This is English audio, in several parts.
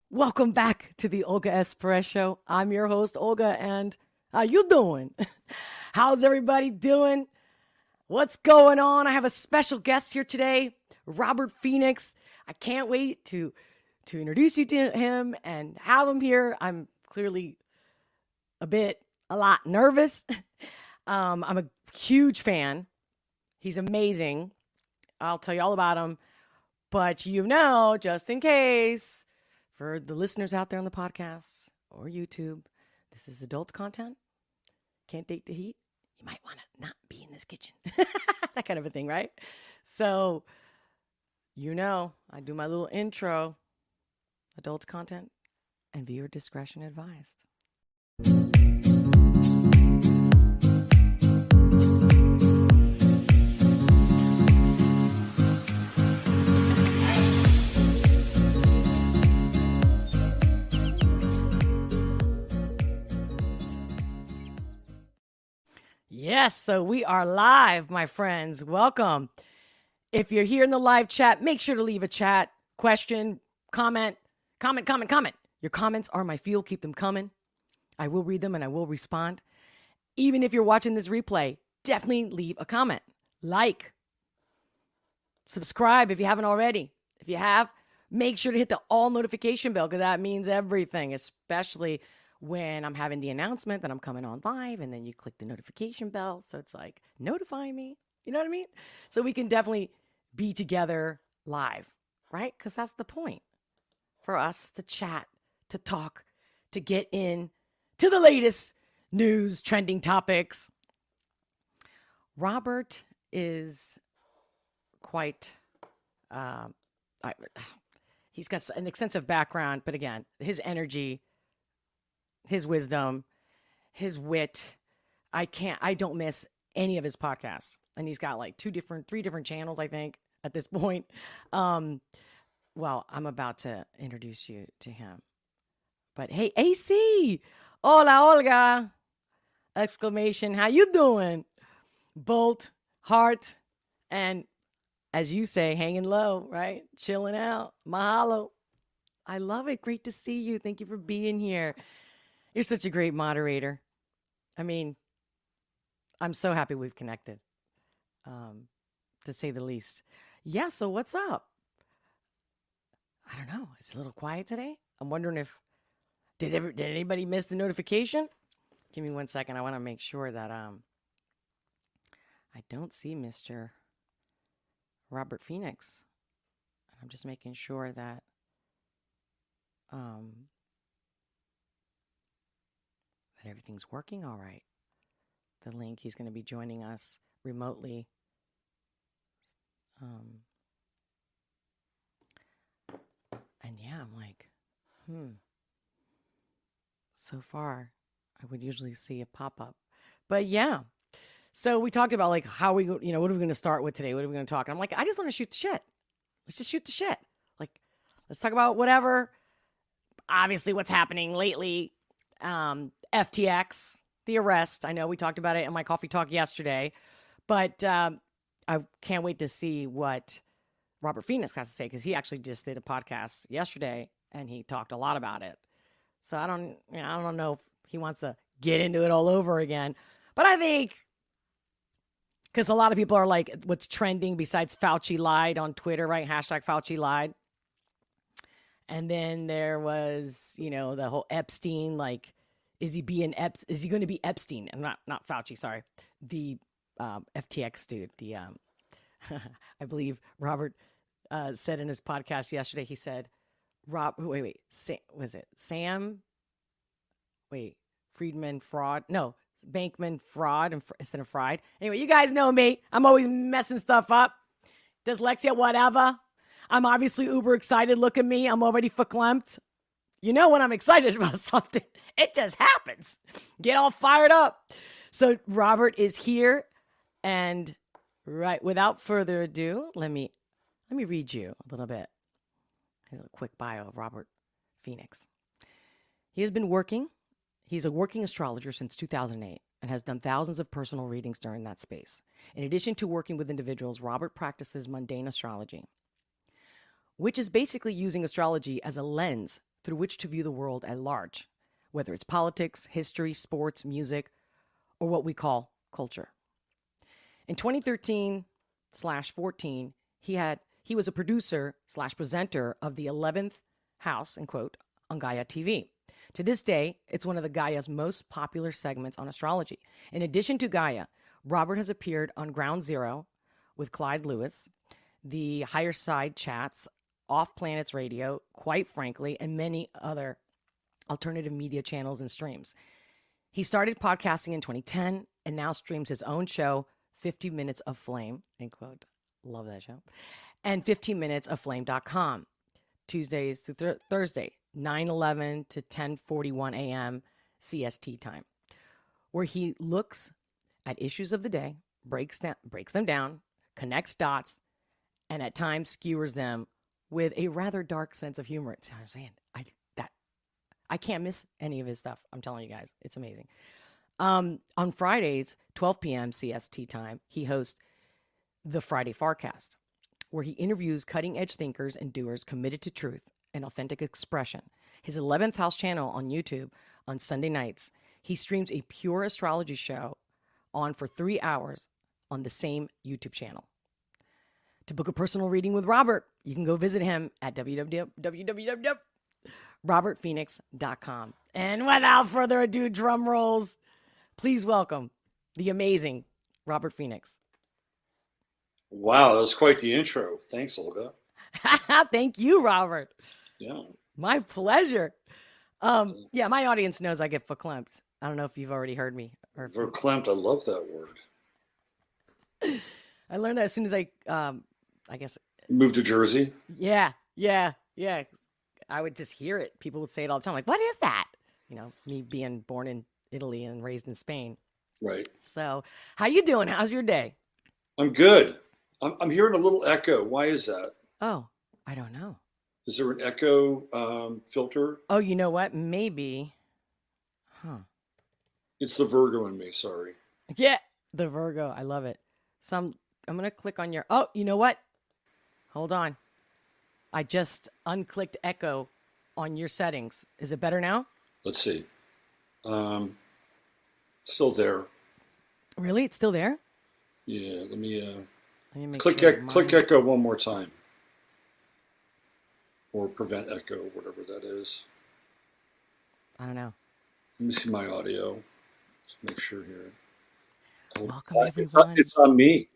Welcome back to the Olga S. Pérez Show. I'm your host, Olga, and how you doing? How's everybody doing? What's going on? I have a special guest here today, Robert Phoenix. I can't wait to introduce you to him and have him here. I'm clearly a lot nervous. I'm a huge fan. He's amazing. I'll tell you all about him. But just in case, for the listeners out there on the podcast or YouTube, this is adult content. Can't take the heat. You might want to not be in this kitchen. That kind of a thing, right? So, I do my little intro. Adult content and viewer discretion advised. Yes, so we are live, my friends. Welcome. If you're here in the live chat, make sure to leave a chat, question, comment. Your comments are my fuel. Keep them coming. I will read them and I will respond. Even if you're watching this replay, definitely leave a comment. Like, subscribe if you haven't already. If you have, make sure to hit the all notification bell because that means everything, especially when I'm having the announcement that I'm coming on live, and then you click the notification bell. So it's like, notify me. You know what I mean? So we can definitely be together live, right? Because that's the point for us to chat, to talk, to get in to the latest news, trending topics. Robert is quite, he's got an extensive background, but again, his energy, his wisdom, his wit. I don't miss any of his podcasts. And he's got like three different channels, I think, at this point. Well, I'm about to introduce you to him. But hey, AC, hola, Olga, exclamation, how you doing? Bolt, heart, and as you say, hanging low, right? Chilling out, mahalo. I love it. Great to see you. Thank you for being here. You're such a great moderator. I mean, I'm so happy we've connected, to say the least. Yeah, so what's up? I don't know. It's a little quiet today. I'm wondering if, did anybody miss the notification? Give me 1 second. I want to make sure that I don't see Mr. Robert Phoenix. I'm just making sure that that everything's working all right. The link, he's going to be joining us remotely. And yeah, I'm like, so far, I would usually see a pop-up. But yeah, so we talked about like how what are we going to start with today? What are we going to talk? And I'm like, I just want to shoot the shit. Let's just shoot the shit. Like, let's talk about whatever. Obviously, what's happening lately. FTX, the arrest. I know we talked about it in my coffee talk yesterday, but I can't wait to see what Robert Phoenix has to say because he actually just did a podcast yesterday and he talked a lot about it. So I don't know if he wants to get into it all over again, but I think because a lot of people are like, what's trending besides Fauci lied on Twitter, right? Hashtag Fauci lied. And then there was, the whole Epstein, like, is he going to be Epstein? And not Fauci, sorry. The FTX dude, I believe Robert said in his podcast yesterday, he said, Friedman fraud? No, Bankman fraud instead of fried. Anyway, you guys know me. I'm always messing stuff up. Dyslexia, whatever. I'm obviously uber excited. Look at me. I'm already verklempt. When I'm excited about something, it just happens. Get all fired up. So Robert is here. And right, without further ado, let me read you a little bit. A quick bio of Robert Phoenix. He's a working astrologer since 2008 and has done thousands of personal readings during that space. In addition to working with individuals, Robert practices mundane astrology, which is basically using astrology as a lens through which to view the world at large, whether it's politics, history, sports, music, or what we call culture. In 2013/14, he was a producer/presenter of the 11th House, in quote, on Gaia TV. To this day, it's one of the Gaia's most popular segments on astrology. In addition to Gaia, Robert has appeared on Ground Zero with Clyde Lewis, the Higher Side Chats, Off Planets Radio, Quite Frankly, and many other alternative media channels and streams. He started podcasting in 2010 and now streams his own show, 50 Minutes of Flame, end quote. Love that show. And 15 Minutes of Flame.com, Tuesdays through Thursday, 9:11 to 10:41 a.m. CST time, where he looks at issues of the day, breaks them down, connects dots, and at times skewers them with a rather dark sense of humor. I'm saying, I can't miss any of his stuff. I'm telling you guys, it's amazing. On Fridays, 12 p.m. CST time, he hosts the Friday Farcast, where he interviews cutting-edge thinkers and doers committed to truth and authentic expression. His 11th House channel on YouTube on Sunday nights, he streams a pure astrology show on for 3 hours on the same YouTube channel. To book a personal reading with Robert, you can go visit him at www.robertphoenix.com. And without further ado, drum rolls, please welcome the amazing Robert Phoenix. Wow, that was quite the intro. Thanks, Olga. Thank you, Robert. Yeah. My pleasure. Yeah, my audience knows I get verklempt. I don't know if you've already heard me. Verklempt, I love that word. I learned that as soon as I guess. Moved to Jersey? Yeah. I would just hear it. People would say it all the time. Like, what is that? You know, me being born in Italy and raised in Spain. Right. So how you doing? How's your day? I'm good. I'm hearing a little echo. Why is that? Oh, I don't know. Is there an echo filter? Oh, you know what? Maybe. Huh. It's the Virgo in me. Sorry. Yeah, the Virgo. I love it. So I'm going to click on your... Oh, you know what? Hold on. I just unclicked echo on your settings. Is it better now? Let's see. Still there. Really? It's still there? Yeah, let me make click echo one more time. Or prevent echo, whatever that is. I don't know. Let me see my audio. Just make sure here. Welcome, everyone. It's on me.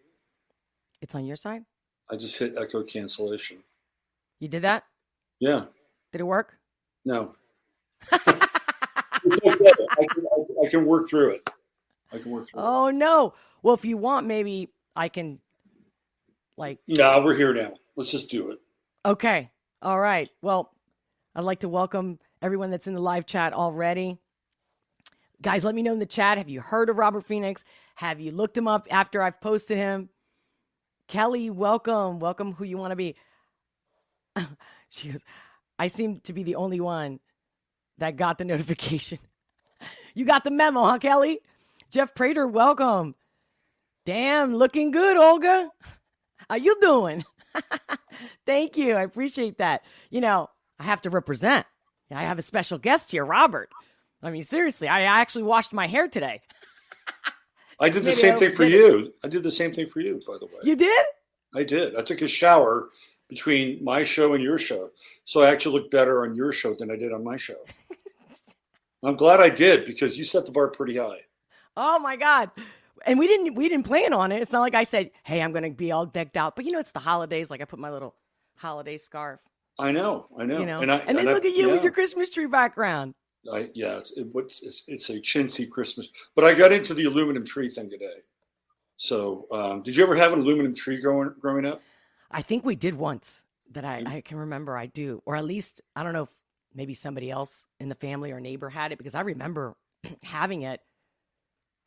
It's on your side? I just hit echo cancellation. You did that? Yeah. Did it work? No. It's okay. I can work through it. Oh, no. Well, if you want, maybe I can, No, we're here now. Let's just do it. Okay. All right. Well, I'd like to welcome everyone that's in the live chat already. Guys, let me know in the chat. Have you heard of Robert Phoenix? Have you looked him up after I've posted him? Kelly, welcome. Welcome who you want to be. She goes, I seem to be the only one that got the notification. You got the memo, huh, Kelly? Jeff Prater, welcome. Damn, looking good, Olga. How you doing? Thank you. I appreciate that. You know, I have to represent. I have a special guest here, Robert. I mean, seriously, I actually washed my hair today. I did the same thing for you. I did the same thing for you, by the way. You did? I did. I took a shower between my show and your show. So I actually looked better on your show than I did on my show. I'm glad I did because you set the bar pretty high. Oh my God. And we didn't plan on it. It's not like I said, hey, I'm going to be all decked out. But you know, it's the holidays. Like I put my little holiday scarf. I know. You know? And then look at you with your Christmas tree background. It's a chintzy Christmas. But I got into the aluminum tree thing today. So did you ever have an aluminum tree growing up? I think we did once that I can remember I do. Or at least, I don't know if maybe somebody else in the family or neighbor had it because I remember having it.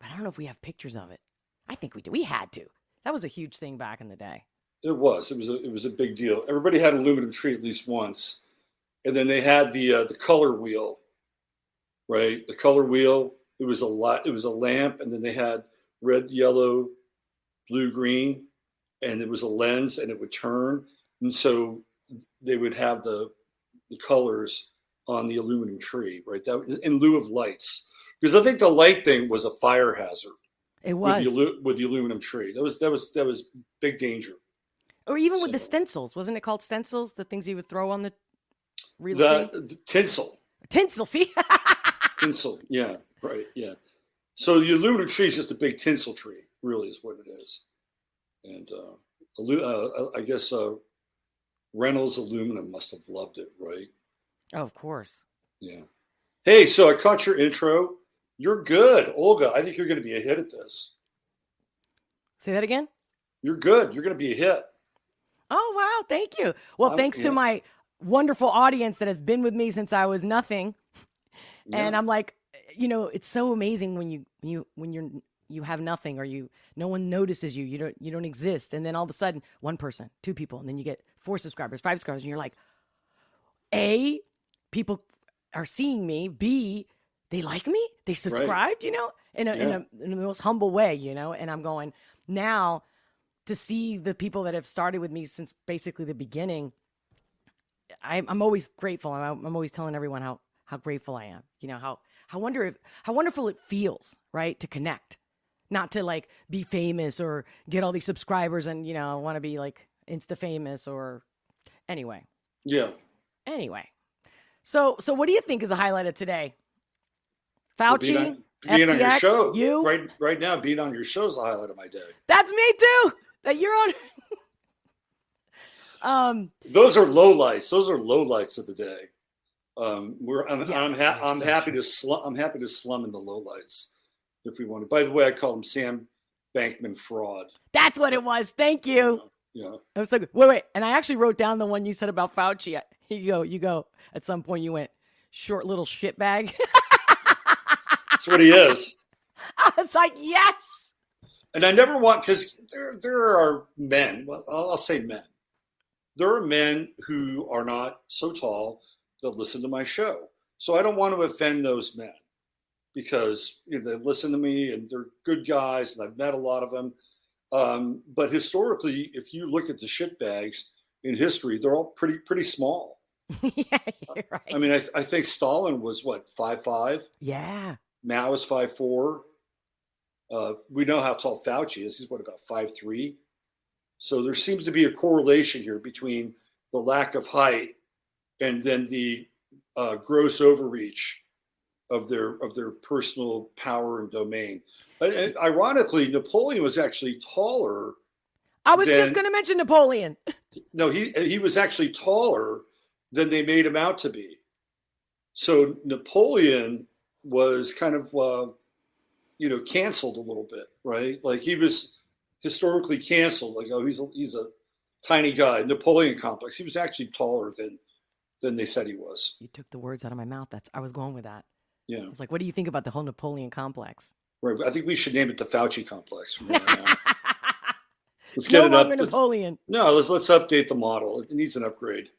But I don't know if we have pictures of it. I think we did. We had to. That was a huge thing back in the day. It was. It was a big deal. Everybody had an aluminum tree at least once. And then they had the color wheel, right? The color wheel. It was a lamp, and then they had red, yellow, blue, green, and it was a lens, and it would turn. And so they would have the colors on the aluminum tree, right? That in lieu of lights, because I think the light thing was a fire hazard. It was. With the aluminum tree. That was big danger. Or even with the stencils. Wasn't it called stencils? The things you would throw on the real the tinsel. Tinsel, see? Tinsel, yeah, right, yeah. So the aluminum tree is just a big tinsel tree, really is what it is. And I guess Reynolds Aluminum must have loved it, right? Oh, of course. Yeah. Hey, so I caught your intro. You're good, Olga. I think you're going to be a hit at this. Say that again? You're good. You're going to be a hit. Oh, wow. Thank you. Well, thanks to my wonderful audience that has been with me since I was nothing. Yeah. And I'm like, it's so amazing when you have nothing, or no one notices you. You don't exist. And then all of a sudden, one person, two people, and then you get 4 subscribers, 5 subscribers, and you're like, A, people are seeing me. B, they like me. They subscribed, right. In the most humble way, and I'm going now to see the people that have started with me since basically the beginning. I'm always grateful. I'm always telling everyone how grateful I am. How wonderful it feels, right? To connect, not to like be famous or get all these subscribers and, want to be like Insta famous or anyway. Yeah. Anyway. So what do you think is the highlight of today? Fauci, being on your show. You right now, being on your show is the highlight of my day. That's me too. That you're on. Those are lowlights. Those are lowlights of the day. I'm happy to slum in the lowlights if we want to. By the way, I call him Sam Bankman fraud. That's what it was. Thank you. Yeah. I was like, wait. And I actually wrote down the one you said about Fauci. You go. At some point you went, short little shitbag. That's what he is. I was like, yes. And I never want, because there are men, well, I'll say men. There are men who are not so tall that listen to my show. So I don't want to offend those men because they listen to me and they're good guys and I've met a lot of them. But historically, if you look at the shitbags in history, they're all pretty small. Yeah, you're right. I mean, I think Stalin was what, 5'5"? Yeah. Mao is 5'4". We know how tall Fauci is. He's what, about 5'3"? So there seems to be a correlation here between the lack of height and then the gross overreach of their personal power and domain. And ironically, Napoleon was actually taller. I was just going to mention Napoleon. No, he was actually taller than they made him out to be. So Napoleon was kind of canceled a little bit, right? Like he was historically canceled. Like, oh, he's a tiny guy. Napoleon complex. He was actually taller than they said he was. You took the words out of my mouth. I was going with that. Yeah. I was like, what do you think about the whole Napoleon complex? Right. I think we should name it the Fauci complex. Let's get no it up. Napoleon. Let's update the model. It needs an upgrade.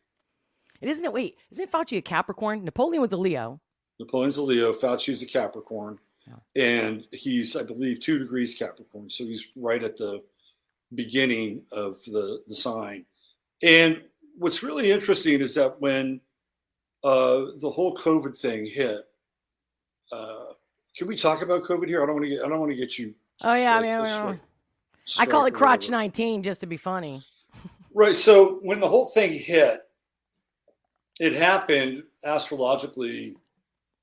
Isn't Fauci a Capricorn? Napoleon was a Leo. Napoleon's a Leo. Fauci's a Capricorn. Yeah. And he's, I believe, 2 degrees Capricorn. So he's right at the beginning of the sign. And what's really interesting is that when the whole COVID thing hit, can we talk about COVID here? I don't want to get you. Oh yeah, I call it crotch 19 just to be funny. Right. So when the whole thing hit, it happened astrologically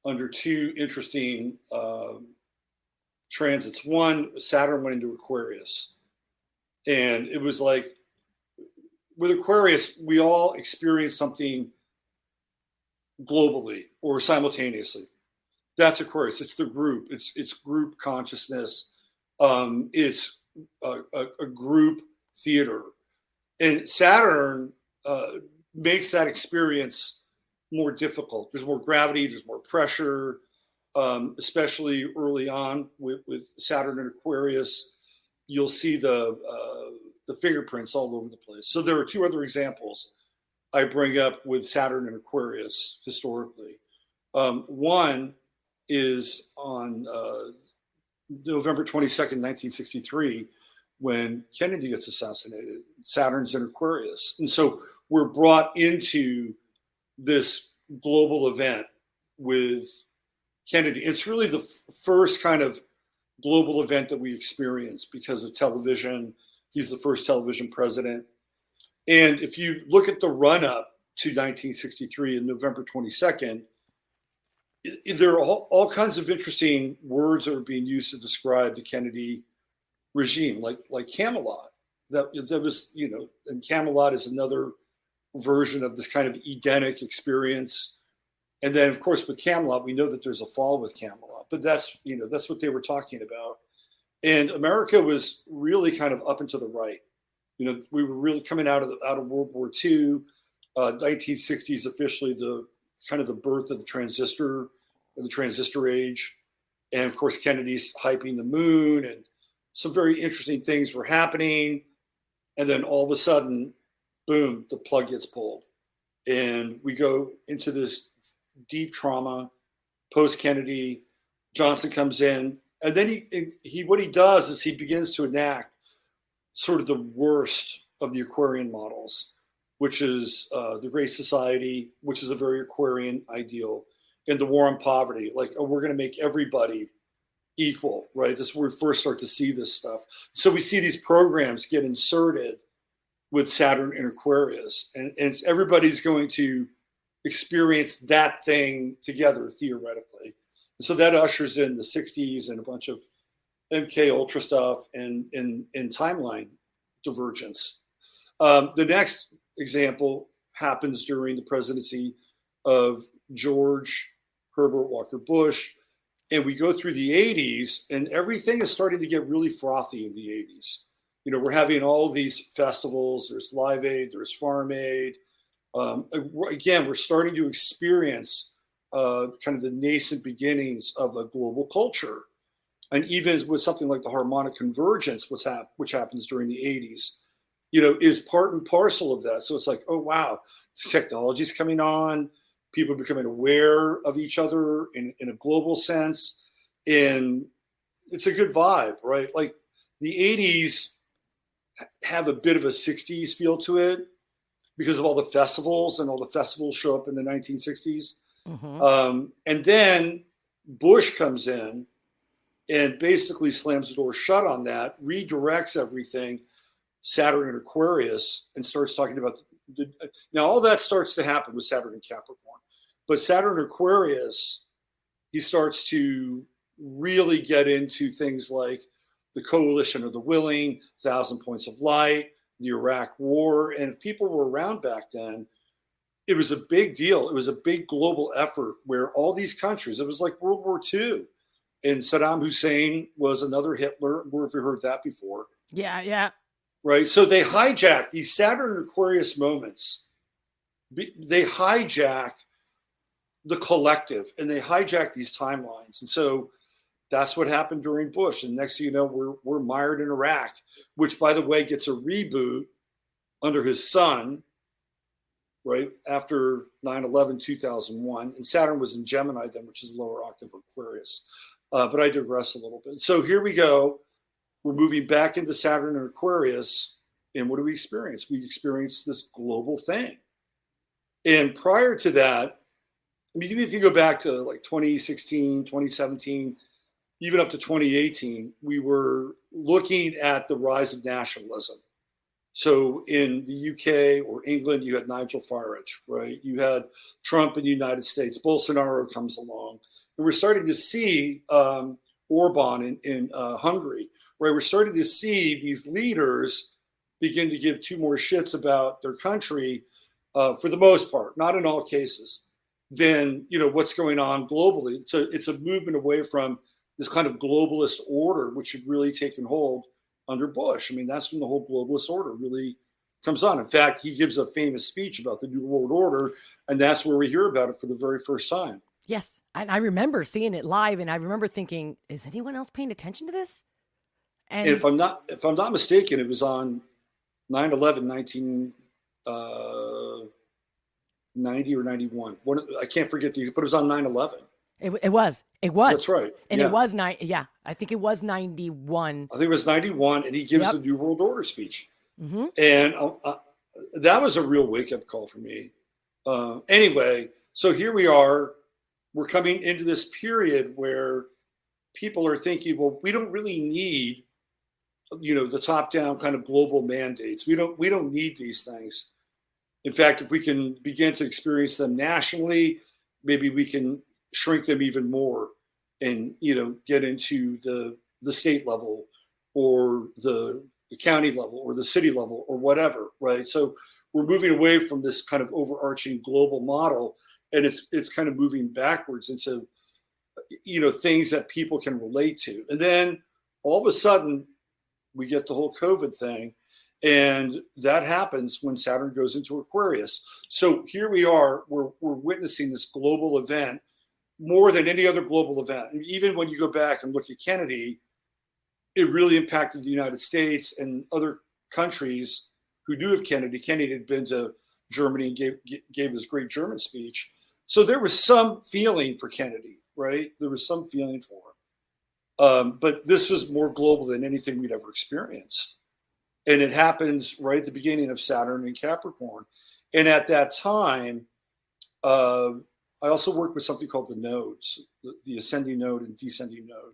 under 2 interesting transits. One, Saturn went into Aquarius, and it was like with Aquarius, we all experience something globally or simultaneously. That's Aquarius. It's the group. It's group consciousness. It's a group theater, and Saturn makes that experience more difficult. There's more gravity. There's more pressure, especially early on with Saturn and Aquarius. You'll see the fingerprints all over the place. So there are 2 other examples I bring up with Saturn and Aquarius historically. One is on November 22nd, 1963, when Kennedy gets assassinated. Saturn's in Aquarius. And so we're brought into this global event with Kennedy. It's really the first kind of global event that we experience because of television. He's the first television president. And if you look at the run-up to 1963 and November 22nd, there are all kinds of interesting words that were being used to describe the Kennedy regime, like Camelot. That was, and Camelot is another version of this kind of Edenic experience. And then, of course, with Camelot, we know that there's a fall with Camelot, but that's what they were talking about. And America was really kind of up and to the right. We were really coming out of World War II. 1960s officially the birth of the transistor age. And of course, Kennedy's hyping the moon, and some very interesting things were happening. And then all of a sudden, boom, the plug gets pulled. And we go into this deep trauma post-Kennedy. Johnson comes in, and then what he does is he begins to enact sort of the worst of the Aquarian models, which is the Great Society, which is a very Aquarian ideal, and the war on poverty. Like, we're going to make everybody equal, right? This is where we first start to see this stuff. So we see these programs get inserted with Saturn and Aquarius, and everybody's going to experience that thing together theoretically. And so that ushers in the 60s and a bunch of MK Ultra stuff and timeline divergence. The next example happens during the presidency of George Herbert Walker Bush. And we go through the 80s, and everything is starting to get really frothy in the 80s. We're having all these festivals. There's Live Aid, there's Farm Aid. Again, we're starting to experience kind of the nascent beginnings of a global culture. And even with something like the harmonic convergence, which happens during the 80s, is part and parcel of that. So it's like, oh, wow, technology's coming on. People are becoming aware of each other in a global sense. And it's a good vibe, right? Like, the 80s have a bit of a 60s feel to it because of all the festivals, and all the festivals show up in the 1960s. Mm-hmm. And then Bush comes in and basically slams the door shut on that, redirects everything, Saturn and Aquarius, and starts talking about now all that starts to happen with Saturn and Capricorn. But Saturn and Aquarius, he starts to really get into things like the Coalition of the Willing, 1,000 Points of Light, the Iraq War. And if people were around back then, it was a big deal. It was a big global effort where all these countries, it was like World War II. And Saddam Hussein was another Hitler. I wonder if you heard that before. Yeah. Right. So they hijack these Saturn and Aquarius moments. They hijack the collective, and they hijack these timelines. And so that's what happened during Bush. And next thing you know, we're mired in Iraq, which, by the way, gets a reboot under his son, right, after 9/11, 2001. And Saturn was in Gemini then, which is lower octave Aquarius. But I digress a little bit. So here we go. We're moving back into Saturn and Aquarius. And what do we experience? We experience this global thing. And prior to that, I mean, even if you go back to like 2016, 2017, even up to 2018, we were looking at the rise of nationalism. So in the UK or England, you had Nigel Farage, right? You had Trump in the United States. Bolsonaro comes along. And we're starting to see Orban in Hungary, right? We're starting to see these leaders begin to give two more shits about their country, for the most part, not in all cases, than what's going on globally. So it's a movement away from this kind of globalist order, which had really taken hold under Bush. I mean, that's when the whole globalist order really comes on. In fact, he gives a famous speech about the New World Order, and that's where we hear about it for the very first time. Yes. I remember seeing it live, and I remember thinking, is anyone else paying attention to this? And if I'm not mistaken, it was on 9/11, 1990 or 91. I can't forget these, but it was on 9/11. It was. That's right. And it was I think it was 91. I think it was 91, and he gives the New World Order speech. Mm-hmm. And that was a real wake-up call for me. Anyway, So here we are, we're coming into this period where people are thinking, well, we don't really need, the top-down kind of global mandates. We don't need these things. In fact, if we can begin to experience them nationally, maybe we can shrink them even more and, get into the state level or the county level or the city level or whatever, right? So we're moving away from this kind of overarching global model, and it's kind of moving backwards into, things that people can relate to. And then all of a sudden we get the whole COVID thing, and that happens when Saturn goes into Aquarius. So here we are, we're witnessing this global event more than any other global event. And even when you go back and look at Kennedy, it really impacted the United States and other countries who knew of Kennedy. Kennedy had been to Germany and gave his great German speech. So there was some feeling for Kennedy, right? There was some feeling for him. But this was more global than anything we'd ever experienced. And it happens right at the beginning of Saturn in Capricorn. And at that time, I also worked with something called the nodes, the ascending node and descending node.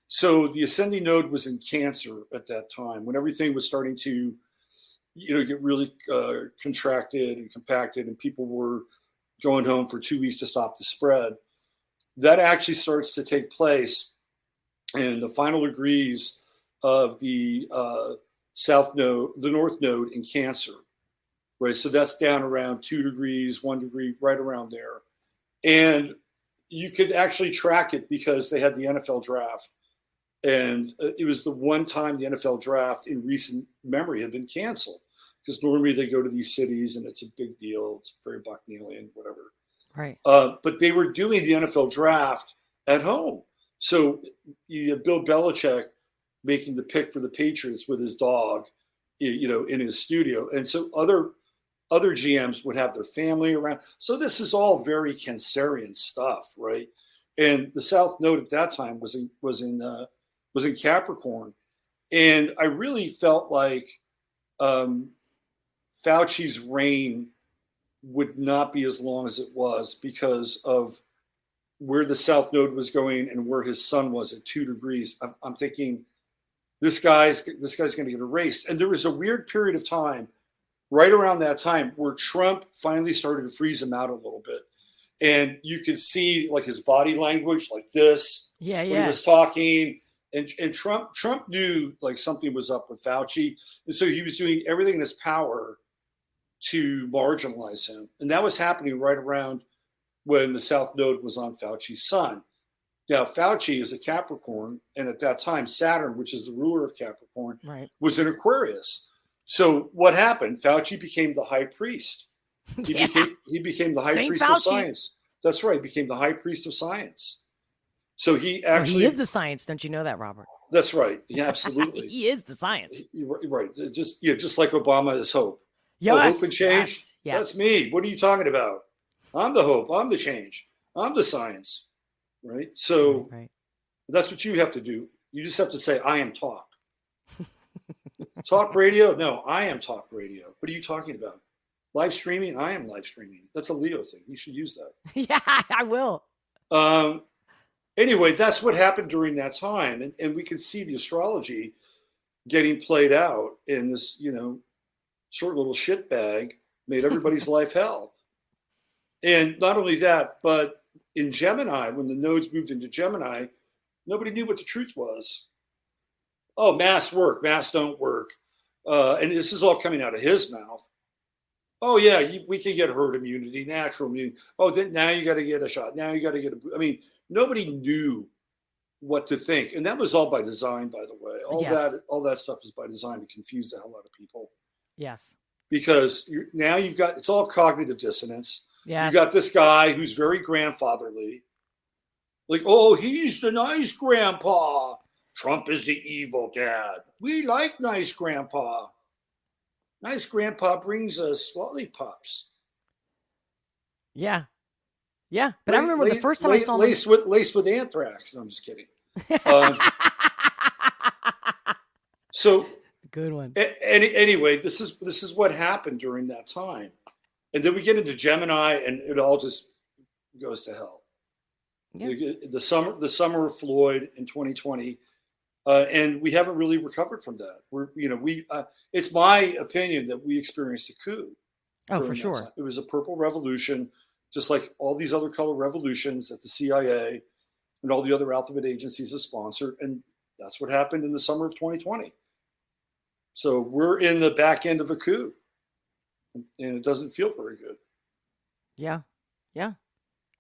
So the ascending node was in Cancer at that time, when everything was starting to, get really contracted and compacted, and people were going home for 2 weeks to stop the spread. That actually starts to take place in the final degrees of the south node, the north node in Cancer, right? So that's down around 2 degrees, 1 degree, right around there. And you could actually track it because they had the NFL draft. And it was the one time the NFL draft in recent memory had been canceled, because normally they go to these cities and it's a big deal. It's very Bacchanalian, whatever. Right. But they were doing the NFL draft at home. So you have Bill Belichick making the pick for the Patriots with his dog, in his studio. And so other GMs would have their family around. So this is all very Cancerian stuff, right? And the South Node at that time was in Capricorn. And I really felt like Fauci's reign would not be as long as it was because of where the South Node was going and where his sun was at 2 degrees. I'm thinking this guy's going to get erased. And there was a weird period of time right around that time where Trump finally started to freeze him out a little bit. And you could see like his body language like this when he was talking. And Trump knew like something was up with Fauci. And so he was doing everything in his power to marginalize him. And that was happening right around when the South Node was on Fauci's sun. Now, Fauci is a Capricorn. And at that time, Saturn, which is the ruler of Capricorn, was in Aquarius. So what happened? Fauci became the high priest. He became the high priest of science. That's right. He became the high priest of science. So he actually he is the science. Don't you know that, Robert? That's right. Yeah, absolutely. He is the science. Right. Just like Obama is hope. Yes. Hope and change. Yes. That's me. What are you talking about? I'm the hope. I'm the change. I'm the science. Right. So that's what you have to do. You just have to say, I am talk. Talk radio? No, I am talk radio. What are you talking about? Live streaming? I am live streaming. That's a Leo thing. You should use that. Yeah, I will. Anyway, that's what happened during that time. And we can see the astrology getting played out in this, short little shit bag made everybody's life hell. And not only that, but in Gemini, when the nodes moved into Gemini, nobody knew what the truth was. Oh, masks work, masks don't work. And this is all coming out of his mouth. Oh, yeah, we can get herd immunity, natural immunity. Oh, then now you got to get a shot. Now you got to get nobody knew what to think. And that was all by design, by the way. All that stuff is by design to confuse the hell out of people. Yes. Because now it's all cognitive dissonance. Yes. You got this guy who's very grandfatherly. Like, oh, he's the nice grandpa. Trump is the evil dad. We like nice grandpa. Nice grandpa brings us lollipops. Yeah. Yeah. But I remember the first time I saw him. Laced with anthrax. No, I'm just kidding. So good one. Anyway, this is what happened during that time. And then we get into Gemini and it all just goes to hell. Yeah. The summer of Floyd in 2020, and we haven't really recovered from that. It's my opinion that we experienced a coup. Oh, for sure. Time. It was a purple revolution, just like all these other color revolutions that the CIA and all the other alphabet agencies have sponsored. And that's what happened in the summer of 2020. So we're in the back end of a coup, and it doesn't feel very good. Yeah. Yeah.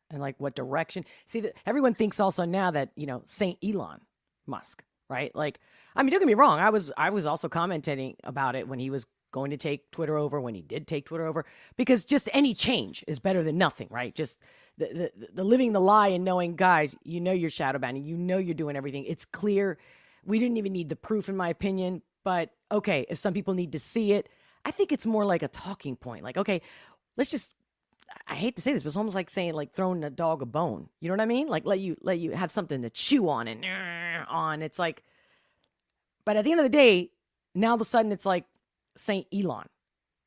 And like what direction? See, everyone thinks also now that, Saint Elon Musk, right? Like, I mean, don't get me wrong. I was also commenting about it when he was going to take Twitter over, when he did take Twitter over, because just any change is better than nothing, right? Just the living the lie and knowing, guys, you're shadow banning, you're doing everything. It's clear. We didn't even need the proof, in my opinion. But okay, if some people need to see it, I think it's more like a talking point. Like, okay, let's just. I hate to say this, but it's almost like saying, like, throwing a dog a bone. You know what I mean? Like, let you have something to chew on and on. It's like, but at the end of the day, now all of a sudden it's like Saint Elon,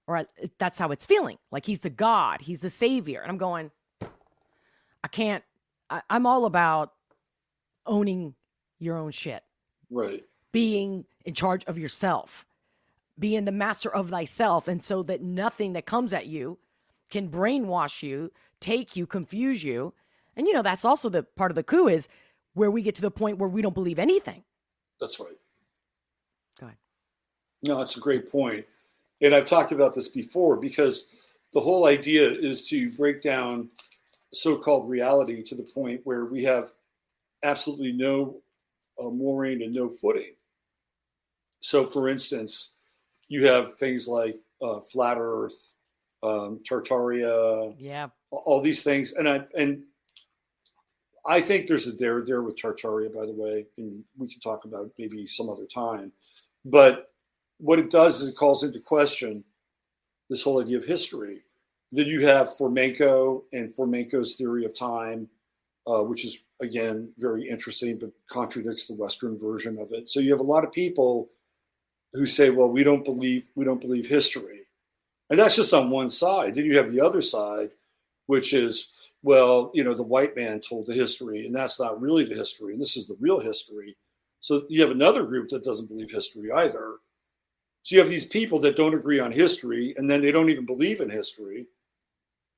or that's how it's feeling. Like he's the God, he's the savior, and I'm going, I can't. I'm all about owning your own shit, right? Being in charge of yourself, being the master of thyself, and so that nothing that comes at you can brainwash you, take you, confuse you. And, that's also the part of the coup is where we get to the point where we don't believe anything. That's right. Go ahead. No, that's a great point. And I've talked about this before, because the whole idea is to break down so-called reality to the point where we have absolutely no mooring and no footing. So, for instance, you have things like flat Earth, Tartaria, yeah, all these things, and I think there's a there with Tartaria, by the way, and we can talk about maybe some other time. But what it does is it calls into question this whole idea of history. Then you have Fomenko and Fomenko's theory of time, which is again very interesting, but contradicts the Western version of it. So you have a lot of people who say, "Well, we don't believe history." And that's just on one side. Then you have the other side, which is, well, the white man told the history, and that's not really the history, and this is the real history. So you have another group that doesn't believe history either. So you have these people that don't agree on history, and then they don't even believe in history.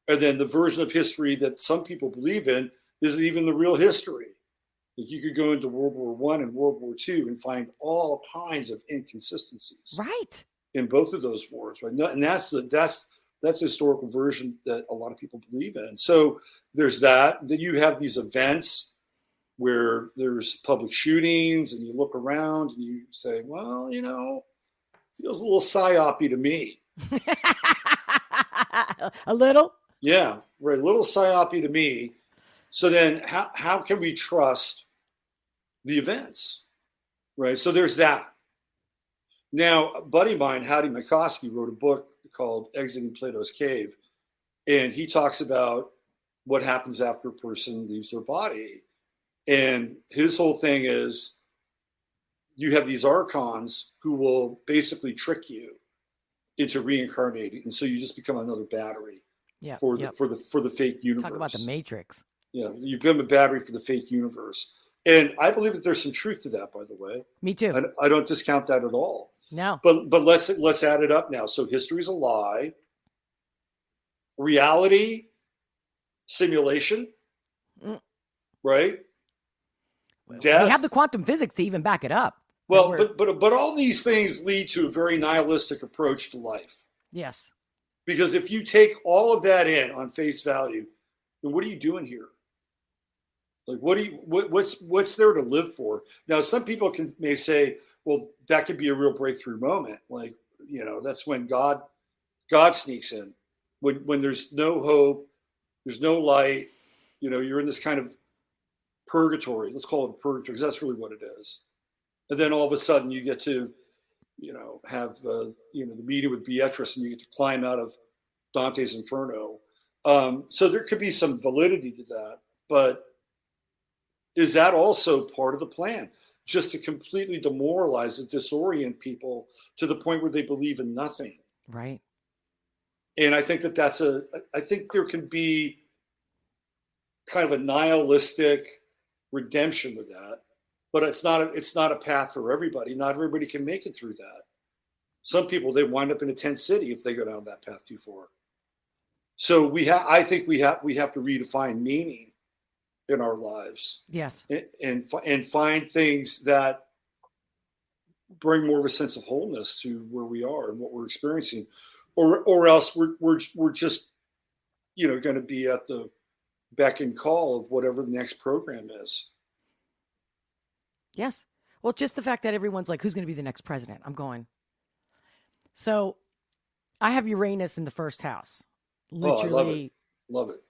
And then the version of history that some people believe in isn't even the real history. Like you could go into World War I and World War II and find all kinds of inconsistencies. Right. In both of those wars, right? And that's the historical version that a lot of people believe in. So there's that. Then you have these events where there's public shootings, and you look around and you say, well, feels a little psyopy to me. A little? Yeah, right. A little psyopy to me. So then how can we trust the events? Right. So there's that. Now, a buddy of mine, Howdy McCoskey, wrote a book called Exiting Plato's Cave, and he talks about what happens after a person leaves their body. And his whole thing is you have these archons who will basically trick you into reincarnating, and so you just become another battery for the fake universe. Talk about the Matrix. Yeah, you become a battery for the fake universe. And I believe that there's some truth to that, by the way. Me too. I don't discount that at all. No. But let's add it up now. So history's a lie. Reality, simulation, right? Death. We have the quantum physics to even back it up. Well, but all these things lead to a very nihilistic approach to life. Yes. Because if you take all of that in on face value, then what are you doing here? Like, what's there to live for? Now, some people may say, well, that could be a real breakthrough moment. Like, that's when God sneaks in, when there's no hope, there's no light, you're in this kind of purgatory. Let's call it a purgatory, because that's really what it is. And then all of a sudden you get to, have, the meeting with Beatrice, and you get to climb out of Dante's Inferno. So there could be some validity to that, but is that also part of the plan? Just to completely demoralize and disorient people to the point where they believe in nothing. Right. And I think I think there can be kind of a nihilistic redemption with that, but it's not a path for everybody. Not everybody can make it through that. Some people, they wind up in a tent city if they go down that path too far. So I think we have to redefine meaning in our lives. Yes. And find things that bring more of a sense of wholeness to where we are and what we're experiencing, or else we're just, going to be at the beck and call of whatever the next program is. Yes. Well, just the fact that everyone's like, who's going to be the next president? I'm going. So I have Uranus in the first house. Literally. Love it.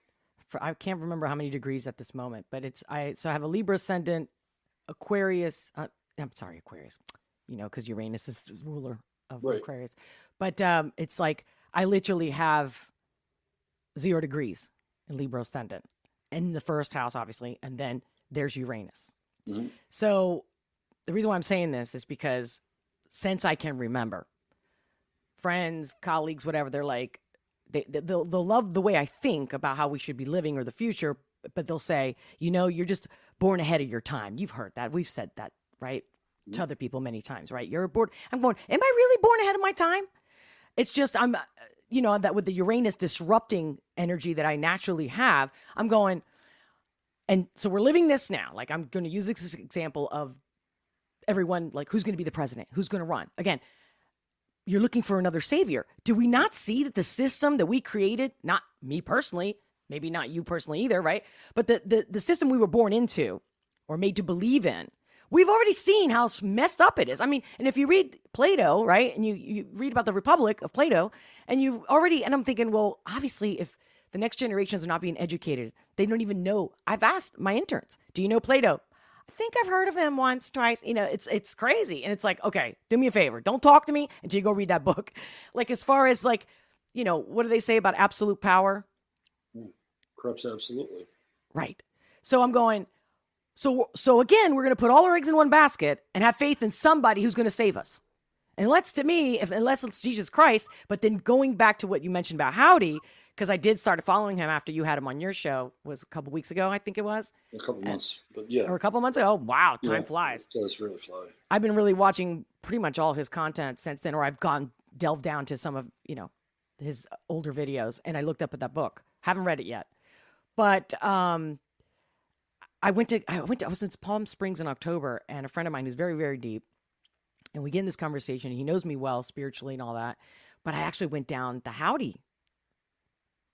I can't remember how many degrees at this moment, but I have a Libra ascendant, Aquarius. I'm sorry, Aquarius, because Uranus is the ruler of Aquarius. But it's like I literally have 0 degrees in Libra ascendant in the first house, obviously. And then there's Uranus. Mm-hmm. So the reason why I'm saying this is because since I can remember, friends, colleagues, whatever, they're like, they'll love the way I think about how we should be living or the future, but they'll say, you're just born ahead of your time. You've heard that. We've said that, right? Mm-hmm. To other people many times, right? You're born. I'm going, am I really born ahead of my time? It's just, I'm, that with the Uranus disrupting energy that I naturally have, I'm going, and so we're living this now. Like, I'm going to use this example of everyone, like, who's going to be the president? Who's going to run? Again, you're looking for another savior. Do we not see that the system that we created, not me personally, maybe not you personally either, right? But the system we were born into or made to believe in, we've already seen how messed up it is. I mean, and if you read Plato, right, and you read about the Republic of Plato, and I'm thinking, well, obviously, if the next generations are not being educated, they don't even know. I've asked my interns, do you know Plato? I think I've heard of him once, twice. It's crazy. And it's like, okay, do me a favor. Don't talk to me until you go read that book. Like, as far as like, what do they say about absolute power? Corrupts absolutely. Right. So I'm going, so again, we're going to put all our eggs in one basket and have faith in somebody who's going to save us. Unless it's Jesus Christ, but then going back to what you mentioned about Howdy, because I did start following him after you had him on your show, was a couple weeks ago, I think it was. A couple months, but yeah. Or a couple months ago. Oh, wow, time flies. It does really fly. I've been really watching pretty much all his content since then, or I've delved down to some of, his older videos, and I looked up at that book. Haven't read it yet. But I was in Palm Springs in October, and a friend of mine who's very, very deep, and we get in this conversation. He knows me well spiritually and all that, but I actually went down the Howdy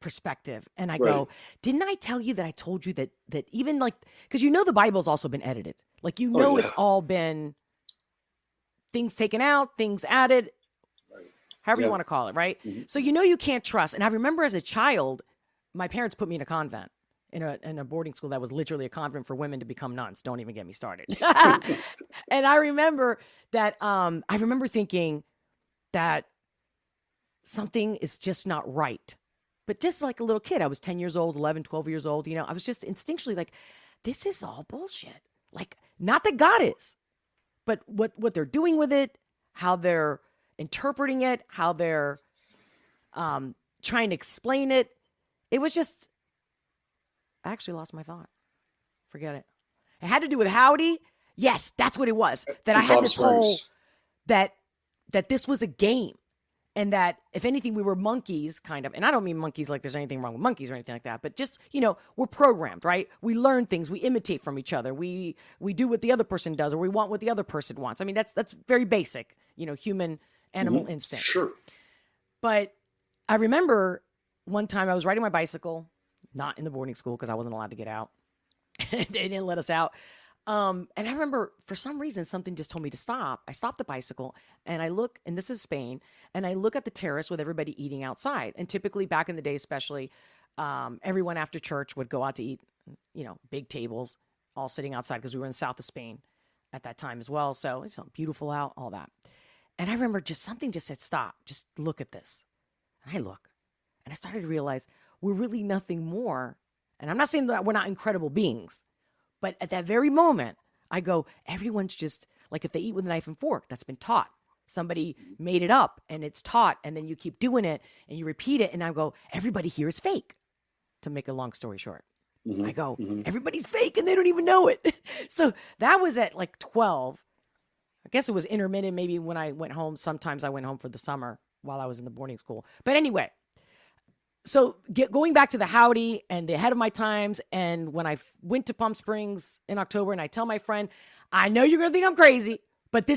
perspective, and I go, didn't I tell you that I told you that even like, because the Bible's also been edited, like it's all been things taken out, things added, however you want to call it, right? Mm-hmm. So you can't trust. And I remember as a child, my parents put me in a convent. In a boarding school that was literally a convent for women to become nuns. Don't even get me started. And I remember that, I remember thinking that something is just not right. But just like a little kid, I was 10 years old, 11, 12 years old, I was just instinctually like, this is all bullshit. Like, not that God is, but what they're doing with it, how they're interpreting it, how they're trying to explain it. It was just, I actually lost my thought. Forget it. It had to do with Howdy. Yes, that's what it was. That I had this whole, that this was a game. And that if anything, we were monkeys, kind of. And I don't mean monkeys like there's anything wrong with monkeys or anything like that. But just, we're programmed, right? We learn things. We imitate from each other. We do what the other person does, or we want what the other person wants. I mean, that's very basic, human animal instinct. Sure. But I remember one time I was riding my bicycle, not in the boarding school because I wasn't allowed to get out. They didn't let us out. And I remember for some reason, something just told me to stop. I stopped the bicycle and I look, and this is Spain, and I look at the terrace with everybody eating outside. And typically back in the day, especially, everyone after church would go out to eat, big tables, all sitting outside because we were in the south of Spain at that time as well. So it's beautiful out, all that. And I remember something just said, stop, just look at this. And I look, and I started to realize we're really nothing more. And I'm not saying that we're not incredible beings, but at that very moment, I go, everyone's just like, if they eat with a knife and fork, that's been taught. Somebody made it up and it's taught. And then you keep doing it and you repeat it. And I go, everybody here is fake, to make a long story short. I go, everybody's fake and they don't even know it. So that was at like 12. I guess it was intermittent. Maybe when I went home, sometimes I went home for the summer while I was in the boarding school. But anyway, so going back to the howdy and the ahead of my times. And when I went to Palm Springs in October and I tell my friend, I know you're going to think I'm crazy, but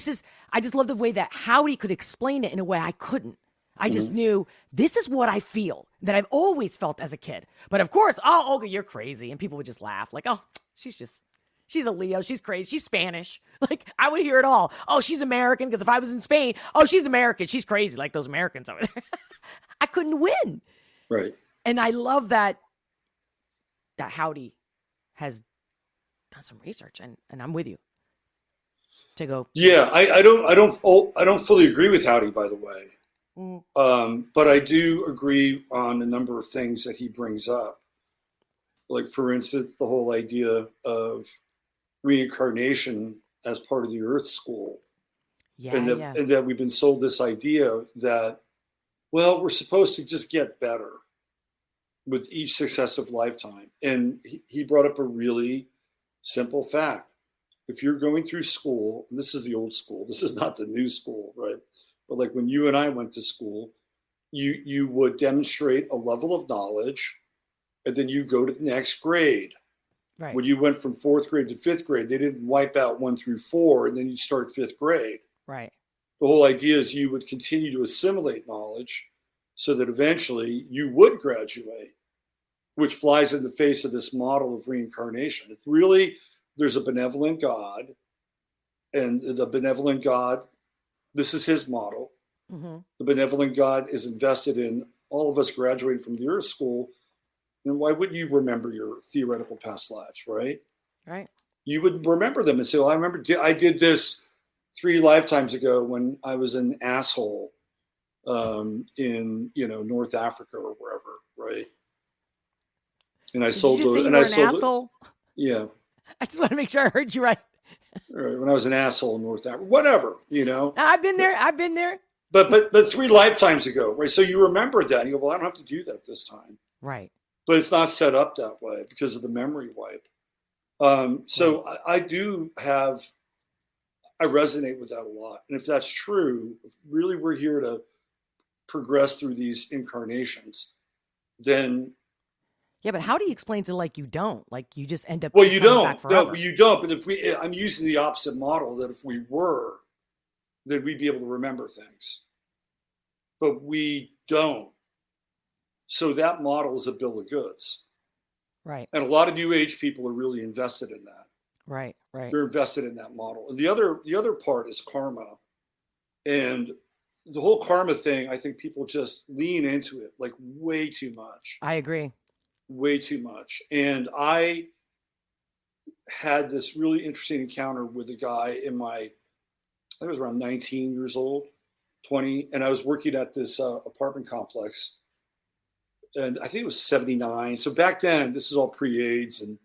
I just love the way that howdy could explain it in a way I couldn't. I just knew this is what I feel, that I've always felt as a kid. But of course, oh, Olga, you're crazy. And people would just laugh like, oh, she's a Leo. She's crazy. She's Spanish. Like I would hear it all. Oh, she's American. Because if I was in Spain, oh, she's American. She's crazy. Like those Americans over there. I couldn't win. Right. And I love that howdy has done some research and I'm with you to go. Yeah. I don't fully agree with Howdy, by the way. But I do agree on a number of things that he brings up. Like, for instance, the whole idea of reincarnation as part of the Earth School. Yeah, and that we've been sold this idea that, well, we're supposed to just get better with each successive lifetime. And he brought up a really simple fact. If you're going through school, and this is the old school, this is not the new school, right? But like when you and I went to school, you would demonstrate a level of knowledge, and then you go to the next grade. Right. When you went from 4th grade to 5th grade, they didn't wipe out 1 through 4, and then you start 5th grade. Right. The whole idea is you would continue to assimilate knowledge so that eventually you would graduate, which flies in the face of this model of reincarnation. If really there's a benevolent God, and the benevolent God, this is his model. The benevolent God is invested in all of us graduating from the Earth School. And why wouldn't you remember your theoretical past lives, right? Right. You would remember them and say, well, I remember I did this 3 lifetimes ago when I was an asshole in North Africa or wherever, right? And I sold those. And I sold asshole. Yeah. I just want to make sure I heard you right. When I was an asshole in North Africa, whatever, I've been there. But 3 lifetimes ago, right? So you remember that. And you go, well, I don't have to do that this time. Right. But it's not set up that way because of the memory wipe. So I resonate with that a lot. And if that's true, if really we're here to progress through these incarnations, then. Yeah, but how do you explain to like you don't? Like you just end up. Well, you don't. No, you don't. But I'm using the opposite model that if we were, then we'd be able to remember things. But we don't. So that model is a bill of goods. Right. And a lot of New Age people are really invested in that. Right. They're invested in that model. And the other part is karma. And the whole karma thing, I think people just lean into it like way too much. I agree. Way too much. And I had this really interesting encounter with a guy I was around 19 years old, 20. And I was working at this apartment complex. And I think it was 79. So back then, this is all pre-AIDS and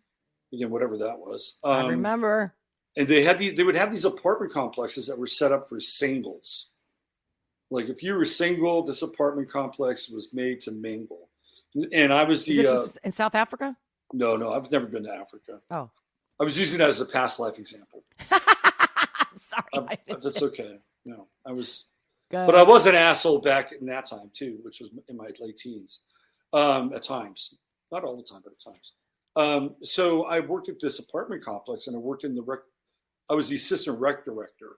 again, whatever that was. I remember. And they would have these apartment complexes that were set up for singles. Like if you were single, this apartment complex was made to mingle. And I was This was in South Africa? No, I've never been to Africa. Oh. I was using that as a past life example. I'm sorry. That's okay. No, I was. Good. But I was an asshole back in that time too, which was in my late teens. At times, not all the time, but at times. So I worked at this apartment complex, and I worked in I was the assistant rec director.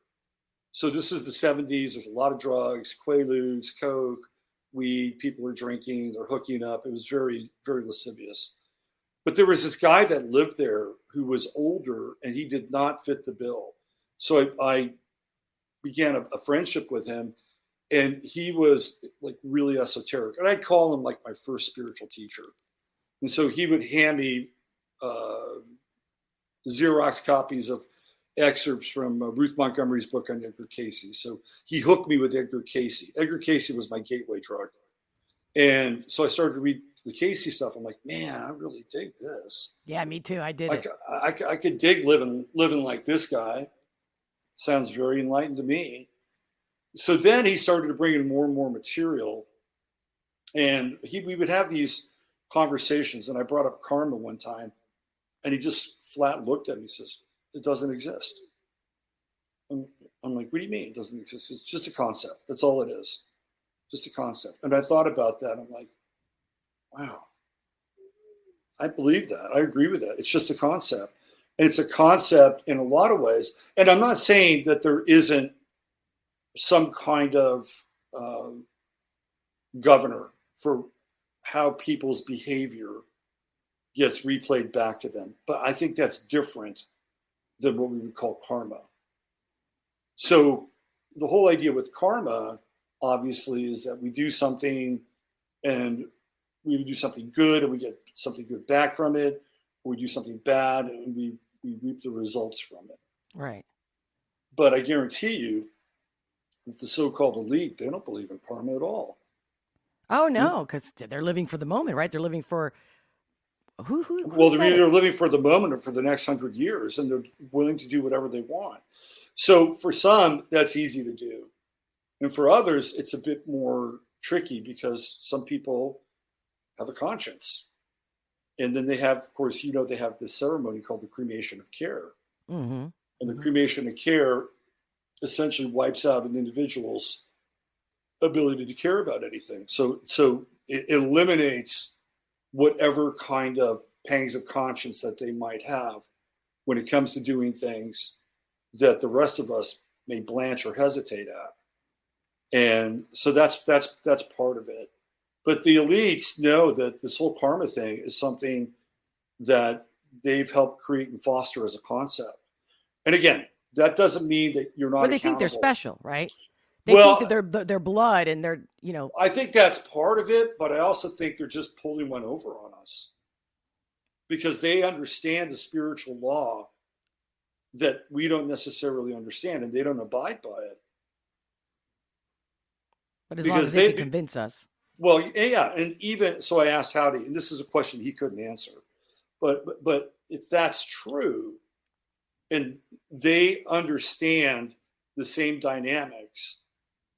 So this is the 70s. There's a lot of drugs, Quaaludes, Coke, weed. People are drinking. They're hooking up. It was very, very lascivious. But there was this guy that lived there who was older, and he did not fit the bill. So I began a friendship with him. And he was like really esoteric. And I'd call him like my first spiritual teacher. And so he would hand me Xerox copies of excerpts from Ruth Montgomery's book on Edgar Cayce. So he hooked me with Edgar Cayce. Edgar Cayce was my gateway drug. And so I started to read the Cayce stuff. I'm like, man, I really dig this. Yeah, me too. I did it. I could dig living like this guy. Sounds very enlightened to me. So then he started to bring in more and more material, and we would have these conversations, and I brought up karma one time, and he just flat looked at me and says, it doesn't exist. I'm like, what do you mean it doesn't exist? It's just a concept. That's all it is. Just a concept. And I thought about that. I'm like, wow, I believe that. I agree with that. It's just a concept. And it's a concept in a lot of ways. And I'm not saying that there isn't some kind of governor for how people's behavior gets replayed back to them. But I think that's different than what we would call karma. So the whole idea with karma, obviously, is that we do something and we do something good and we get something good back from it, or we do something bad and we reap the results from it. Right. But I guarantee you that the so-called elite, they don't believe in karma at all. Oh, no, because they're living for the moment, right? They're living for who well, they're either living for the moment or for the next 100 years, and they're willing to do whatever they want. So for some, that's easy to do. And for others, it's a bit more tricky because some people have a conscience. And then they have, of course, they have this ceremony called the cremation of care. Mm-hmm. And the cremation of care essentially wipes out an individual's ability to care about anything. So it eliminates whatever kind of pangs of conscience that they might have when it comes to doing things that the rest of us may blanch or hesitate at. And so that's part of it. But the elites know that this whole karma thing is something that they've helped create and foster as a concept. And again, that doesn't mean that you're not. But they think they're special, right? They think that their blood and their, I think that's part of it, but I also think they're just pulling one over on us because they understand the spiritual law that we don't necessarily understand, and they don't abide by it. But as long as they can convince us. Well, yeah, and even so, I asked Howdy, and this is a question he couldn't answer. But if that's true, and they understand the same dynamics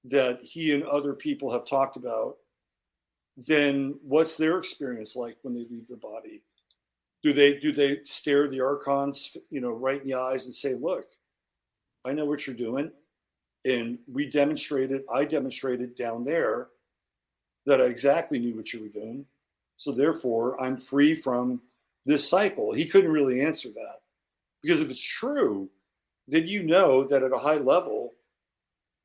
that he and other people have talked about, then what's their experience like when they leave their body? Do they stare the archons, right in the eyes and say, "Look, I know what you're doing, and I demonstrated down there that I exactly knew what you were doing. So therefore, I'm free from this cycle." He couldn't really answer that. Because if it's true, then that at a high level,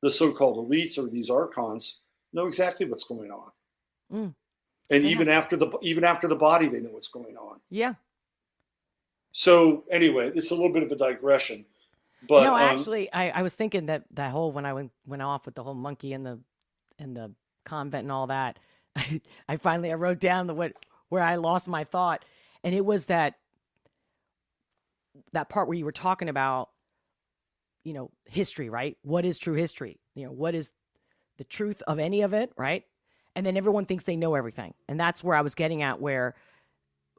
the so-called elites or these archons know exactly what's going on. Mm. And even after the body, they know what's going on. Yeah. So anyway, it's a little bit of a digression. But no, actually, I was thinking that whole when I went off with the whole monkey and the convent and all that, I finally wrote down where I lost my thought, and it was that part where you were talking about history, right? What is true history? What is the truth of any of it, right? And then everyone thinks they know everything, and that's where I was getting at, where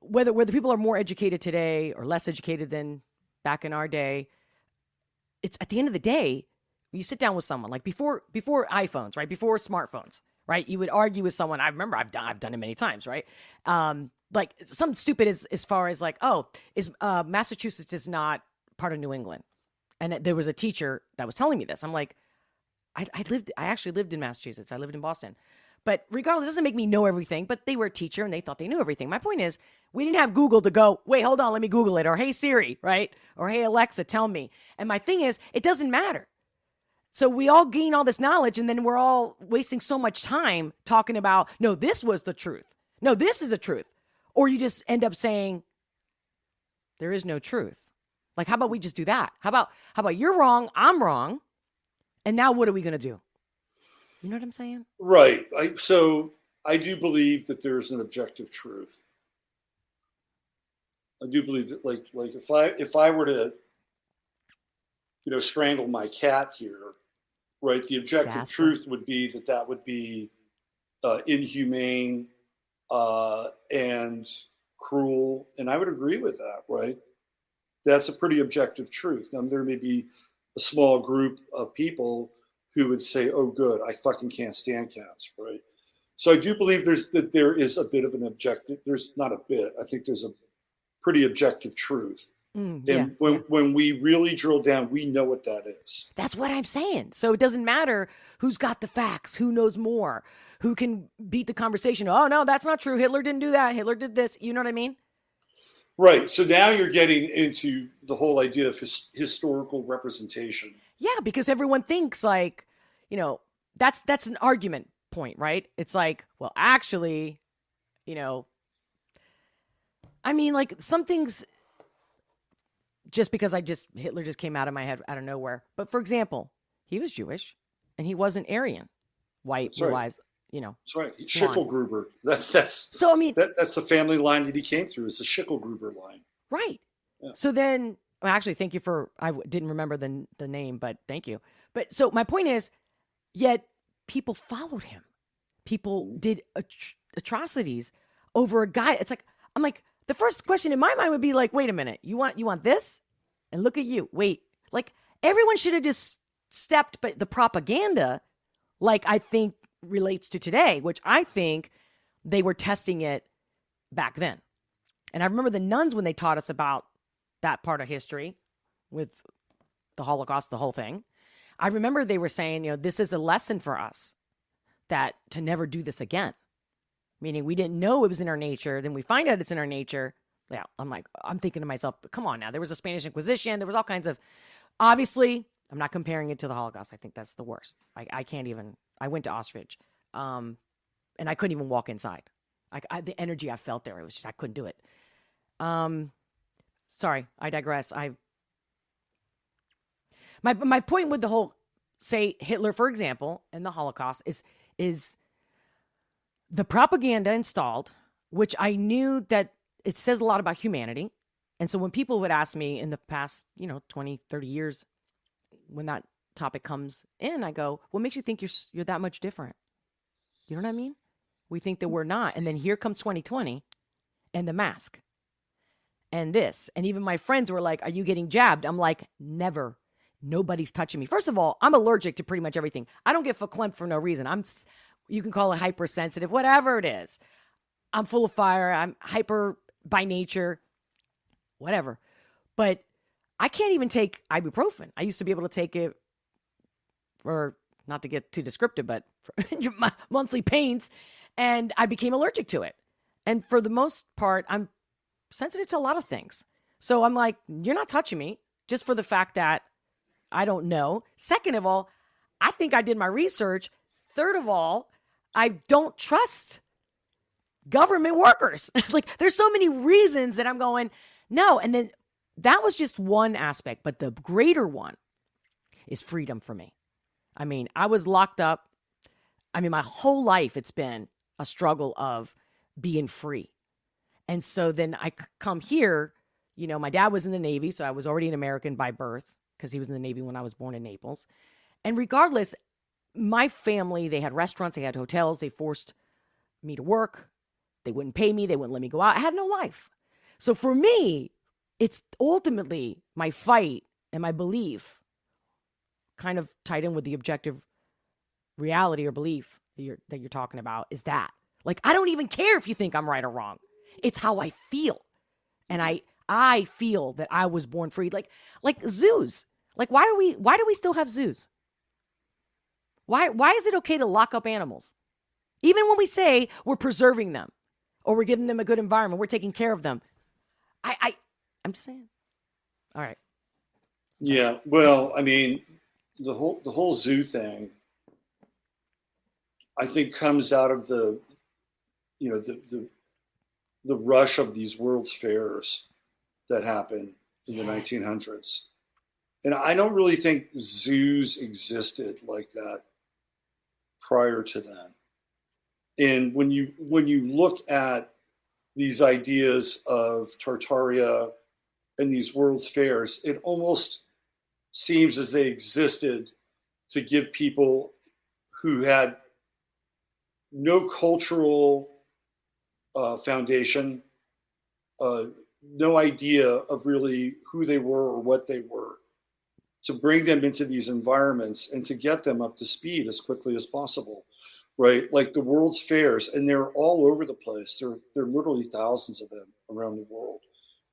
whether people are more educated today or less educated than back in our day, it's at the end of the day, you sit down with someone like before iPhones, right? Before smartphones, right? You would argue with someone. I remember I've done it many times, right? Like something stupid as far as like, Massachusetts is not part of New England. And there was a teacher that was telling me this. I'm like, I actually lived in Massachusetts. I lived in Boston. But regardless, it doesn't make me know everything, but they were a teacher and they thought they knew everything. My point is, we didn't have Google to go, wait, hold on, let me Google it. Or, hey, Siri, right? Or, hey, Alexa, tell me. And my thing is, it doesn't matter. So we all gain all this knowledge, and then we're all wasting so much time talking about, no, this was the truth. No, this is the truth. Or you just end up saying, there is no truth. Like, how about we just do that? How about you're wrong, I'm wrong, and now what are we going to do? You know what I'm saying? Right. So I do believe that there's an objective truth. I do believe that, like if I were to, strangle my cat here, right? The objective truth would be that would be inhumane and cruel, and I would agree with that, right? That's a pretty objective truth. Now, there may be a small group of people who would say, "Oh, good, I fucking can't stand cats," right? So I do believe there is a bit of an objective. There's not a bit. I think there's a pretty objective truth. Yeah, And when we really drill down, we know what that is. that's what I'm saying. So it doesn't matter who's got the facts, who knows more, who can beat the conversation. Oh, no, that's not true. Hitler didn't do that. Hitler did this. You know what I mean? Right. So now you're getting into the whole idea of historical representation. Yeah, because everyone thinks like, you know, that's an argument point, right? It's like, well, actually, you know, I mean, like some things just because Hitler just came out of my head out of nowhere. But for example, he was Jewish and he wasn't Aryan, white, blue eyes, you know. That's right. Schickelgruber. That's so I mean that's the family line that he came through. It's the Schickelgruber line. Right. Yeah. So then actually thank you for I didn't remember the name, but thank you. But so my point is, yet people followed him. People did atrocities over a guy. It's like I'm like the first question in my mind would be like, wait a minute, you want this? And look at you. Wait, like everyone should have just stepped, but the propaganda, like I think relates to today, which I think they were testing it back then. And I remember the nuns when they taught us about that part of history with the Holocaust, the whole thing. I remember they were saying, you know, this is a lesson for us that to never do this again. Meaning we didn't know it was in our nature. Then we find out it's in our nature. Yeah, I'm thinking to myself, come on now. There was a Spanish Inquisition. There was all kinds of, obviously, I'm not comparing it to the Holocaust. I think that's the worst. I can't even, I went to Auschwitz and I couldn't even walk inside. The energy I felt there, it was just, I couldn't do it. Sorry, I digress. My point with the whole, say Hitler, for example, and the Holocaust is the propaganda installed, which I knew that it says a lot about humanity. And so when people would ask me in the past, 20, 30 years, when that topic comes in, I go, what makes you think you're that much different? You know what I mean? We think that we're not. And then here comes 2020 and the mask and this. And even my friends were like, are you getting jabbed? I'm like, never. Nobody's touching me. First of all, I'm allergic to pretty much everything. I don't get verklempt for no reason. You can call it hypersensitive, whatever it is. I'm full of fire. I'm hyper by nature, whatever. But I can't even take ibuprofen. I used to be able to take it for, not to get too descriptive, but for my monthly pains. And I became allergic to it. And for the most part, I'm sensitive to a lot of things. So I'm like, you're not touching me just for the fact that I don't know. Second of all, I think I did my research. Third of all, I don't trust government workers. Like there's so many reasons that I'm going, no. And then that was just one aspect, but the greater one is freedom for me. I mean, I was locked up. I mean, my whole life, it's been a struggle of being free. And so then I come here, my dad was in the Navy, so I was already an American by birth because he was in the Navy when I was born in Naples. And regardless, my family, they had restaurants, they had hotels, they forced me to work. They wouldn't pay me. They wouldn't let me go out. I had no life. So for me, it's ultimately my fight and my belief kind of tied in with the objective reality or belief that you're talking about is that. Like, I don't even care if you think I'm right or wrong. It's how I feel. And I feel that I was born free. Like zoos. Like, why do we still have zoos? Why is it okay to lock up animals? Even when we say we're preserving them or we're giving them a good environment, we're taking care of them. I'm just saying. All right. Yeah. Well, I mean, the whole zoo thing, I think comes out of the rush of these World's Fairs that happened in the 1900s. And I don't really think zoos existed like that prior to then. And when you look at these ideas of Tartaria and these World's Fairs, it almost seems as they existed to give people who had no cultural foundation, no idea of really who they were or what they were, to bring them into these environments and to get them up to speed as quickly as possible. right? Like the World's Fairs, and they're all over the place. There are literally thousands of them around the world.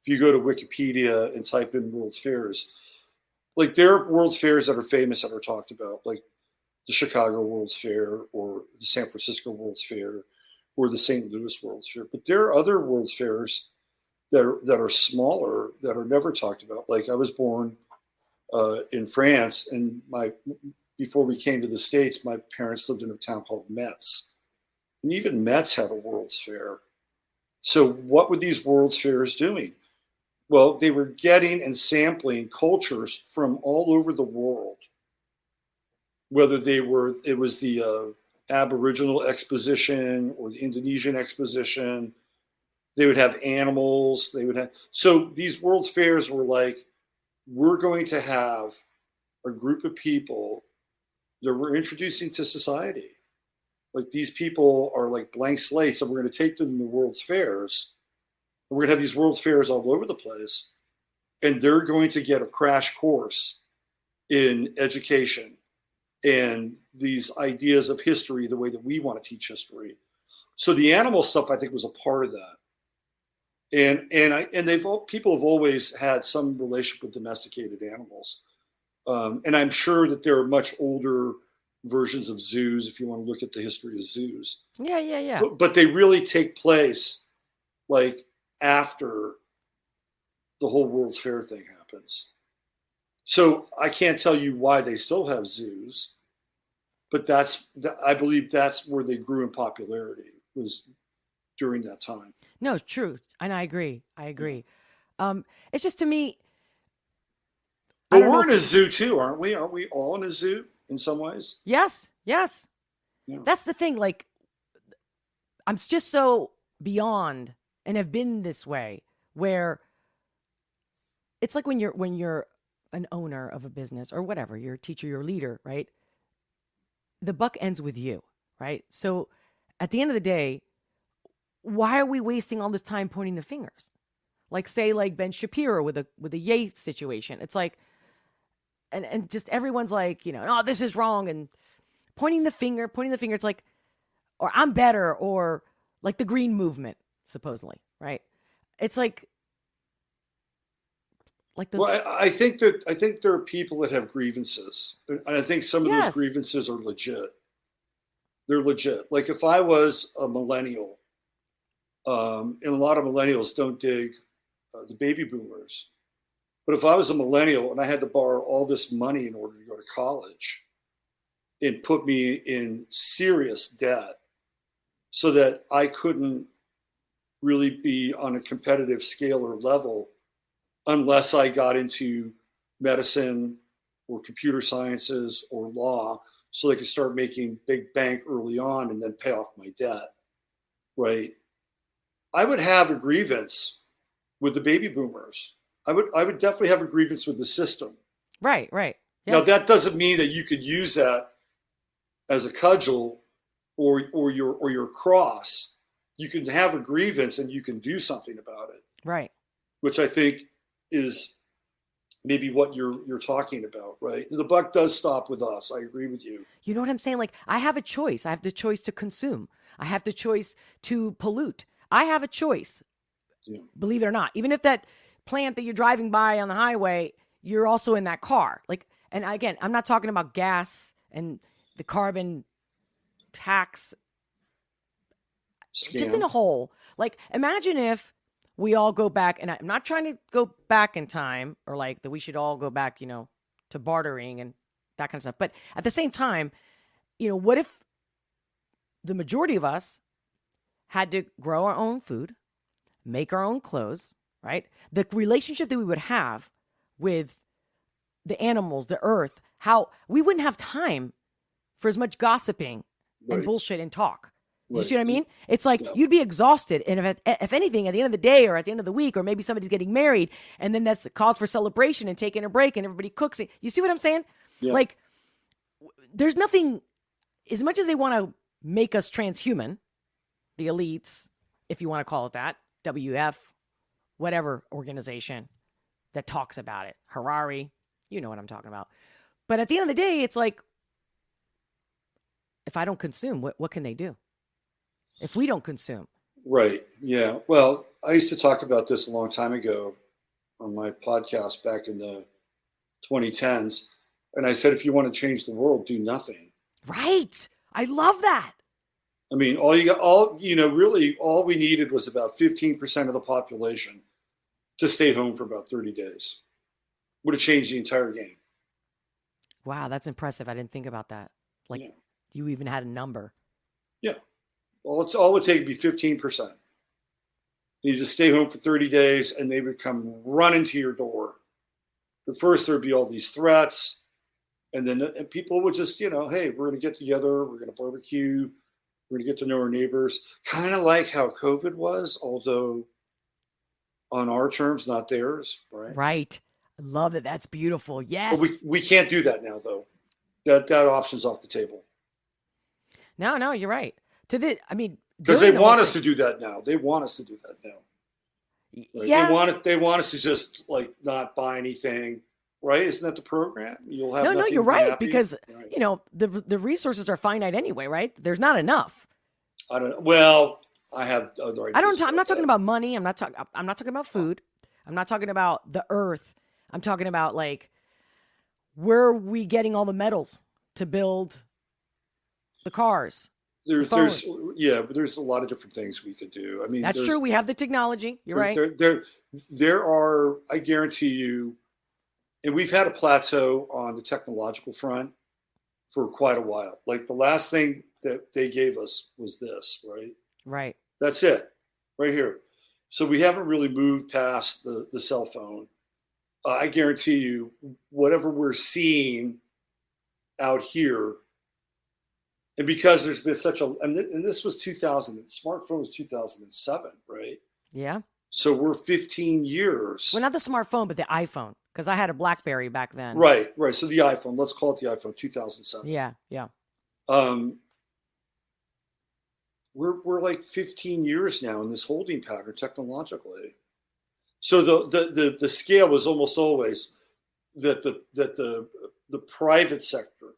If you go to Wikipedia and type in World's Fairs, like there are World's Fairs that are famous that are talked about, like the Chicago World's Fair or the San Francisco World's Fair or the St. Louis World's Fair. But there are other World's Fairs that are smaller that are never talked about. Like I was born in France, and before we came to the States, my parents lived in a town called Metz, and even Metz had a World's Fair. So what were these World's Fairs doing? Well, they were getting and sampling cultures from all over the world, whether it was the Aboriginal exposition or the Indonesian exposition. They would have animals. So these World's Fairs were like, we're going to have a group of people that we're introducing to society. Like these people are like blank slates, and we're going to take them to the World's Fairs. And we're going to have these World's Fairs all over the place, and they're going to get a crash course in education and these ideas of history the way that we want to teach history. So the animal stuff, I think, was a part of that. And people have always had some relationship with domesticated animals. And I'm sure that there are much older versions of zoos, if you want to look at the history of zoos. Yeah. But they really take place like after the whole World's Fair thing happens. So I can't tell you why they still have zoos, but I believe that's where they grew in popularity, was during that time. No, true. And I agree. It's just, to me, but we're in a zoo too, aren't we? Aren't we all in a zoo in some ways? Yes. Yeah. That's the thing. Like, I'm just so beyond, and have been this way, where it's like when you're an owner of a business or whatever, you're a teacher, you're a leader, right? The buck ends with you, right? So at the end of the day, why are we wasting all this time pointing the fingers? Like, say, like Ben Shapiro with a Yates situation. It's like, and just everyone's like, oh, this is wrong, and pointing the finger. It's like, or I'm better, or like the Green Movement, supposedly, right? It's like those. Well, I think there are people that have grievances, and I think some of those grievances are legit. They're legit. Like if I was a millennial, and a lot of millennials don't dig the baby boomers, but if I was a millennial and I had to borrow all this money in order to go to college, it put me in serious debt so that I couldn't really be on a competitive scale or level unless I got into medicine or computer sciences or law, so they could start making big bank early on and then pay off my debt, right? I would have a grievance with the baby boomers. I would definitely have a grievance with the system. Right. Yep. Now, that doesn't mean that you could use that as a cudgel or your cross. You can have a grievance and you can do something about it. Right. Which I think is maybe what you're talking about, right? The buck does stop with us. I agree with you. You know what I'm saying? Like, I have a choice. I have the choice to consume. I have the choice to pollute. I have a choice. Yeah. Believe it or not. Even if that plant that you're driving by on the highway, you're also in that car. Like, and again, I'm not talking about gas and the carbon tax. Scam. Just in a whole. Like, imagine if we all go back, and I'm not trying to go back in time, or like that we should all go back, to bartering and that kind of stuff. But at the same time, what if the majority of us had to grow our own food, make our own clothes, right? The relationship that we would have with the animals, the earth, how we wouldn't have time for as much gossiping and bullshit and talk. You see what I mean? It's like you'd be exhausted. And if anything, at the end of the day or at the end of the week, or maybe somebody's getting married, and then that's a cause for celebration and taking a break and everybody cooks it. You see what I'm saying? Yeah. Like, there's nothing, as much as they want to make us transhuman, the elites, if you want to call it that, WF, whatever organization that talks about it, Harari, you know what I'm talking about. But at the end of the day, it's like, if I don't consume, what can they do? If we don't consume. Right. Yeah. Well, I used to talk about this a long time ago on my podcast back in the 2010s. And I said, if you want to change the world, do nothing. Right. I love that. I mean, really all we needed was about 15% of the population to stay home for about 30 days. Would have changed the entire game. Wow, that's impressive. I didn't think about that. Like, you even had a number. Yeah. Well, all it would take would be 15%. You just stay home for 30 days and they would come running to your door. But first, there'd be all these threats. And then people would just, hey, we're going to get together. We're going to barbecue. We're going to get to know our neighbors. Kind of like how COVID was, although on our terms, not theirs. Right. Right. I love it. That's beautiful. Yes. But we can't do that now, though. That option's off the table. No, you're right. Because they want us to do that now. They want us to do that now. Right? Yeah. They want us to just not buy anything. Right? Isn't that the program? You'll have no, you're right. Because, right. The resources are finite anyway, right? There's not enough. I don't know. Well, I have other ideas. I'm not talking about money. I'm not talking about food. I'm not talking about the earth. I'm talking about where are we getting all the metals to build the cars? But there's a lot of different things we could do. I mean, that's true. We have the technology. You're right. There are, I guarantee you, and we've had a plateau on the technological front for quite a while. Like the last thing that they gave us was this, right? Right. That's it, right here. So we haven't really moved past the cell phone. I guarantee you, whatever we're seeing out here, and because there's been and this was 2000, smartphone was 2007, right? Yeah. So we're 15 years. Well, not the smartphone, but the iPhone, because I had a BlackBerry back then. Right. So the iPhone, let's call it the iPhone, 2007. Yeah. We're like 15 years now in this holding pattern technologically. So the scale was almost always that the private sector,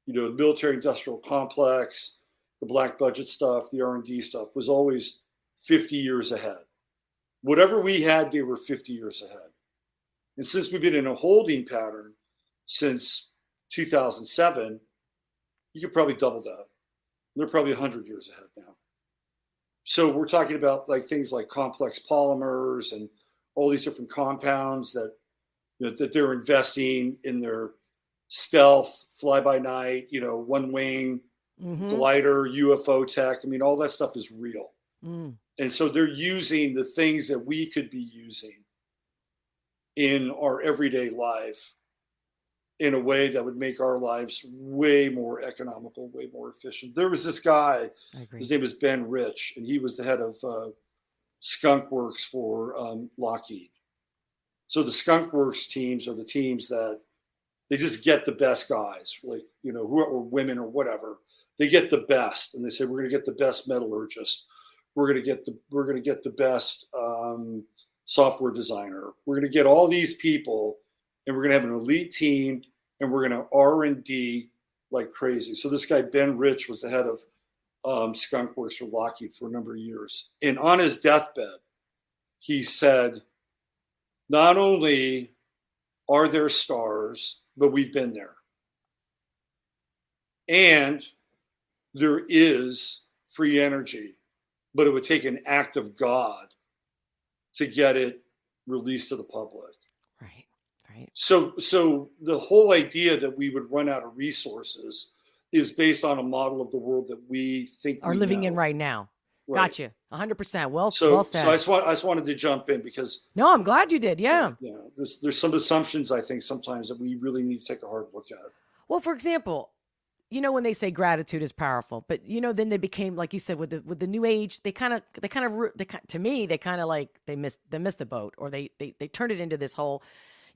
the military industrial complex, the black budget stuff, the R&D stuff was always 50 years ahead. Whatever we had, they were 50 years ahead. And since we've been in a holding pattern since 2007, you could probably double that. They're probably 100 years ahead now. So we're talking about things like complex polymers and all these different compounds that that they're investing in their stealth, fly-by-night, one wing, glider, UFO tech. I mean, all that stuff is real. Mm. And so they're using the things that we could be using in our everyday life in a way that would make our lives way more economical, way more efficient. There was this guy, his name was Ben Rich, and he was the head of Skunk Works for Lockheed. So the Skunk Works teams are the teams that they just get the best guys, who are women or whatever. They get the best, and they say, we're going to get the best metallurgist. We're going to get the best software designer. We're going to get all these people, and we're going to have an elite team, and we're going to R&D like crazy. So this guy Ben Rich was the head of Skunk Works for Lockheed for a number of years, and on his deathbed, he said, "Not only are there stars, but we've been there, and there is free energy." But it would take an act of God to get it released to the public. Right. So the whole idea that we would run out of resources is based on a model of the world that we think are living in right now. Right. Gotcha. 100%. Well said. So I just wanted to jump in because. No, I'm glad you did. Yeah. There's some assumptions I think sometimes that we really need to take a hard look at. Well, for example, when they say gratitude is powerful, but then they became, like you said, with the new age, they to me, they missed the boat, or they turned it into this whole,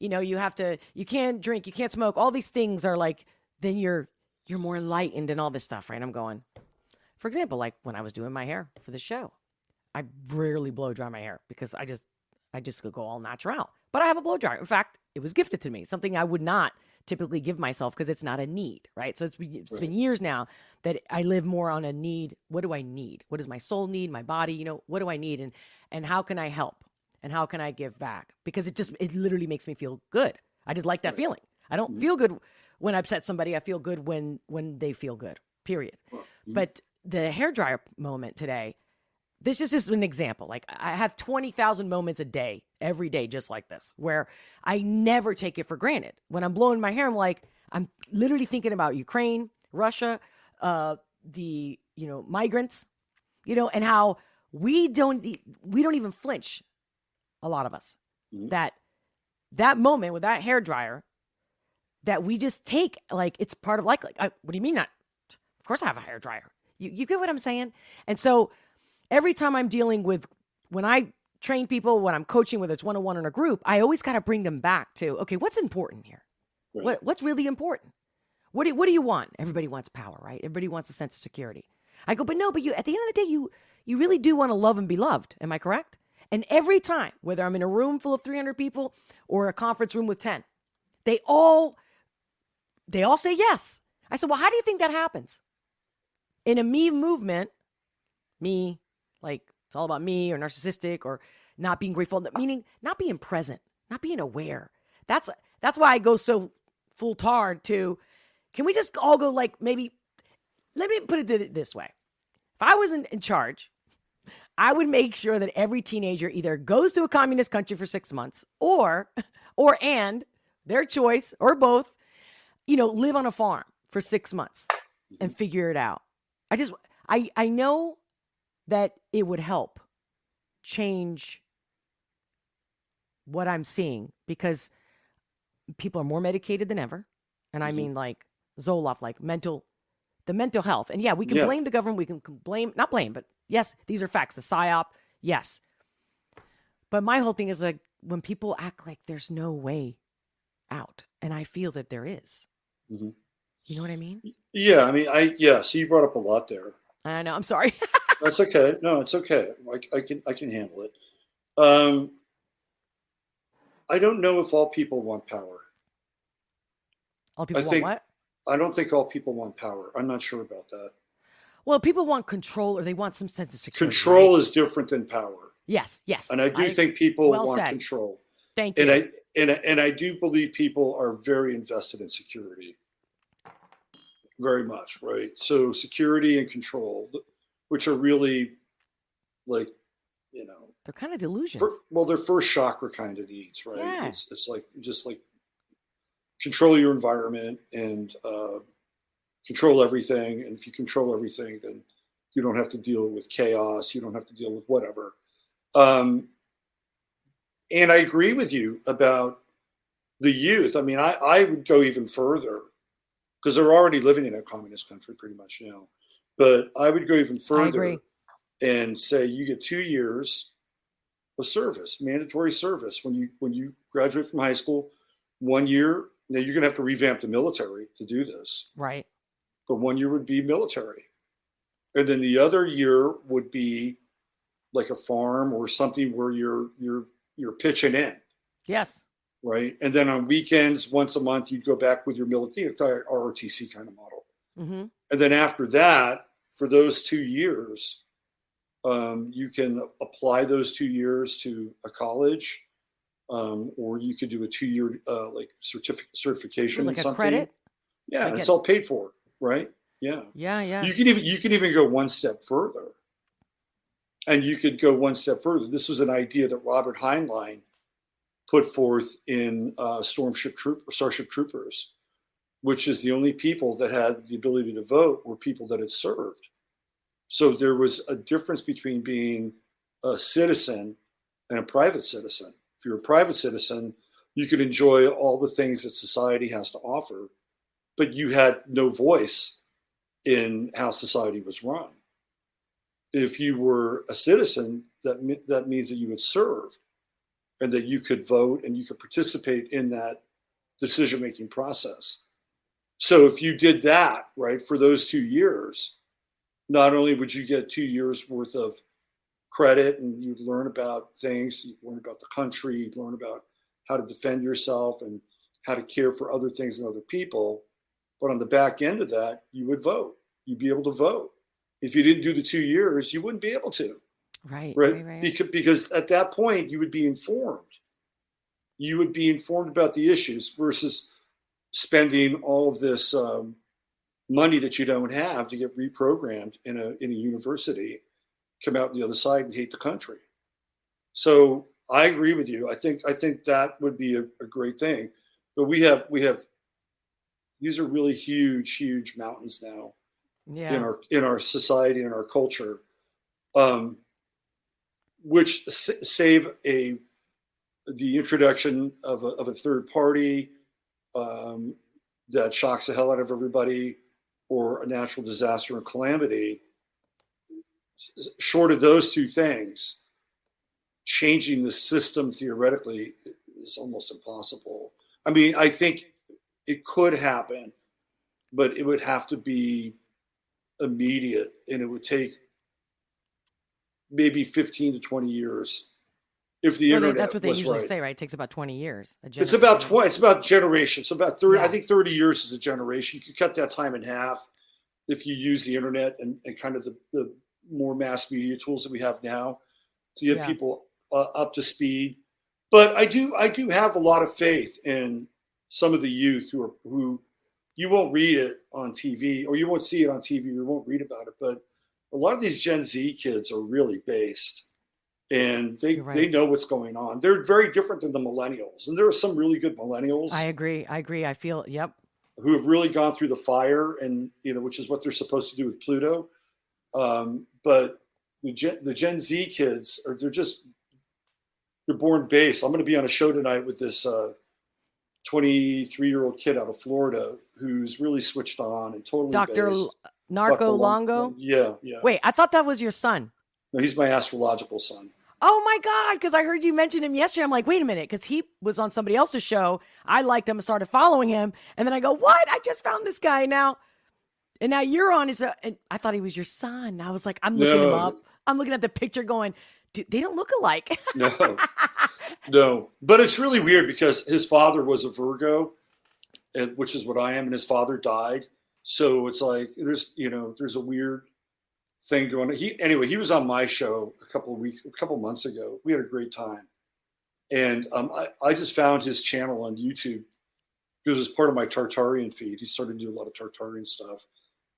you can't drink, you can't smoke. All these things are then you're more enlightened and all this stuff, right? I'm going, for example, like when I was doing my hair for the show, I rarely blow dry my hair because I just go all natural, but I have a blow dryer. In fact, it was gifted to me, something I would not typically give myself because it's not a need, right? So it's been years now that I live more on a need. What do I need? What does my soul need? My body, what do I need? And how can I help? And how can I give back? Because it literally makes me feel good. I just like that feeling. I don't feel good when I upset somebody. I feel good when they feel good, period. But the hairdryer moment today, this is just an example. Like I have 20,000 moments a day, every day, just like this, where I never take it for granted. When I'm blowing my hair, I'm literally thinking about Ukraine, Russia, the migrants, and how we don't even flinch. A lot of us, that moment with that hairdryer, that we just take like it's part of what do you mean not? Of course I have a hairdryer. You get what I'm saying? And so every time I'm dealing with, when I train people, when I'm coaching, whether it's one-on-one or in a group, I always got to bring them back to, okay, what's important here? Right. What's really important? What do you want? Everybody wants power, right? Everybody wants a sense of security. I go, but you, at the end of the day, you really do want to love and be loved. Am I correct? And every time, whether I'm in a room full of 300 people or a conference room with 10, they all say yes. I said, well, how do you think that happens? In a me movement, me, like it's all about me or narcissistic or not being grateful, meaning not being present, not being aware. That's why I go so full tard to, can we just all go like maybe, let me put it this way. If I wasn't in charge, I would make sure that every teenager either goes to a communist country for 6 months or their choice or both, live on a farm for 6 months and figure it out. I know that it would help change what I'm seeing because people are more medicated than ever. And I mean like Zoloft, like the mental health. And yeah, we can blame the government. We can blame, not blame, but yes, these are facts. The PSYOP, yes. But my whole thing is like when people act like there's no way out, and I feel that there is. Mm-hmm. You know what I mean? Yeah, I mean, so you brought up a lot there. I know, I'm sorry. That's okay. No, it's okay. I can handle it. I don't know if all people want power. All people want what? I don't think all people want power. I'm not sure about that. Well, people want control or they want some sense of security. Control is different than power. Yes. And I do think people want control. Thank you. And I do believe people are very invested in security. Very much, right? So security and control, which are really like, they're kind of delusions. They're first chakra kind of needs, right? Yeah. It's like just like control your environment and control everything. And if you control everything, then you don't have to deal with chaos. You don't have to deal with whatever. And I agree with you about the youth. I mean, I would go even further because they're already living in a communist country pretty much now. But I would go even further and say you get 2 years of service, mandatory service. When you graduate from high school, 1 year, now you're going to have to revamp the military to do this. Right. But 1 year would be military. And then the other year would be like a farm or something where you're pitching in. Yes. Right. And then on weekends, once a month, you'd go back with your military ROTC kind of model. Mm-hmm. And then after that, for those 2 years, you can apply those 2 years to a college, or you could do a 2 year like certification like in something. Credit? Yeah, it's all paid for, right? Yeah. Yeah. You can even go one step further. And you could go one step further. This was an idea that Robert Heinlein put forth in Starship Troopers, which is the only people that had the ability to vote were people that had served. So there was a difference between being a citizen and a private citizen. If you're a private citizen, you could enjoy all the things that society has to offer, but you had no voice in how society was run. If you were a citizen, that means that you would serve and that you could vote and you could participate in that decision-making process. So if you did that, right, for those 2 years, not only would you get 2 years worth of credit and you'd learn about things, you'd learn about the country, you'd learn about how to defend yourself and how to care for other things and other people. But on the back end of that, you would vote. You'd be able to vote. If you didn't do the 2 years, you wouldn't be able to. Right. Because at that point, you would be informed. You would be informed about the issues versus spending all of this money that you don't have to get reprogrammed in a university, come out the other side and hate the country. So I agree with you. I think that would be a great thing. But we have these are really huge mountains now in our society and our culture, which save the introduction of a third party that shocks the hell out of everybody, or a natural disaster or calamity. Short of those two things, changing the system theoretically is almost impossible. I mean, I think it could happen, but it would have to be immediate, and it would take maybe 15 to 20 years if the internet that's what they was usually right. say, right? It takes about 20 years. It's about 20. It's about generations. So about 30. Yeah. I think 30 years is a generation. You could cut that time in half if you use the internet and kind of the more mass media tools that we have now to get people up to speed. But I do have a lot of faith in some of the youth who you won't read it on TV, or you won't see it on TV, or you won't read about it. But a lot of these Gen Z kids are really based, and they know what's going on. They're very different than the millennials, and there are some really good millennials. I agree. I feel, who have really gone through the fire, and which is what they're supposed to do with Pluto. But the Gen Z kids they're born based. I'm going to be on a show tonight with this 23-year-old kid out of Florida who's really switched on and totally Dr. based. Narco Longo? Yeah. Wait, I thought that was your son. No, he's my astrological son. Oh my God, because I heard you mention him yesterday. I'm like, wait a minute, because he was on somebody else's show. I liked him and started following him. And then I go, what? I just found this guy now. And now you're on his, and I thought he was your son. I was like, I'm looking him up. I'm looking at the picture going, dude, they don't look alike. No. But it's really weird because his father was a Virgo, which is what I am, and his father died. So it's like, there's a weird thing going on. He was on my show a couple months ago. We had a great time. And I just found his channel on YouTube because it was part of my Tartarian feed. He started to do a lot of Tartarian stuff.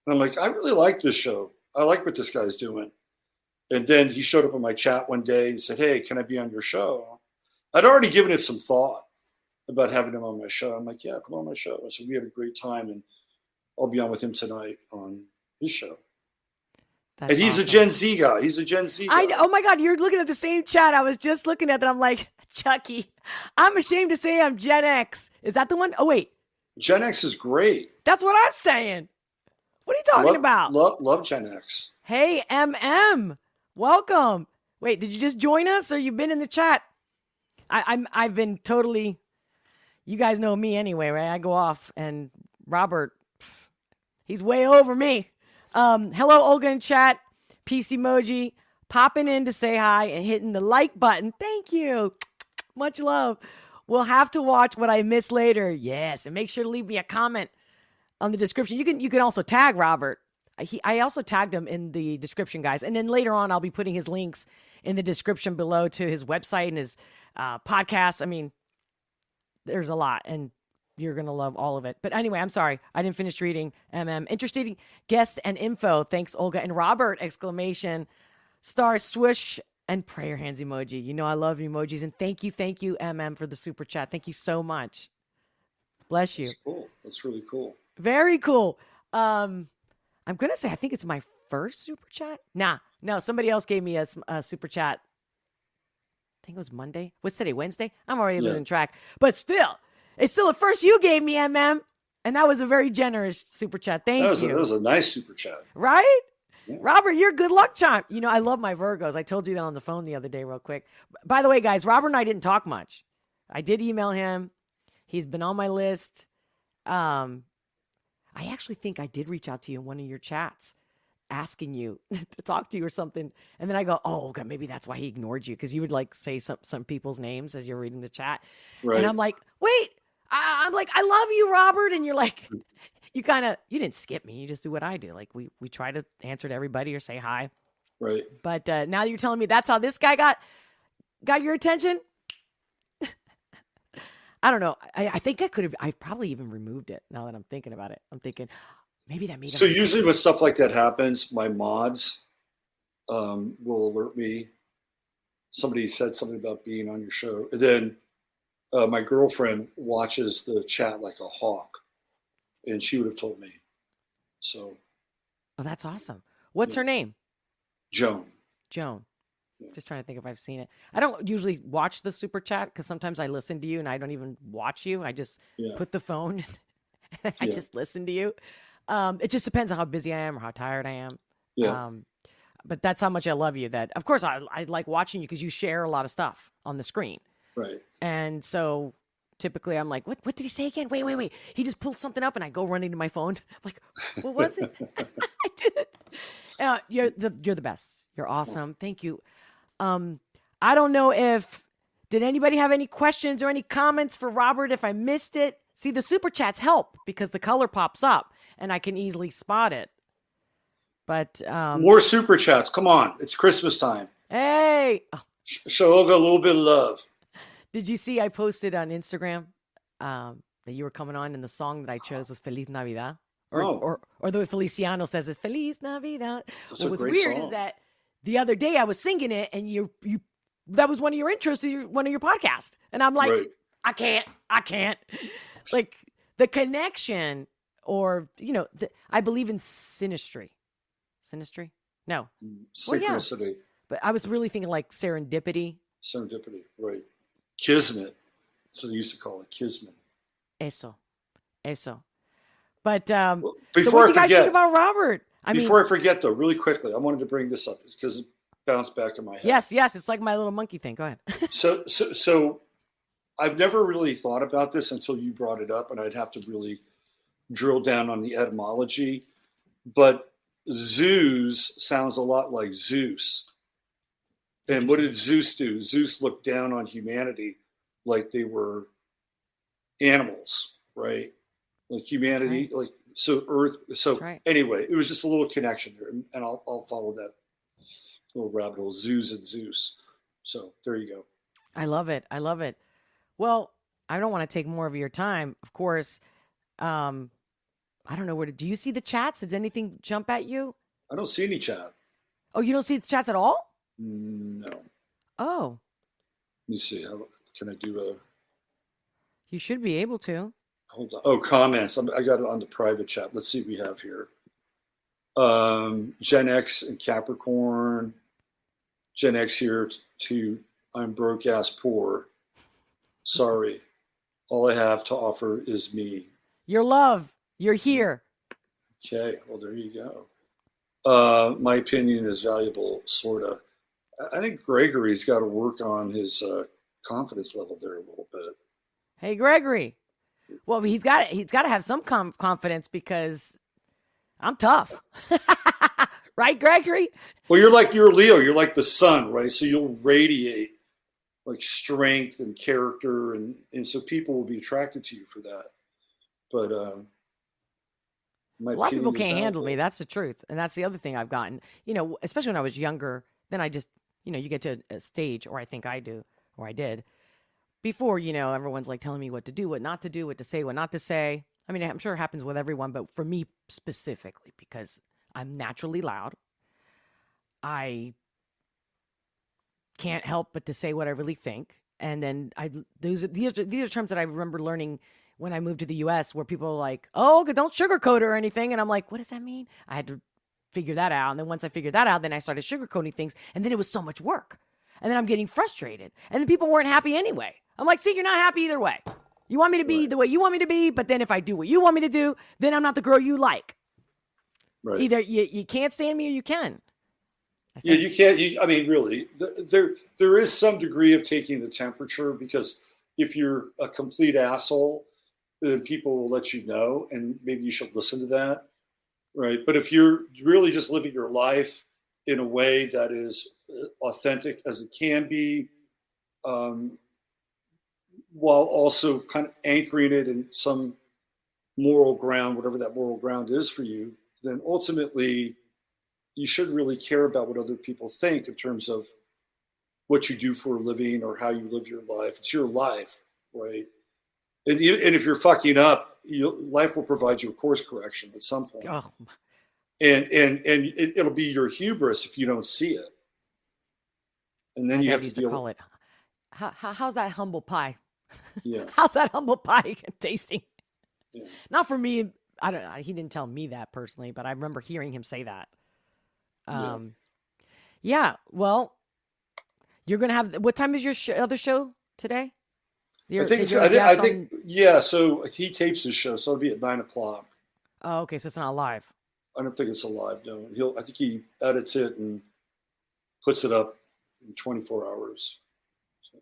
And I'm like, I really like this show. I like what this guy's doing. And then he showed up in my chat one day and said, hey, can I be on your show? I'd already given it some thought about having him on my show. I'm like, yeah, come on my show. So we had a great time, and I'll be on with him tonight on his show. That's and he's awesome. a Gen Z guy. He's a Gen Z guy. I know. Oh my God, you're looking at the same chat. I was just looking at that. I'm like, Chucky, I'm ashamed to say I'm Gen X. Is that the one? Oh, wait. Gen X is great. That's what I'm saying. What are you talking about? Love Gen X. Hey, MM. Welcome. Wait, did you just join us, or you've been in the chat? I've been totally, you guys know me anyway, right? I go off, and Robert, he's way over me. Hello, Olga in chat. Peace emoji. Popping in to say hi and hitting the like button. Thank you. Much love. We'll have to watch what I miss later. Yes, and make sure to leave me a comment on the description. You can also tag Robert. I also tagged him in the description, guys. And then later on, I'll be putting his links in the description below to his website and his podcast. I mean, there's a lot, and you're going to love all of it. But anyway, I'm sorry. I didn't finish reading. Interesting guest and info. Thanks, Olga. And Robert, exclamation, star, swoosh, and prayer hands emoji. You know I love emojis. And thank you, for the super chat. Thank you so much. Bless you. That's cool. That's really cool. Very cool. I'm going to say I think it's my first super chat. No, somebody else gave me a super chat. I think it was Monday. What's today, Wednesday? I'm already losing track. But still, it's still the first you gave me, MM. And that was a very generous super chat. Thank you. That was a nice super chat. Right? Yeah. Robert, you're good luck charm. I love my Virgos. I told you that on the phone the other day real quick. By the way, guys, Robert and I didn't talk much. I did email him. He's been on my list. I actually think I did reach out to you in one of your chats asking you to talk to you or something. And then I go, oh, God, maybe that's why he ignored you, because you would like say some people's names as you're reading the chat. Right. And I'm like, wait, I'm like, I love you, Robert. And you're like, you didn't skip me. You just do what I do. Like we try to answer to everybody or say hi. Right. But now you're telling me that's how this guy got your attention. I don't know. I think I probably even removed it now that I'm thinking about it. I'm thinking maybe that made him. So usually when stuff like that happens, my mods will alert me. Somebody said something about being on your show. And then my girlfriend watches the chat like a hawk, and she would have told me. So. Oh, that's awesome. What's her name? Joan. Yeah. Just trying to think if I've seen it. I don't usually watch the super chat because sometimes I listen to you and I don't even watch you. I just put the phone and I just listen to you. It just depends on how busy I am or how tired I am. Yeah. But that's how much I love you. That, of course, I like watching you because you share a lot of stuff on the screen. Right. And so typically I'm like, what did he say again? Wait. He just pulled something up and I go running to my phone. I'm like, what was it? I did it. You're the best. You're awesome. Thank you. I don't know did anybody have any questions or any comments for Robert if I missed it? See, the super chats help because the color pops up and I can easily spot it. But more super chats. Come on. It's Christmas time. Hey. Show Olga a little bit of love. Did you see I posted on Instagram that you were coming on and the song that I chose was Feliz Navidad? Or the way Feliciano says it's Feliz Navidad. What's weird is that the other day I was singing it and you that was one of your intros to one of your podcasts. And I'm like, I can't. Like the connection or, I believe in synastry. Synastry? No. Synchronicity. Well, yeah. But I was really thinking like serendipity. Serendipity, right. Kismet. That's what they used to call it, kismet. Eso. But before so what do you guys I forget, think about Robert? I forget, though, really quickly, I wanted to bring this up because it bounced back in my head. Yes, it's like my little monkey thing. Go ahead. So I've never really thought about this until you brought it up, and I'd have to really drill down on the etymology. But Zeus sounds a lot like Zeus. And what did Zeus do? Zeus looked down on humanity like they were animals, right? Like humanity, right. like so Earth. So right. Anyway, it was just a little connection there, and I'll follow that little rabbit hole. Zeus and Zeus. So there you go. I love it. Well, I don't want to take more of your time, of course. I don't know do you see the chats? Does anything jump at you? I don't see any chat. Oh, you don't see the chats at all? No. Oh. Let me see. How can I do You should be able to. Hold on. Oh, comments. I got it on the private chat. Let's see what we have here. Gen X and Capricorn. Gen X here to I'm broke ass poor. Sorry. All I have to offer is me. Your love. You're here. Okay. Well, there you go. My opinion is valuable, sort of. I think Gregory's got to work on his confidence level there a little bit. Hey, Gregory. Well, he's got to have some confidence because I'm tough. Right, Gregory? Well, you're Leo. You're like the sun, right? So you'll radiate like strength and character, and so people will be attracted to you for that. But a lot of people can't handle me. That's the truth. And that's the other thing I've gotten, especially when I was younger, then I just, you get to a stage, or I think I do, or I did, before, everyone's like telling me what to do, what not to do, what to say, what not to say. I mean, I'm sure it happens with everyone, but for me specifically, because I'm naturally loud, I can't help but to say what I really think. And then these are terms that I remember learning when I moved to the US, where people are like, oh, don't sugarcoat it or anything. And I'm like, what does that mean? I had to figure that out. And then once I figured that out, then I started sugarcoating things. And then it was so much work. And then I'm getting frustrated. And then people weren't happy anyway. I'm like, see, you're not happy either way. You want me to be the way you want me to be, but then if I do what you want me to do, then I'm not the girl you like. Right. Either you can't stand me or you can. Yeah, you can't. I mean, really, there is some degree of taking the temperature, because if you're a complete asshole, then people will let you know, and maybe you should listen to that, right? But if you're really just living your life in a way that is authentic as it can be, while also kind of anchoring it in some moral ground, whatever that moral ground is for you, then ultimately you shouldn't really care about what other people think in terms of what you do for a living or how you live your life. It's your life, right? And if you're fucking up, life will provide you a course correction at some point. Oh, And it'll be your hubris if you don't see it. And then my you dad have used to to deal call with it. How's that humble pie? Yeah. How's that humble pie tasting? Yeah. Not for me. I don't. He didn't tell me that personally, but I remember hearing him say that. Yeah. Well, you're gonna have. What time is your other show today? I think yeah. So he tapes his show, so it'll be at 9:00. Oh, okay. So it's not live. I don't think it's a live. No, I think he edits it and puts it up in 24 hours.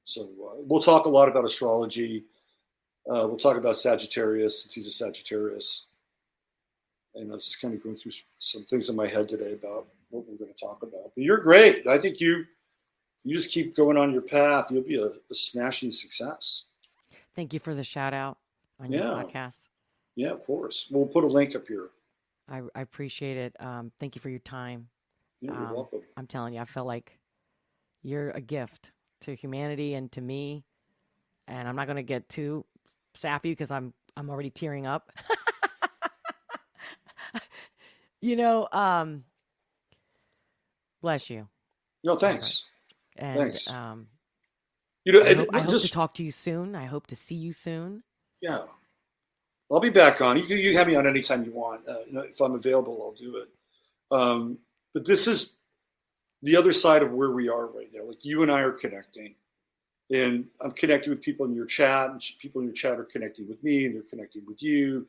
So we'll talk a lot about astrology. We'll talk about Sagittarius, since he's a Sagittarius. And I was just kind of going through some things in my head today about what we're going to talk about. But you're great. I think you just keep going on your path. You'll be a smashing success. Thank you for the shout out on your podcast. Yeah, of course. We'll put a link up here. I appreciate it. Thank you for your time. Yeah, you're welcome. I'm telling you, I feel like you're a gift to humanity and to me. And I'm not going to get too sappy because I'm already tearing up. Bless you. No, thanks. And, thanks. I hope to talk to you soon. I hope to see you soon. Yeah. I'll be back on. You have me on anytime you want. If I'm available, I'll do it. But this is the other side of where we are right now. Like, you and I are connecting. And I'm connecting with people in your chat, and people in your chat are connecting with me, and they're connecting with you.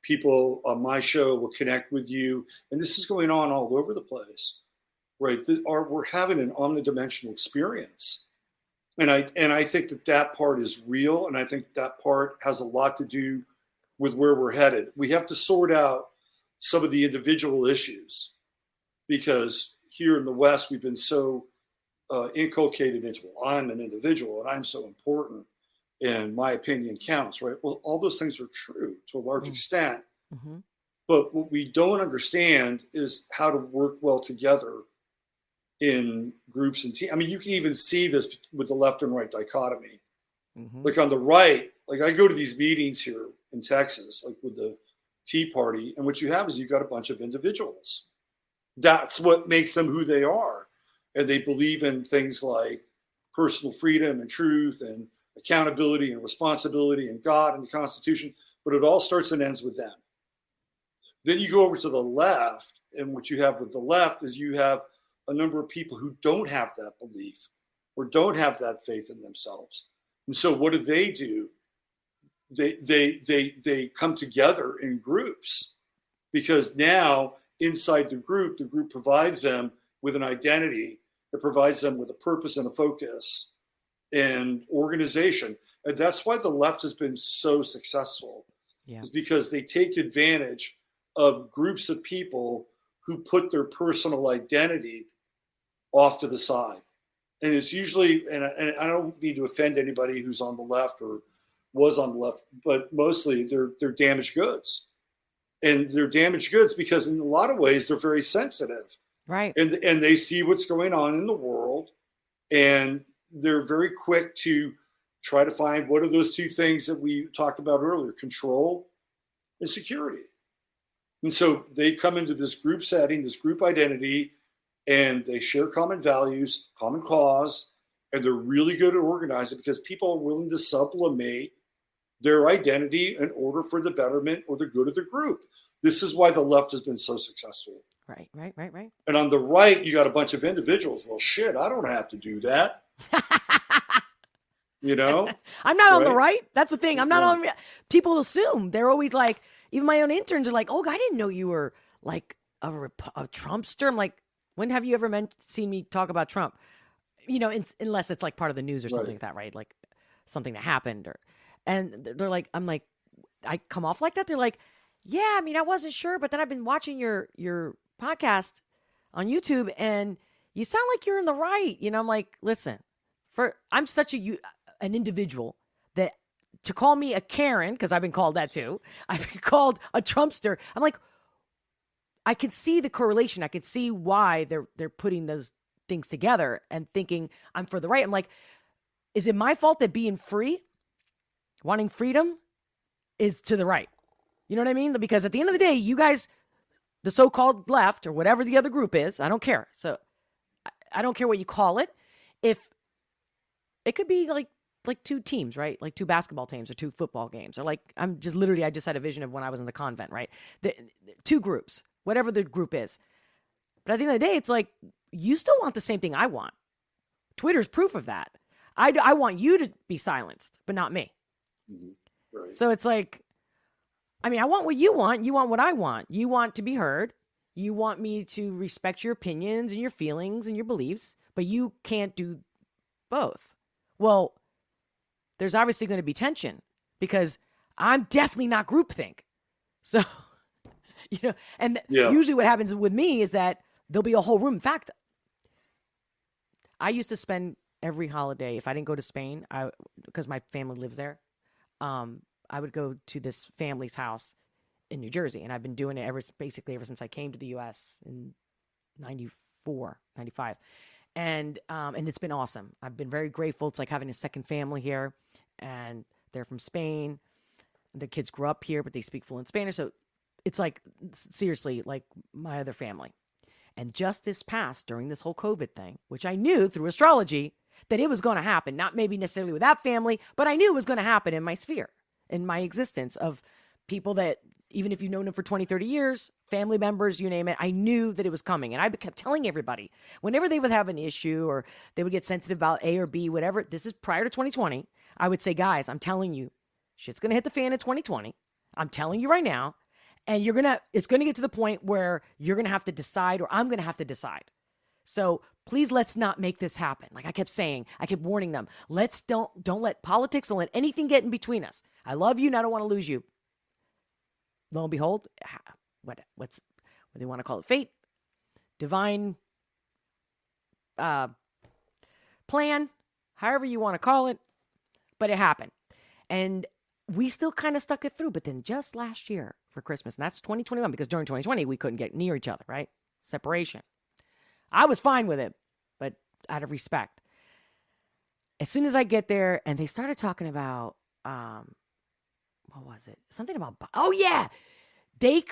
People on my show will connect with you. And this is going on all over the place, right? We're having an omnidimensional experience. And I think that part is real. And I think that part has a lot to do with where we're headed. We have to sort out some of the individual issues, because here in the West, we've been so inculcated into, well, I'm an individual and I'm so important and my opinion counts, right? Well, all those things are true to a large extent. Mm-hmm. But what we don't understand is how to work well together in groups and teams. I mean, you can even see this with the left and right dichotomy. Mm-hmm. Like on the right, like I go to these meetings here in Texas, like with the Tea Party, and what you have is you've got a bunch of individuals. That's what makes them who they are. And they believe in things like personal freedom and truth and accountability and responsibility and God and the Constitution, but it all starts and ends with them. Then you go over to the left, and what you have with the left is you have a number of people who don't have that belief or don't have that faith in themselves. And so what do? They come together in groups, because now inside the group provides them with an identity. It provides them with a purpose and a focus and organization. And that's why the left has been so successful. Yeah. Is because they take advantage of groups of people who put their personal identity off to the side. And it's usually, and I don't need to offend anybody who's on the left or was on the left, but mostly they're damaged goods. And they're damaged goods because in a lot of ways they're very sensitive. Right. And they see what's going on in the world, and they're very quick to try to find what are those two things that we talked about earlier, control and security. And so they come into this group setting, this group identity, and they share common values, common cause, and they're really good at organizing because people are willing to sublimate their identity in order for the betterment or the good of the group. This is why the left has been so successful. Right. And on the right, you got a bunch of individuals. Well, shit, I don't have to do that. You know? I'm not on the right. That's the thing. I'm not on. People assume. They're always like, even my own interns are like, oh, I didn't know you were like a Trumpster. I'm like, when have you ever seen me talk about Trump? You know, unless it's like part of the news or something like that, right? Like something that happened. And they're like, I'm like, I come off like that. They're like, yeah, I mean, I wasn't sure, but then I've been watching your podcast on YouTube, and you sound like you're in the right. You know, I'm like, listen, I'm such an individual that to call me a Karen, because I've been called that too. I've been called a Trumpster. I'm like, I can see the correlation. I can see why they're putting those things together and thinking I'm for the right. I'm like, is it my fault that being free, wanting freedom, is to the right? You know what I mean? Because at the end of the day, you guys, the so-called left or whatever the other group is, I don't care. So I don't care what you call it. If it could be like two teams, right? Like two basketball teams or two football games, or like I just had a vision of when I was in the convent, right? The two groups, whatever the group is. But at the end of the day, it's like, you still want the same thing I want. Twitter's proof of that. I want you to be silenced, but not me. Mm-hmm. Right. So it's like, I mean, I want what you want. You want what I want. You want to be heard. You want me to respect your opinions and your feelings and your beliefs, but you can't do both. Well, there's obviously going to be tension because I'm definitely not groupthink. So, and usually what happens with me is that there'll be a whole room. In fact, I used to spend every holiday, if I didn't go to Spain, because my family lives there, I would go to this family's house in New Jersey. And I've been doing it ever since I came to the U.S. in 94, 95. And it's been awesome. I've been very grateful. It's like having a second family here. And they're from Spain. The kids grew up here, but they speak fluent Spanish. So it's like, seriously, like my other family. And just this past, during this whole COVID thing, which I knew through astrology that it was going to happen, not maybe necessarily with that family, but I knew it was going to happen in my sphere, in my existence of people that, even if you've known them for 20, 30 years, family members, you name it, I knew that it was coming. And I kept telling everybody, whenever they would have an issue or they would get sensitive about A or B, whatever, this is prior to 2020, I would say, guys, I'm telling you, shit's going to hit the fan in 2020. I'm telling you right now. And it's going to get to the point where you're going to have to decide, or I'm going to have to decide. So please, let's not make this happen. Like I kept saying, I kept warning them, don't let politics, don't let anything get in between us. I love you and I don't want to lose you. Lo and behold, what they want to call it, fate, divine plan, however you want to call it, but it happened. And we still kind of stuck it through. But then just last year for Christmas, and that's 2021, because during 2020, we couldn't get near each other, right? Separation. I was fine with it, but out of respect. As soon as I get there, and they started talking about, what was it? Something about, oh yeah. They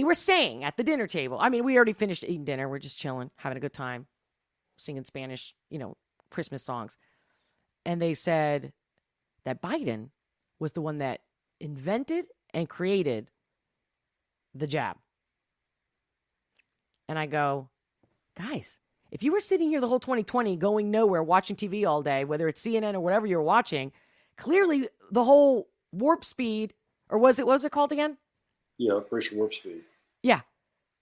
were saying at the dinner table, I mean, we already finished eating dinner. We're just chilling, having a good time, singing Spanish, Christmas songs. And they said that Biden was the one that invented and created the jab. And I go, guys, if you were sitting here the whole 2020 going nowhere, watching TV all day, whether it's CNN or whatever you're watching, clearly the whole warp speed, or what was it called again? Yeah, Operation Warp Speed. Yeah,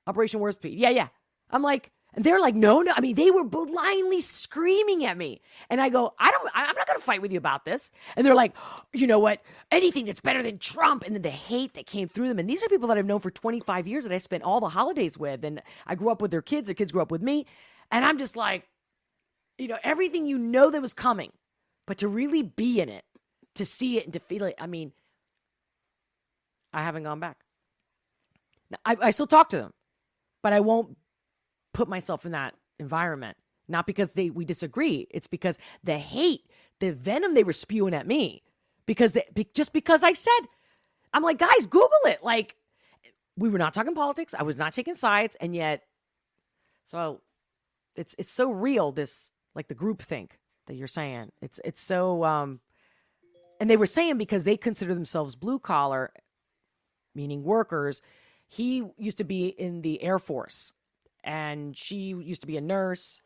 Operation Warp Speed. Yeah. I'm like, and they're like, no. I mean, they were blindly screaming at me. And I go, I'm not going to fight with you about this. And they're like, you know what? Anything that's better than Trump. And then the hate that came through them. And these are people that I've known for 25 years that I spent all the holidays with. And I grew up with their kids grew up with me. And I'm just like, everything that was coming. But to really be in it, to see it and to feel it, I mean, I haven't gone back. Now, I still talk to them, but I won't put myself in that environment. Not because we disagree. It's because the hate, the venom they were spewing at me, just because I said, I'm like, guys, Google it. Like, we were not talking politics. I was not taking sides. And yet, so it's so real, this, like the group think that you're saying. It's so, and they were saying because they consider themselves blue collar, meaning workers. He used to be in the Air Force and she used to be a nurse.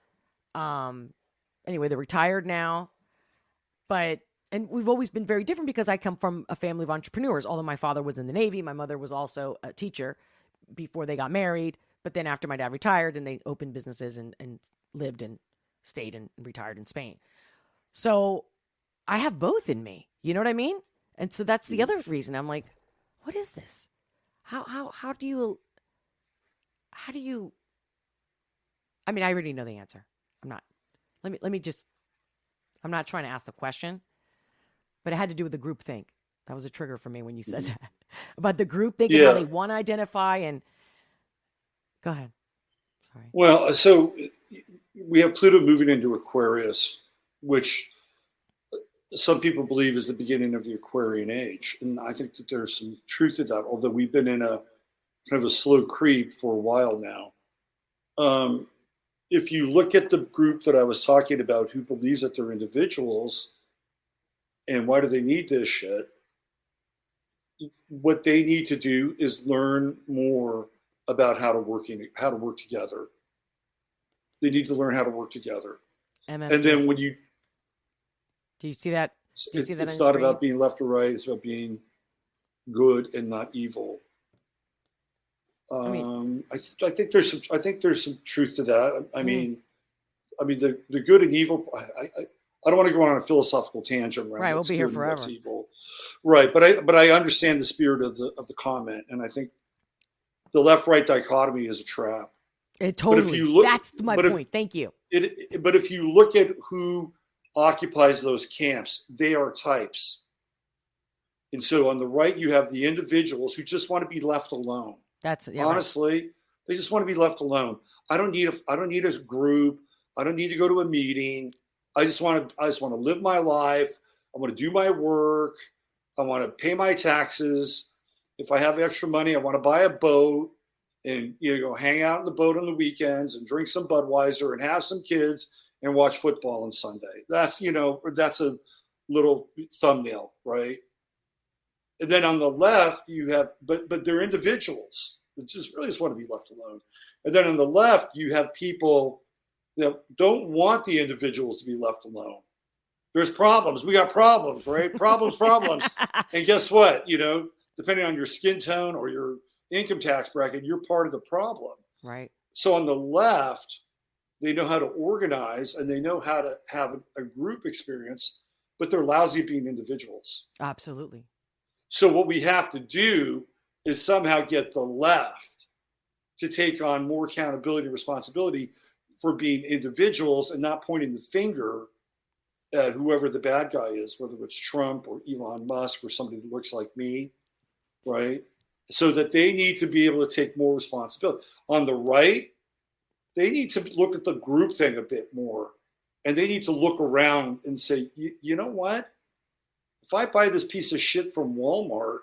Anyway, they're retired now, and we've always been very different because I come from a family of entrepreneurs. Although my father was in the Navy, my mother was also a teacher before they got married. But then after my dad retired, then they opened businesses and lived and stayed and retired in Spain. So I have both in me. You know what I mean? And so that's the other reason I'm like, what is this? How do you, I mean, I already know the answer. I'm not trying to ask the question, but it had to do with the group think. That was a trigger for me when you said that about the group think and Yeah. how they want to identify. And go ahead. Sorry. Well, so we have Pluto moving into Aquarius, which some people believe is the beginning of the Aquarian age. And I think that there's some truth to that, although we've been in a kind of a slow creep for a while now. If you look at the group that I was talking about who believes that they're individuals and why do they need this shit, what they need to do is learn more about how to work together. They need to learn how to work together. MFGs. And then when you do you see that? Do you see that it's on not the about being left or right, it's about being good and not evil. I think there's some truth to that. I mean the good and evil. I don't want to go on a philosophical tangent around right. We'll be here forever. What's evil, right? But I understand the spirit of the comment, and I think the left-right dichotomy is a trap. It totally. But if you look, that's my point. Thank you. But if you look at who occupies those camps, they are types. And so on the right, you have the individuals who just want to be left alone. Honestly, they just want to be left alone. I don't need a group. I don't need to go to a meeting. I just want to live my life. I want to do my work. I want to pay my taxes. If I have extra money, I want to buy a boat and hang out in the boat on the weekends and drink some Budweiser and have some kids and watch football on Sunday. That's a little thumbnail, right? And then on the left, you have, but they're individuals that just want to be left alone. And then on the left, you have people that don't want the individuals to be left alone. There's problems. We got problems, right? Problems. And guess what? Depending on your skin tone or your income tax bracket, you're part of the problem. Right. So on the left, they know how to organize and they know how to have a group experience, but they're lousy at being individuals. Absolutely. So what we have to do is somehow get the left to take on more accountability and responsibility for being individuals and not pointing the finger at whoever the bad guy is, whether it's Trump or Elon Musk or somebody that looks like me, right? So that they need to be able to take more responsibility. On the right, they need to look at the group thing a bit more. And they need to look around and say, you know what? If I buy this piece of shit from Walmart,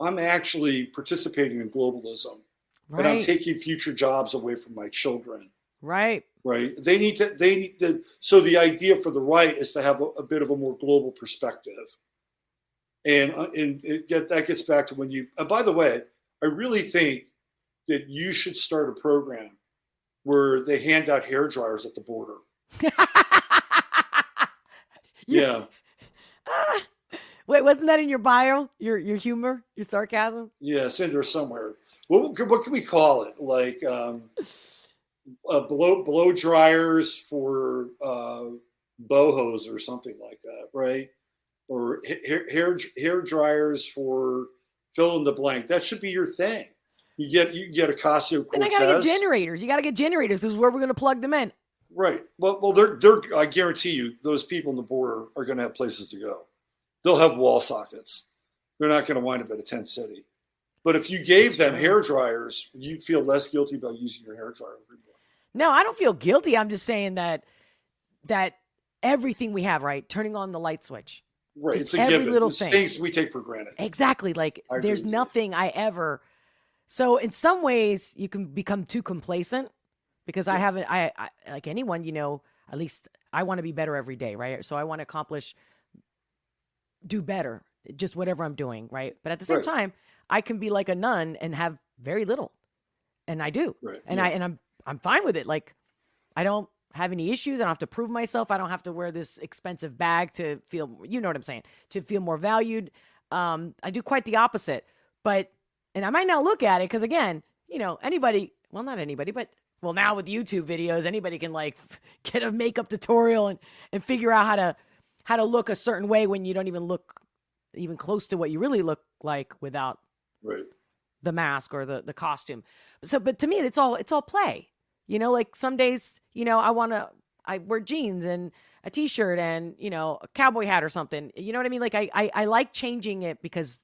I'm actually participating in globalism. Right. And I'm taking future jobs away from my children. Right. Right. They need to, so the idea for the right is to have a bit of a more global perspective. And that gets back to when by the way, I really think that you should start a program where they hand out hair dryers at the border. Yeah. Wait, wasn't that in your bio? Your humor, your sarcasm? Yeah, it's in there somewhere. What can we call it? Like blow dryers for bohos or something like that, right? Or hair dryers for fill in the blank. That should be your thing. You get Ocasio-Cortez. And I gotta get generators. You gotta get generators. This is where we're gonna plug them in. Right. Well, they're. I guarantee you, those people on the border are gonna have places to go. They'll have wall sockets. They're not gonna wind up at a tent city. But if you gave them hair dryers, you'd feel less guilty about using your hair dryer every day. No, I don't feel guilty. I'm just saying that everything we have, right? Turning on the light switch. Right. It's a given. Little thing. Things we take for granted. Exactly. Like there's nothing I ever. So in some ways you can become too complacent because I haven't, I like anyone, at least I want to be better every day. Right. So I want to do better, just whatever I'm doing. Right. But at the same time, I can be like a nun and have very little. And I do. Right. And I'm fine with it. Like I don't have any issues. I don't have to prove myself. I don't have to wear this expensive bag to feel, you know what I'm saying, to feel more valued. I do quite the opposite, and I might not look at it because again, anybody, well, not anybody, but now with YouTube videos, anybody can like get a makeup tutorial and figure out how to look a certain way when you don't even look even close to what you really look like without the mask or the costume. So, but to me, it's all play. Like some days, I wear jeans and a t-shirt and, you know, a cowboy hat or something. You know what I mean? Like I like changing it because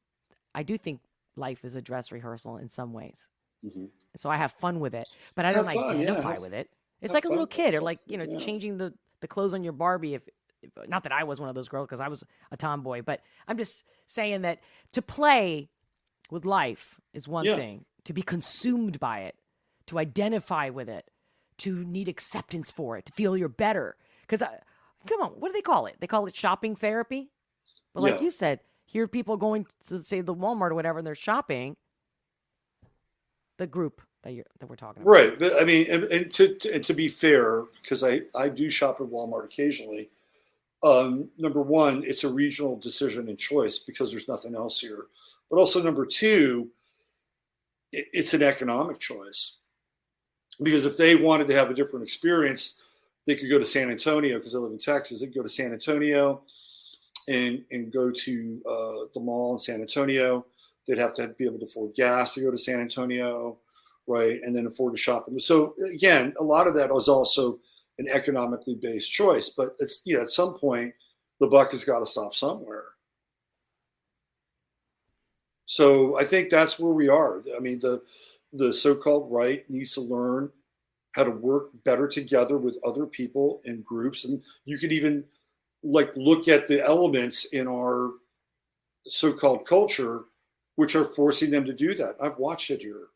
I do think life is a dress rehearsal in some ways. Mm-hmm. So I have fun with it, but I don't Have fun, yeah. identify with it. It's Have like a little fun. kid, Have or fun. like, you know, Yeah. changing the clothes on your Barbie. If not that I was one of those girls, because I was a tomboy, but I'm just saying that to play with life is one Yeah. thing. To be consumed by it, to identify with it, to need acceptance for it, to feel you're better. Because come on, what do they call it? They call it shopping therapy. But like Yeah. you said, here are people going to, say, the Walmart or whatever, and they're shopping. The group that we're talking about. Right. But I mean, and to be fair, because I do shop at Walmart occasionally. Number one, it's a regional decision and choice because there's nothing else here. But also number two, it's an economic choice. Because if they wanted to have a different experience, they could go to San Antonio, because I live in Texas. They could go to San Antonio and go to the mall in San Antonio. They'd have to be able to afford gas to go to San Antonio, right? And then afford to shop. So again, a lot of that was also an economically based choice. But it's, you know, at some point, the buck has got to stop somewhere. So I think that's where we are. I mean, the so-called right needs to learn how to work better together with other people in groups. And you could even like look at the elements in our so-called culture which are forcing them to do that. I've watched it here.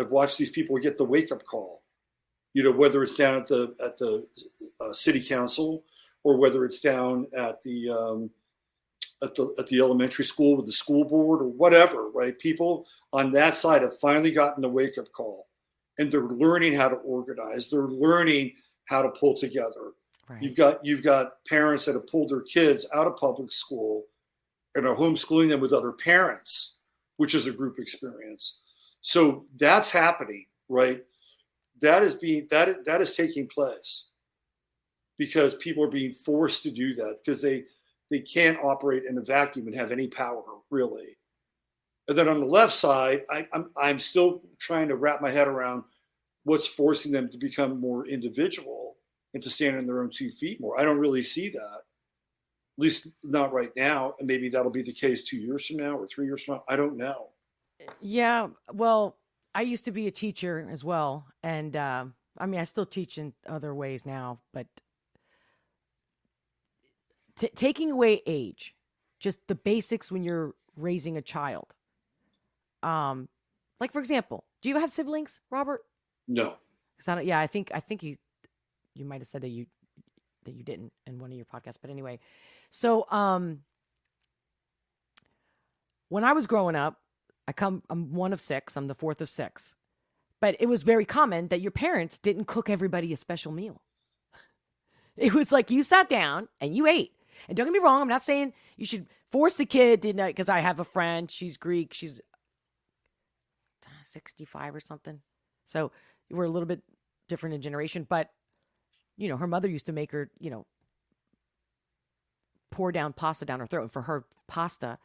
I've watched these people get the wake-up call, you know, whether it's down at the city council, or whether it's down at the elementary school with the school board, or whatever, right? People on that side have finally gotten the wake-up call, and they're learning how to organize. They're learning how to pull together. Right. You've got parents that have pulled their kids out of public school and are homeschooling them with other parents, which is a group experience. So that's happening, right? That is taking place because people are being forced to do that because they can't operate in a vacuum and have any power, really. And then on the left side, I'm still trying to wrap my head around what's forcing them to become more individual and to stand on their own 2 feet more. I don't really see that, at least not right now. And maybe that'll be the case 2 years from now or 3 years from now. I don't know. Yeah, well, I used to be a teacher as well, and I mean, I still teach in other ways now, but taking away age, just the basics when you're raising a child. Like for example, do you have siblings, Robert? No. Yeah, I think you might have said that you didn't in one of your podcasts, but anyway, so when I was growing up, I'm one of 6. I'm the 4th of 6. But it was very common that your parents didn't cook everybody a special meal. It was like you sat down and you ate. And don't get me wrong, I'm not saying you should force the kid to, because I have a friend, she's Greek, she's 65 or something. So we're a little bit different in generation, but you know, her mother used to make her, you know, pour down pasta down her throat. And for her, pasta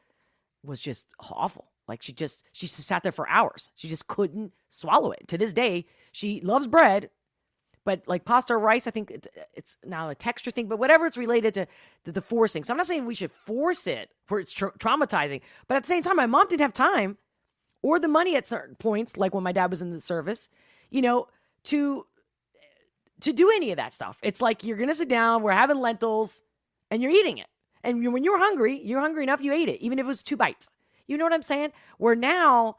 was just awful. Like she just sat there for hours. She just couldn't swallow it. To this day, she loves bread, but like pasta or rice, I think it's now a texture thing, but whatever it's related to the forcing. So I'm not saying we should force it where it's traumatizing, but at the same time, my mom didn't have time or the money at certain points, like when my dad was in the service, you know, to do any of that stuff. It's like you're going to sit down, we're having lentils, and you're eating it. And when you're hungry enough, you ate it, even if it was 2 bites. You know what I'm saying? Where now,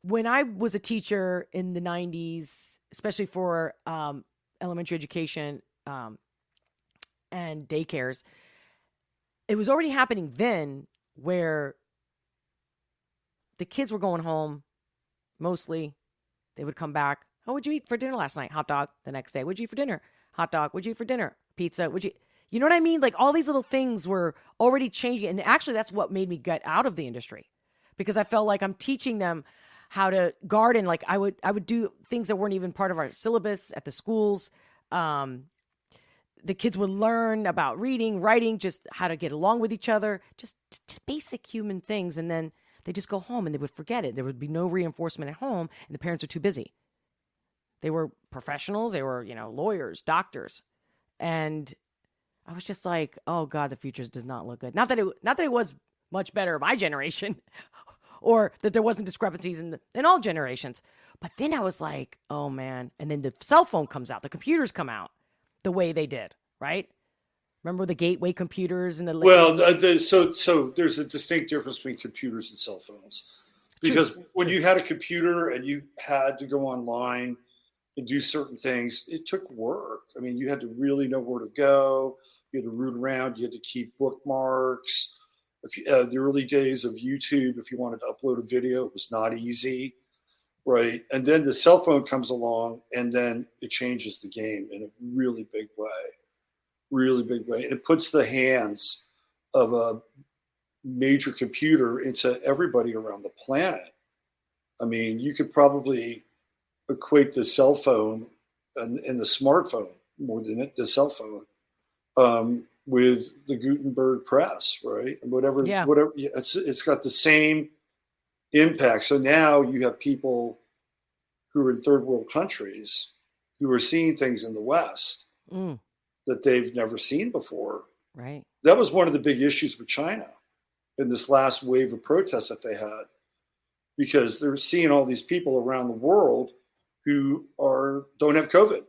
when I was a teacher in the 90s, especially for elementary education and daycares, it was already happening then where the kids were going home, mostly. They would come back. Oh, what'd you eat for dinner last night? Hot dog. The next day, what'd you eat for dinner? Hot dog. What'd you eat for dinner? Pizza. You know what I mean? Like all these little things were already changing. And actually that's what made me get out of the industry, because I felt like I'm teaching them how to garden. Like I would do things that weren't even part of our syllabus at the schools. The kids would learn about reading, writing, just how to get along with each other, just basic human things. And then they just go home and they would forget it. There would be no reinforcement at home and the parents are too busy. They were professionals. They were, you know, lawyers, doctors. And I was just like, oh God, the future does not look good. Not that it was much better in my generation, or that there wasn't discrepancies in all generations. But then I was like, oh man. And then the cell phone comes out, the computers come out the way they did, right? Remember the gateway computers and the Well, so there's a distinct difference between computers and cell phones, because when you had a computer and you had to go online and do certain things, it took work. I mean, you had to really know where to go. You had to root around. You had to keep bookmarks. The early days of YouTube, if you wanted to upload a video, it was not easy, right? And then the cell phone comes along, and then it changes the game in a really big way. Really big way. And it puts the hands of a major computer into everybody around the planet. I mean, you could probably equate the cell phone and the smartphone more than the cell phone with the Gutenberg press, right? And whatever, it's got the same impact. So now you have people who are in third world countries who are seeing things in the West that they've never seen before. Right. That was one of the big issues with China in this last wave of protests that they had, because they're seeing all these people around the world who don't have COVID.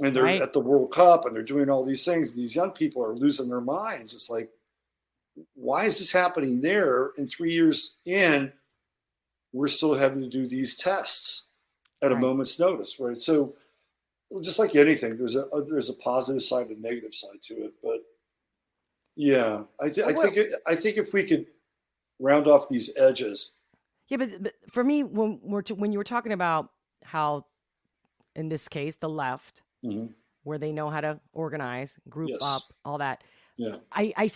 And they're at the World Cup and they're doing all these things. And these young people are losing their minds. It's like, why is this happening there? And 3 years in, we're still having to do these tests at a moment's notice, right? So just like anything, there's a positive side and negative side to it. But yeah, I think if we could round off these edges. Yeah, but for me, when you were talking about how, in this case, the left, where they know how to organize, group up, all that. Yeah. I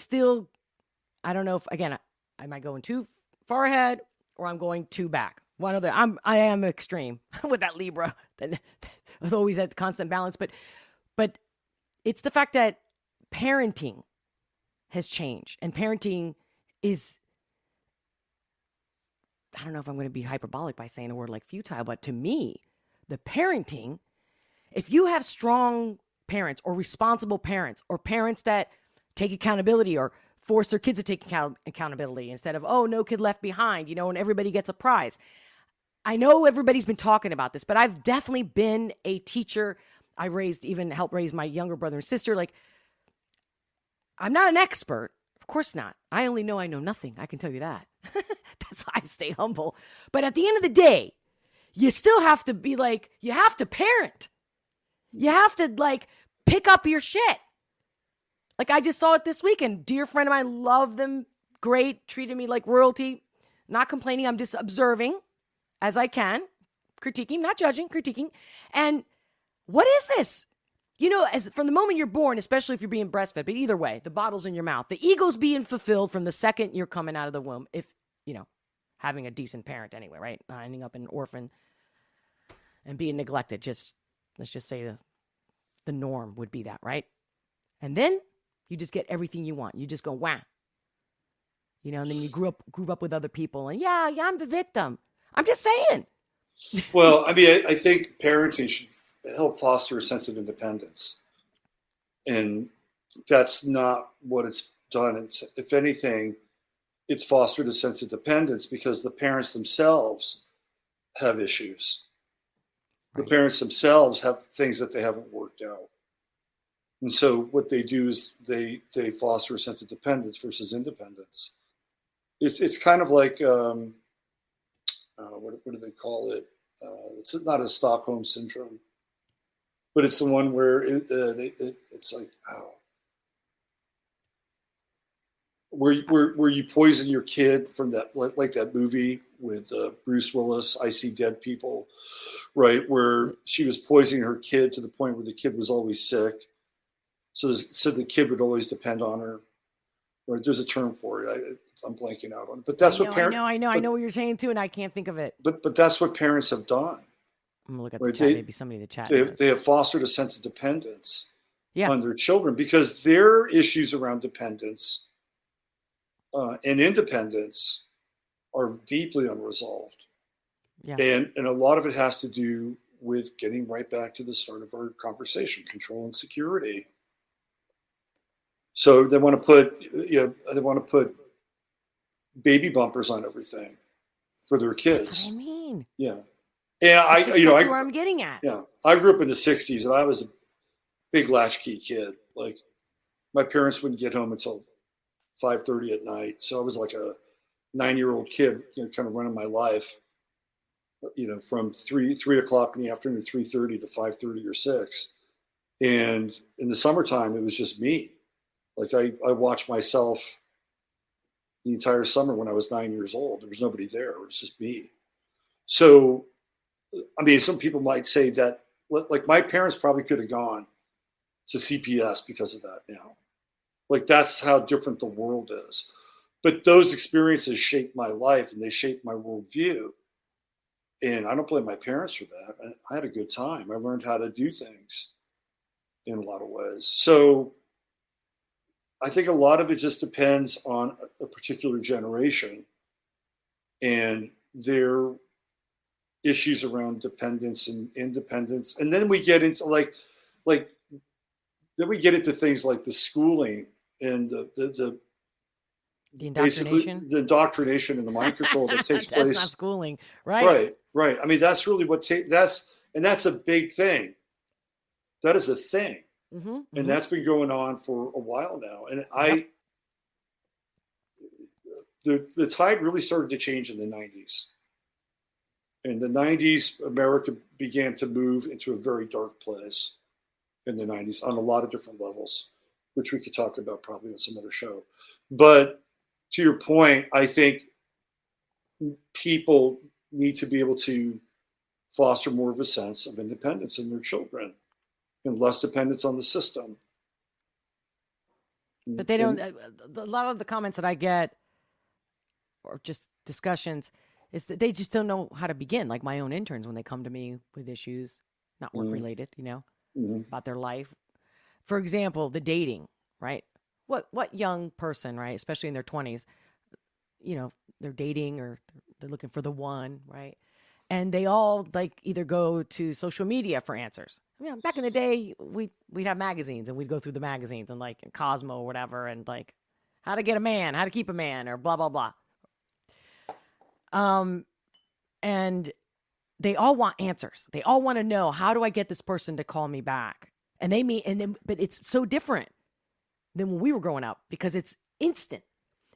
don't know if, again, am I going too far ahead or I'm going too back? One of the, I am extreme with that Libra that always at constant balance, but it's the fact that parenting has changed, and parenting is, I don't know if I'm going to be hyperbolic by saying a word like futile, but to me, the parenting, if you have strong parents or responsible parents or parents that take accountability or force their kids to take accountability instead of, oh, no kid left behind, and everybody gets a prize. I know everybody's been talking about this, but I've definitely been a teacher. I helped raise my younger brother and sister. Like, I'm not an expert. Of course not. I only know I know nothing. I can tell you that. That's why I stay humble. But at the end of the day, you still have to be like, you have to parent. You have to pick up your shit. Like, I just saw it this weekend. Dear friend of mine, love them. Great. Treated me like royalty. Not complaining. I'm just observing as I can. Critiquing, not judging, critiquing. And what is this? As from the moment you're born, especially if you're being breastfed, but either way, the bottle's in your mouth. The ego's being fulfilled from the second you're coming out of the womb. If, having a decent parent anyway, right? Not ending up an orphan and being neglected. Let's just say the norm would be that, right? And then you just get everything you want. You just go, wah. And then you grew up with other people, and yeah, I'm the victim. I'm just saying. Well, I mean, I think parenting should help foster a sense of independence. And that's not what it's done. If anything, it's fostered a sense of dependence because the parents themselves have issues. Right. The parents themselves have things that they haven't worked out. And so what they do is they foster a sense of dependence versus independence. It's kind of like, what do they call it? It's not a Stockholm syndrome, but it's the one where it's like, where you poison your kid from that, like that movie with Bruce Willis, I See Dead People, right? Where she was poisoning her kid to the point where the kid was always sick. So the kid would always depend on her. Right? There's a term for it. I'm blanking out on it. But that's what parents. I know what you're saying too, and I can't think of it. But that's what parents have done. I'm gonna look at the chat. Maybe somebody in the chat. They have fostered a sense of dependence on their children because their issues around dependence and independence are deeply unresolved. Yeah. And a lot of it has to do with getting right back to the start of our conversation, control and security. So they want to put baby bumpers on everything for their kids. That's what I mean. Yeah. Yeah, That's exactly where I'm getting at. Yeah, I grew up in the '60s, and I was a big latchkey kid. Like, my parents wouldn't get home until 5:30 at night, so I was like a 9-year-old kid, kind of running my life. From 3 o'clock in the afternoon, 3:30 to 5:30 or 6, and in the summertime, it was just me. Like, I watched myself the entire summer when I was 9 years old. There was nobody there; it was just me. So, I mean, some people might say that, like, my parents probably could have gone to CPS because of that now. Like, that's how different the world is. But those experiences shaped my life, and they shaped my worldview. And I don't blame my parents for that. I had a good time. I learned how to do things in a lot of ways. So I think a lot of it just depends on a particular generation and their issues around dependence and independence. And then we get into then we get into things like the schooling and the indoctrination, the indoctrination and the mind control that takes place. That's not schooling, right? Right. I mean, that's really that's a big thing. That is a thing, and that's been going on for a while now. And the tide really started to change in the '90s. In the '90s, America began to move into a very dark place in the '90s on a lot of different levels, which we could talk about probably on some other show. But to your point, I think people need to be able to foster more of a sense of independence in their children and less dependence on the system. But they don't. A lot of the comments that I get, or just discussions, is that they just don't know how to begin. Like my own interns, when they come to me with issues, not work related, about their life. For example, the dating, right? What young person, right, especially in their 20s, they're dating or they're looking for the one, right? And they all either go to social media for answers. Back in the day, we'd have magazines and we'd go through the magazines and in Cosmo or whatever, and how to get a man, how to keep a man, or blah blah blah. And they all want answers. They all want to know, how do I get this person to call me back? And but it's so different than when we were growing up because it's instant.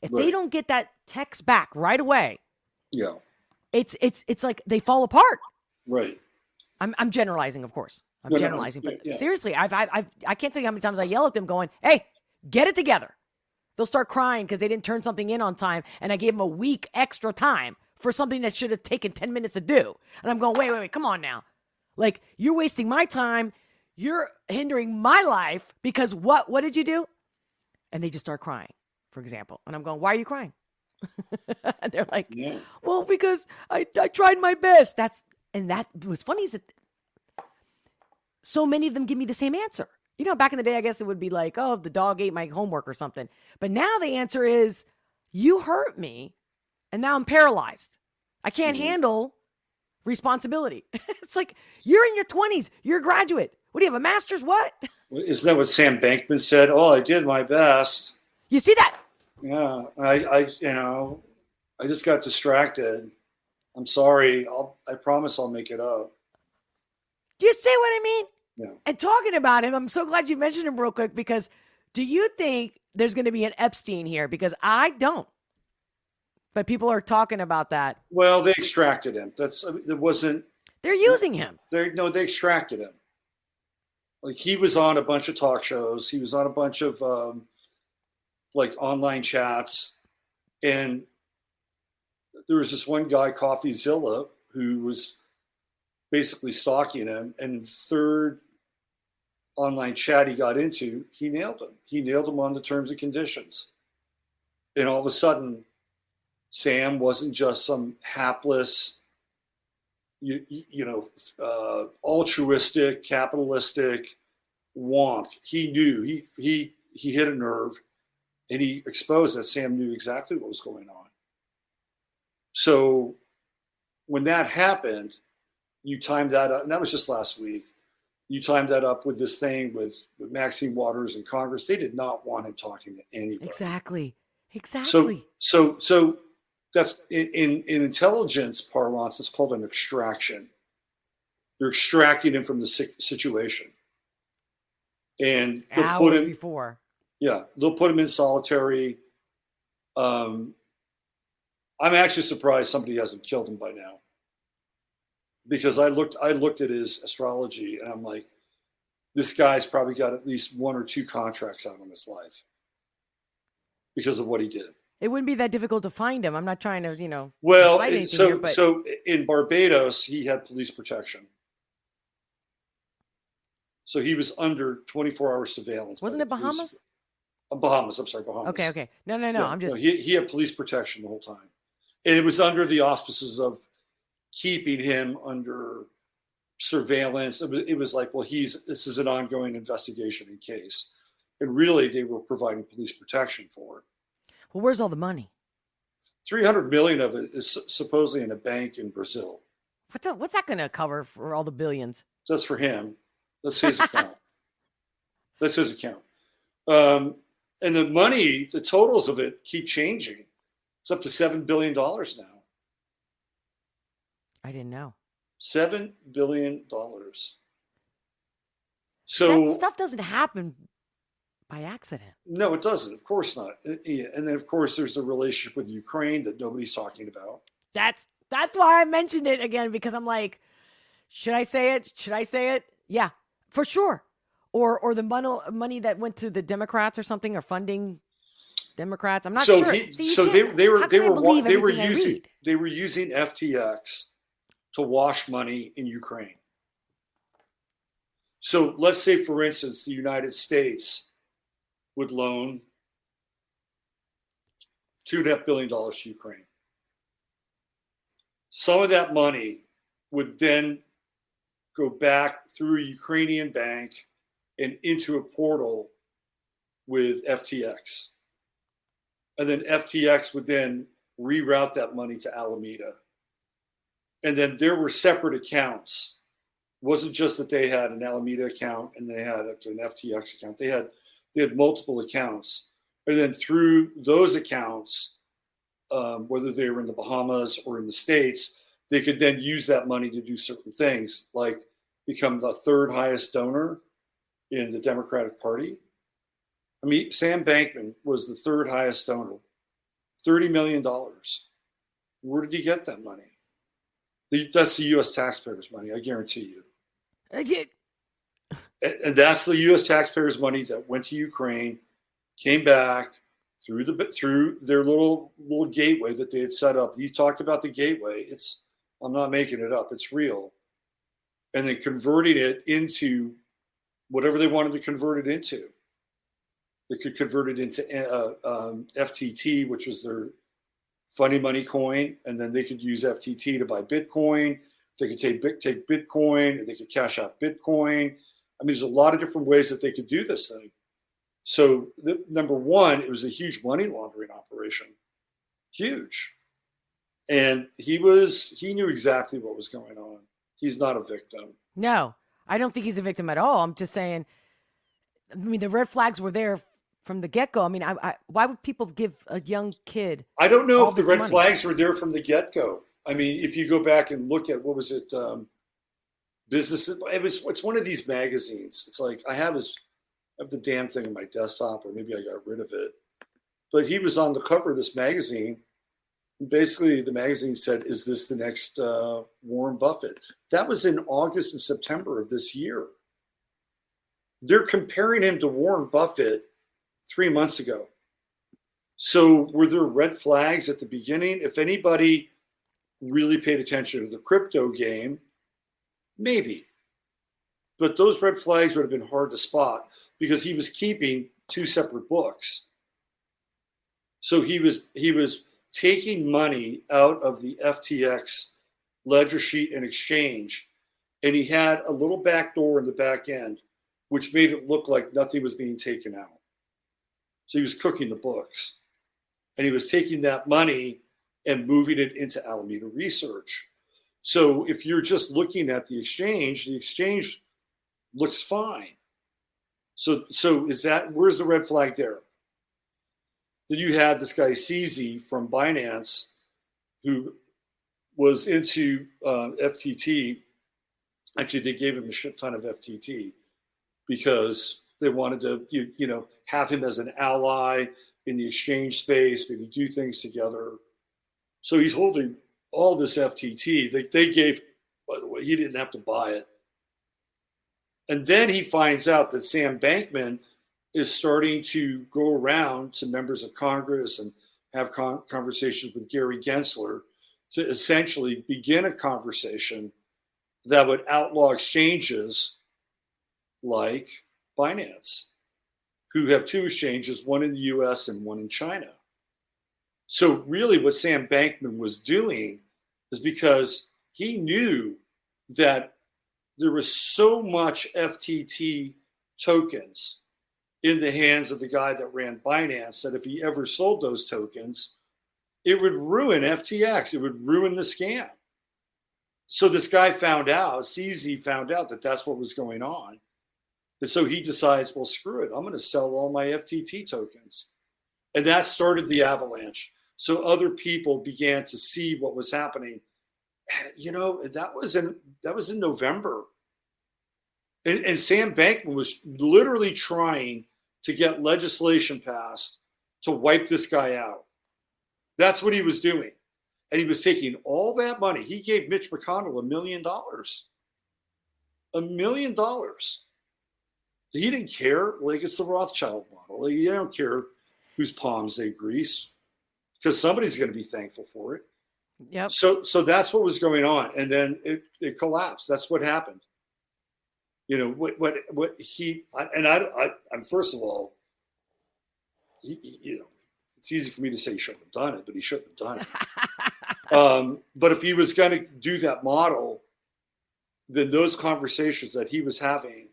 If they don't get that text back right away, it's like they fall apart. Right. I'm generalizing, of course. I'm generalizing, but seriously, I can't tell you how many times I yell at them, going, "Hey, get it together." They'll start crying because they didn't turn something in on time, and I gave them a week extra time for something that should have taken 10 minutes to do. And I'm going, wait, come on now. You're wasting my time. You're hindering my life because what did you do? And they just start crying, for example. And I'm going, why are you crying? And they're like, well, because I tried my best. That what's funny is that so many of them give me the same answer. Back in the day, I guess it would be like, oh, the dog ate my homework or something. But now the answer is, you hurt me, and now I'm paralyzed. I can't handle responsibility. It's like, you're in your 20s. You're a graduate. What do you have, a master's? What? Isn't that what Sam Bankman said? Oh, I did my best. You see that? Yeah, I just got distracted. I'm sorry. I promise I'll make it up. Do you see what I mean? Yeah. And talking about him, I'm so glad you mentioned him real quick, because do you think there's going to be an Epstein here? Because I don't. But people are talking about that. Well, they extracted him. They're using him. They extracted him. He was on a bunch of talk shows. He was on a bunch of online chats, and there was this one guy, CoffeeZilla, who was basically stalking him. And the third online chat he got into, he nailed him. He nailed him on the terms and conditions. And all of a sudden, Sam wasn't just some hapless, altruistic, capitalistic wonk. He knew he hit a nerve, and he exposed that Sam knew exactly what was going on. So when that happened, you timed that up, and that was just last week. You timed that up with this thing with Maxine Waters in Congress. They did not want him talking to anybody. Exactly. So that's in intelligence parlance. It's called an extraction. You're extracting him from the situation, and they'll put him before. Yeah, they'll put him in solitary. I'm actually surprised somebody hasn't killed him by now, because I looked at his astrology and I'm like, this guy's probably got at least 1 or 2 contracts out in his life because of what he did. It wouldn't be that difficult to find him. I'm not trying to, Well, so in Barbados, he had police protection. So he was under 24-hour surveillance. Wasn't it Bahamas? Bahamas. I'm sorry, Bahamas. Okay. No. I'm just. No, he had police protection the whole time. And it was under the auspices of keeping him under surveillance. It was like, well, this is an ongoing investigation and case. And really, they were providing police protection for it. Well, where's all the money? 300 million of it is supposedly in a bank in Brazil. What's that going to cover for all the billions? That's for him. That's his account. That's his account. And the money, the totals of it keep changing. It's up to $7 billion now. I didn't know. $7 billion. So that stuff doesn't happen by accident. No, it doesn't. Of course not. And then, of course, there's the relationship with Ukraine that nobody's talking about. That's why I mentioned it again, because I'm like, should I say it? Yeah, for sure. Or the money that went to the Democrats or something, or funding Democrats. I'm not sure. They were using FTX to wash money in Ukraine. So let's say, for instance, the United States would loan $2.5 billion to Ukraine. Some of that money would then go back through a Ukrainian bank and into a portal with FTX. And then FTX would then reroute that money to Alameda. And then there were separate accounts. It wasn't just that they had an Alameda account and they had an FTX account. They had multiple accounts. And then through those accounts, whether they were in the Bahamas or in the States, they could then use that money to do certain things, like become the third highest donor in the Democratic Party. I mean, Sam Bankman was the third highest donor, $30 million. Where did he get that money? That's the U.S. taxpayers' money, I guarantee you. And that's the U.S. taxpayers' money that went to Ukraine, came back through their little gateway that they had set up. He talked about the gateway. I'm not making it up. It's real. And then converting it into whatever they wanted to convert it into. They could convert it into FTT, which was their funny money coin, and then they could use FTT to buy Bitcoin. They could take Bitcoin, and they could cash out Bitcoin. I mean, there's a lot of different ways that they could do this thing. So, number one, it was a huge money laundering operation, huge, and he knew exactly what was going on. He's not a victim. No, I don't think he's a victim at all. I'm just saying. I mean, the red flags were there from the get-go. I mean, why would people give a young kid? I don't know if the red flags were there from the get-go. I mean, if you go back and look at, what was it, business? It's one of these magazines. It's like I have the damn thing on my desktop, or maybe I got rid of it. But he was on the cover of this magazine. And basically, the magazine said, "Is this the next Warren Buffett?" That was in August and September of this year. They're comparing him to Warren Buffett 3 months ago. So were there red flags at the beginning? If anybody really paid attention to the crypto game, maybe. But those red flags would have been hard to spot because he was keeping 2 separate books. So he was taking money out of the FTX ledger sheet and exchange, and he had a little back door in the back end, which made it look like nothing was being taken out. So he was cooking the books, and he was taking that money and moving it into Alameda Research. So if you're just looking at the exchange looks fine. So where's the red flag there? Then you had this guy CZ from Binance, who was into FTT. Actually, they gave him a shit ton of FTT because they wanted to, have him as an ally in the exchange space, maybe do things together. So he's holding all this FTT. They gave, by the way, he didn't have to buy it. And then he finds out that Sam Bankman is starting to go around to members of Congress and have conversations with Gary Gensler to essentially begin a conversation that would outlaw exchanges like Binance, who have two exchanges, one in the US and one in China. So really what Sam Bankman was doing is because he knew that there was so much FTT tokens in the hands of the guy that ran Binance that if he ever sold those tokens, it would ruin FTX. It would ruin the scam. So this guy CZ found out that that's what was going on. And so he decides, well, screw it. I'm going to sell all my FTT tokens. And that started the avalanche. So other people began to see what was happening. That was in November. And Sam Bankman was literally trying to get legislation passed to wipe this guy out. That's what he was doing. And he was taking all that money. He gave Mitch McConnell $1 million. $1 million. He didn't care. Like, it's the Rothschild model. Like, you don't care whose palms they grease because somebody's going to be thankful for it. Yep. So that's what was going on. And then it collapsed. That's what happened. I'm first of all, it's easy for me to say he shouldn't have done it, but he shouldn't have done it. But if he was going to do that model, then those conversations that he was having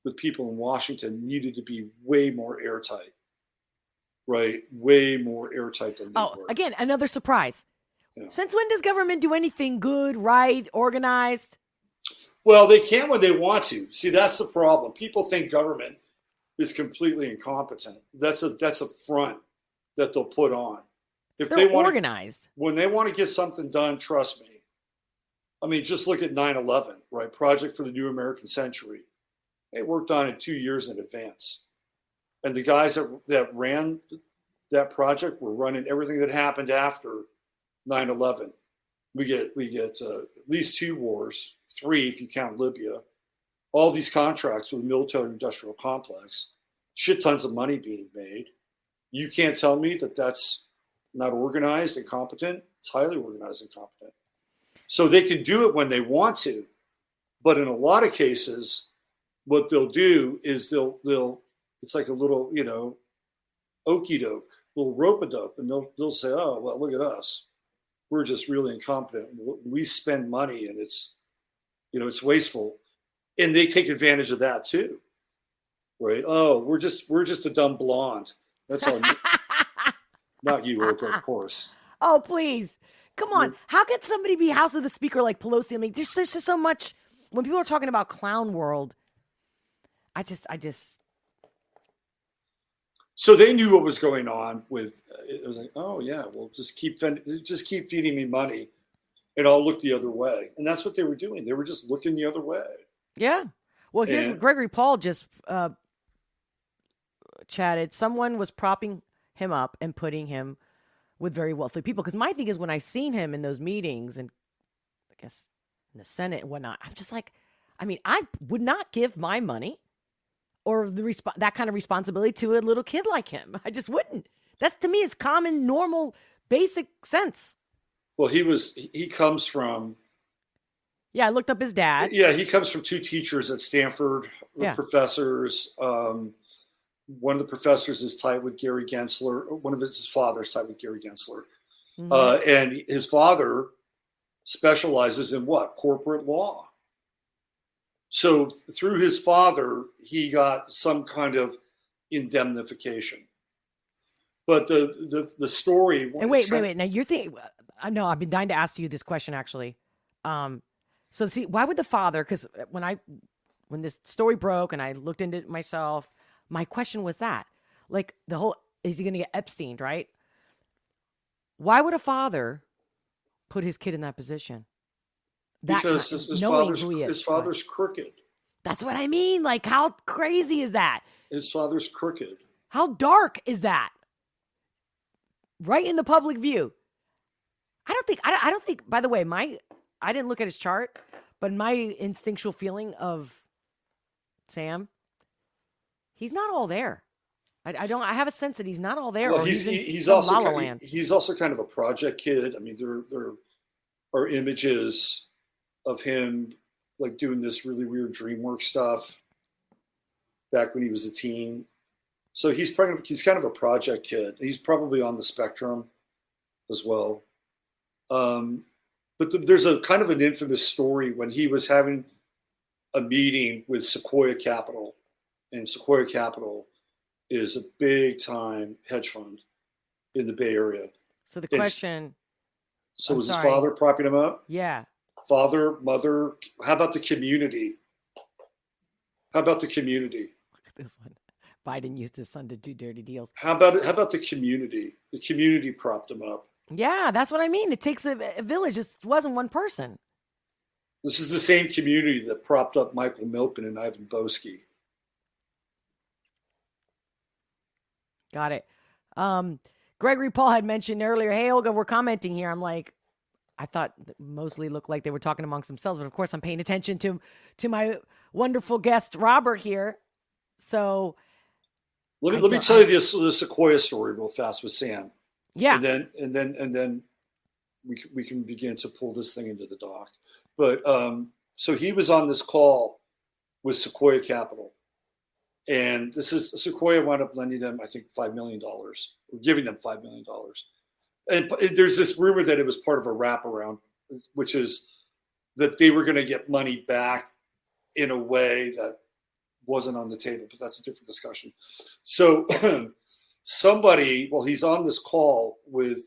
with people in Washington needed to be way more airtight, right? Way more airtight than they were. Again, another surprise. Yeah. Since when does government do anything good, right, organized? Well, they can when they want to. See, that's the problem. People think government is completely incompetent. That's a front that they'll put on. If They're they want organized. When they want to get something done, trust me. I mean, just look at 9/11, right? Project for the New American Century. They worked on it 2 years in advance. And the guys that ran that project were running everything that happened after 9/11. We get at least 2 wars, 3 if you count Libya, all these contracts with the military-industrial complex, shit tons of money being made. You can't tell me that that's not organized and competent. It's highly organized and competent. So they can do it when they want to, but in a lot of cases, what they'll do is they'll it's like a little, okey doke, little rope-a-dope, and they'll say, oh, well, look at us. We're just really incompetent. We spend money and it's wasteful. And they take advantage of that too. Right? Oh, we're just a dumb blonde. That's all. Not you, Olga, of course. Oh, please. Come on. How can somebody be House of the Speaker like Pelosi? I mean, there's just so much. When people are talking about clown world, I just. So they knew what was going on with. It was like, oh yeah, well, just keep feeding me money, and I'll look the other way. And that's what they were doing. They were just looking the other way. Yeah. Well, here's what Gregory Paul just chatted. Someone was propping him up and putting him with very wealthy people. Because my thing is, when I've seen him in those meetings and I guess in the Senate and whatnot, I'm just like, I mean, I would not give my money or that kind of responsibility to a little kid like him. I just wouldn't. That's, to me, is common, normal, basic sense. Well, he comes from. Yeah, I looked up his dad. Yeah, he comes from 2 teachers at Stanford, professors. One of the professors is tied with Gary Gensler. One of his fathers tied with Gary Gensler. Mm-hmm. And his father specializes in what? Corporate law. So through his father, he got some kind of indemnification. But the story. And wait. Now you're thinking. I know. I've been dying to ask you this question actually. So see, why would the father? Because when I when this story broke and I looked into it myself, my question was that, like, the whole, is he going to get Epsteined, right? Why would a father put his kid in that position? Because his father's crooked. That's what I mean. Like, how crazy is that? His father's crooked. How dark is that? Right in the public view. I don't think, by the way, I didn't look at his chart, but my instinctual feeling of Sam, he's not all there. I have a sense that he's not all there. Well, or he's also La La Land. He's also kind of a project kid. I mean, there are images of him like doing this really weird DreamWorks stuff back when he was a teen. So he's kind of a project kid. He's probably on the spectrum as well. But there's a kind of an infamous story when he was having a meeting with Sequoia Capital, and Sequoia Capital is a big time hedge fund in the Bay Area. So the question. So was his father propping him up? Yeah. Father, mother. How about the community? Look at this one. Biden used his son to do dirty deals. How about the community? The community propped him up. Yeah, that's what I mean. It takes a village. It wasn't one person. This is the same community that propped up Michael Milken and Ivan Boesky. Got it. Gregory Paul had mentioned earlier, hey, Olga, we're commenting here. I'm like, I thought mostly looked like they were talking amongst themselves, but of course I'm paying attention to my wonderful guest, Robert, here. So let me tell you the Sequoia story real fast with Sam. Yeah. And then we can begin to pull this thing into the dock. But so he was on this call with Sequoia Capital. And Sequoia wound up lending them, I think, $5 million, or giving them $5 million. And there's this rumor that it was part of a wraparound, which is that they were going to get money back in a way that wasn't on the table, but that's a different discussion. So he's on this call with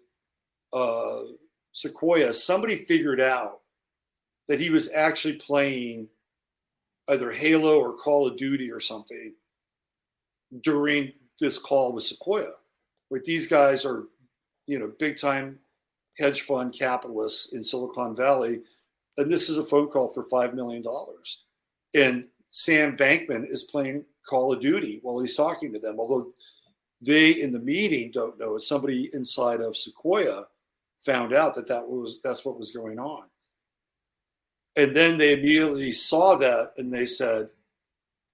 Sequoia, somebody figured out that he was actually playing either Halo or Call of Duty or something during this call with Sequoia. Right? These guys are, big time hedge fund capitalists in Silicon Valley. And this is a phone call for $5 million. And Sam Bankman is playing Call of Duty while he's talking to them. Although they in the meeting don't know it. Somebody inside of Sequoia found out that's what was going on. And then they immediately saw that and they said,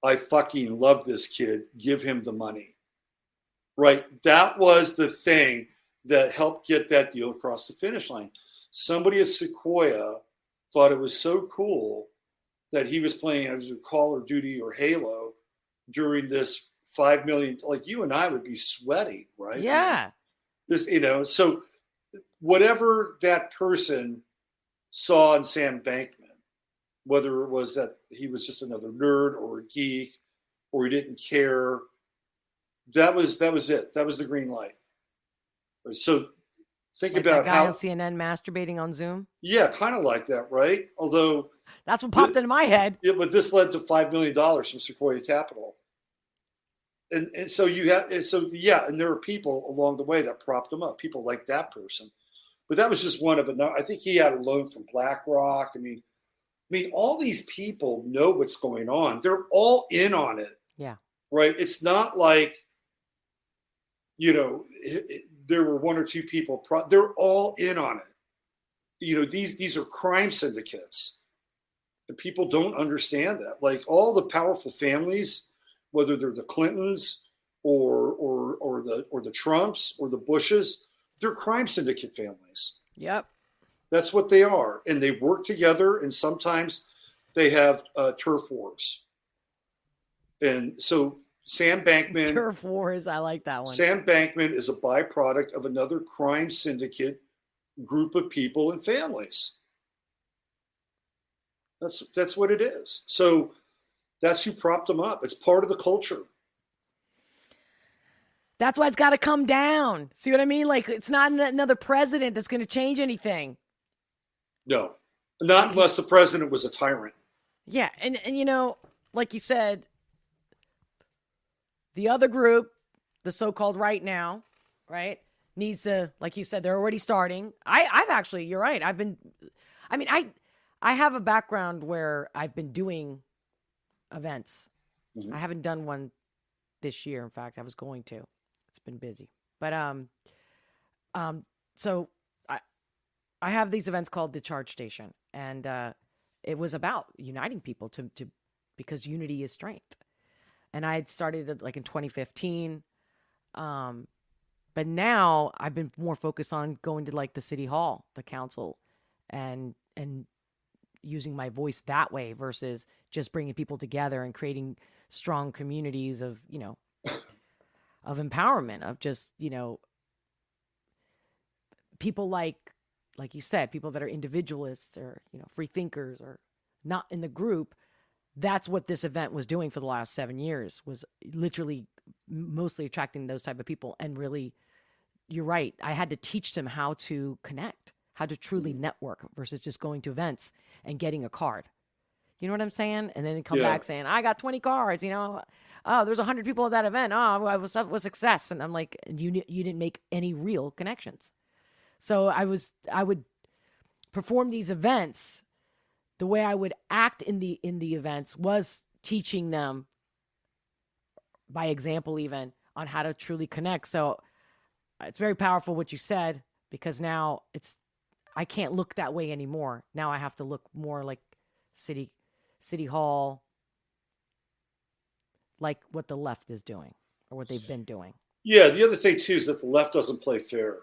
I fucking love this kid. Give him the money. Right? That was the thing that helped get that deal across the finish line. Somebody at Sequoia thought it was so cool that he was playing as a Call of Duty or Halo during this $5 million. Like you and I would be sweating, right? Yeah. So whatever that person saw in Sam Bankman, whether it was that he was just another nerd or a geek or he didn't care, that was it. That was the green light. So think like about that guy how on CNN masturbating on Zoom. Yeah, kind of like that, right? Although that's what popped into my head. Yeah, but this led to $5 million from Sequoia Capital. And so and there were people along the way that propped him up, people like that person. But that was just one of them. I think he had a loan from BlackRock. I mean, all these people know what's going on. They're all in on it. Yeah. Right? It's not like, there were one or two people. They're all in on it. These are crime syndicates. And people don't understand that. Like all the powerful families, whether they're the Clintons or the Trumps or the Bushes, they're crime syndicate families. Yep. That's what they are. And they work together, and sometimes they have turf wars. And so Sam Bankman. Turf wars, I like that one. Sam Bankman is a byproduct of another crime syndicate group of people and families. That's what it is. So that's who propped them up. It's part of the culture. That's why it's got to come down. See what I mean? Like, it's not another president that's going to change anything. No, not unless the president was a tyrant. Yeah. And like you said, the other group, the so-called right now, right, needs to, like you said, they're already starting. I've actually, you're right. I have a background where I've been doing events. Mhm. I haven't done one this year. In fact, I was going to. It's been busy. But so I have these events called the Charge Station, and it was about uniting people to because unity is strength. And I had started it like in 2015. But now I've been more focused on going to like the city hall, the council, and using my voice that way versus just bringing people together and creating strong communities of, of empowerment, of just, people like you said, people that are individualists or, free thinkers or not in the group. That's what this event was doing for the last 7 years, was literally mostly attracting those type of people. And really, you're right. I had to teach them how to connect, how to truly network versus just going to events and getting a card. You know what I'm saying? And then come Yeah. back saying, I got 20 cards, oh, there's 100 people at that event. Oh, I was success. And I'm like, you didn't make any real connections. So I would perform these events. The way I would act in the events was teaching them by example, even on how to truly connect. So it's very powerful what you said, because now I can't look that way anymore. Now I have to look more like city hall, like what the left is doing or what they've been doing. Yeah. The other thing too is that the left doesn't play fair.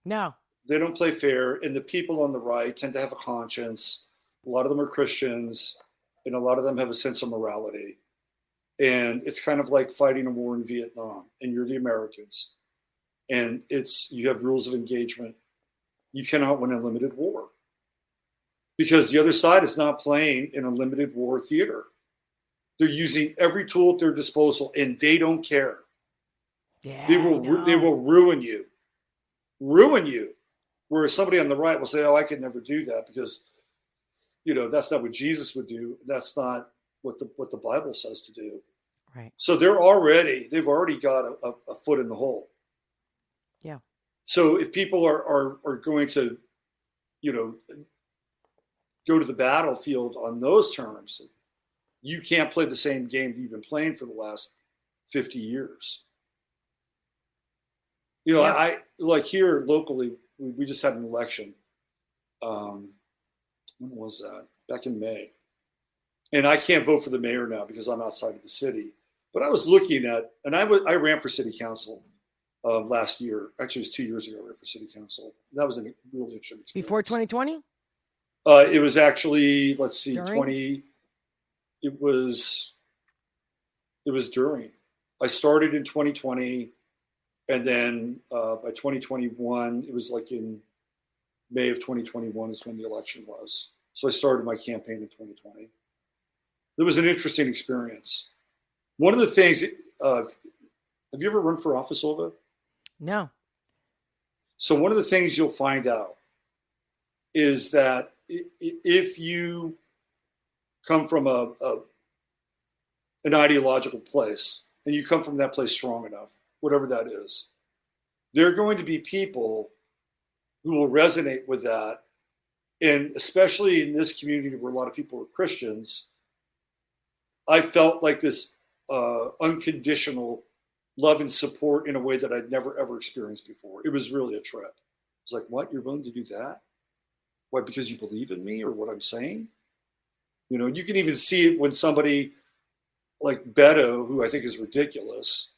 No. They don't play fair, and the people on the right tend to have a conscience. A lot of them are Christians, and a lot of them have a sense of morality. And it's kind of like fighting a war in Vietnam, and you're the Americans. And you have rules of engagement. You cannot win a limited war because the other side is not playing in a limited war theater. They're using every tool at their disposal, and they don't care. Yeah. They will ruin you. Whereas somebody on the right will say, "Oh, I could never do that because, that's not what Jesus would do. That's not what the Bible says to do." Right. So they've already got a foot in the hole. Yeah. So if people are going to, go to the battlefield on those terms, you can't play the same game you've been playing for the last 50 years. I like here locally, we just had an election. When was that? Back in May. And I can't vote for the mayor now because I'm outside of the city. But I was looking at, and I ran for city council last year. Actually, it was 2 years ago I ran for city council. That was a really interesting experience. Before 2020? It was actually, let's see, During? It was during. I started in 2020. And then by 2021, it was like in May of 2021 is when the election was. So I started my campaign in 2020. It was an interesting experience. One of the things, have you ever run for office, Olga? No. So one of the things you'll find out is that if you come from an ideological place and you come from that place strong enough, whatever that is, there are going to be people who will resonate with that. And especially in this community where a lot of people are Christians, I felt like this unconditional love and support in a way that I'd never, ever experienced before. It was really a trip. It's like, what? You're willing to do that? Why? Because you believe in me or what I'm saying? You can even see it when somebody like Beto, who I think is ridiculous,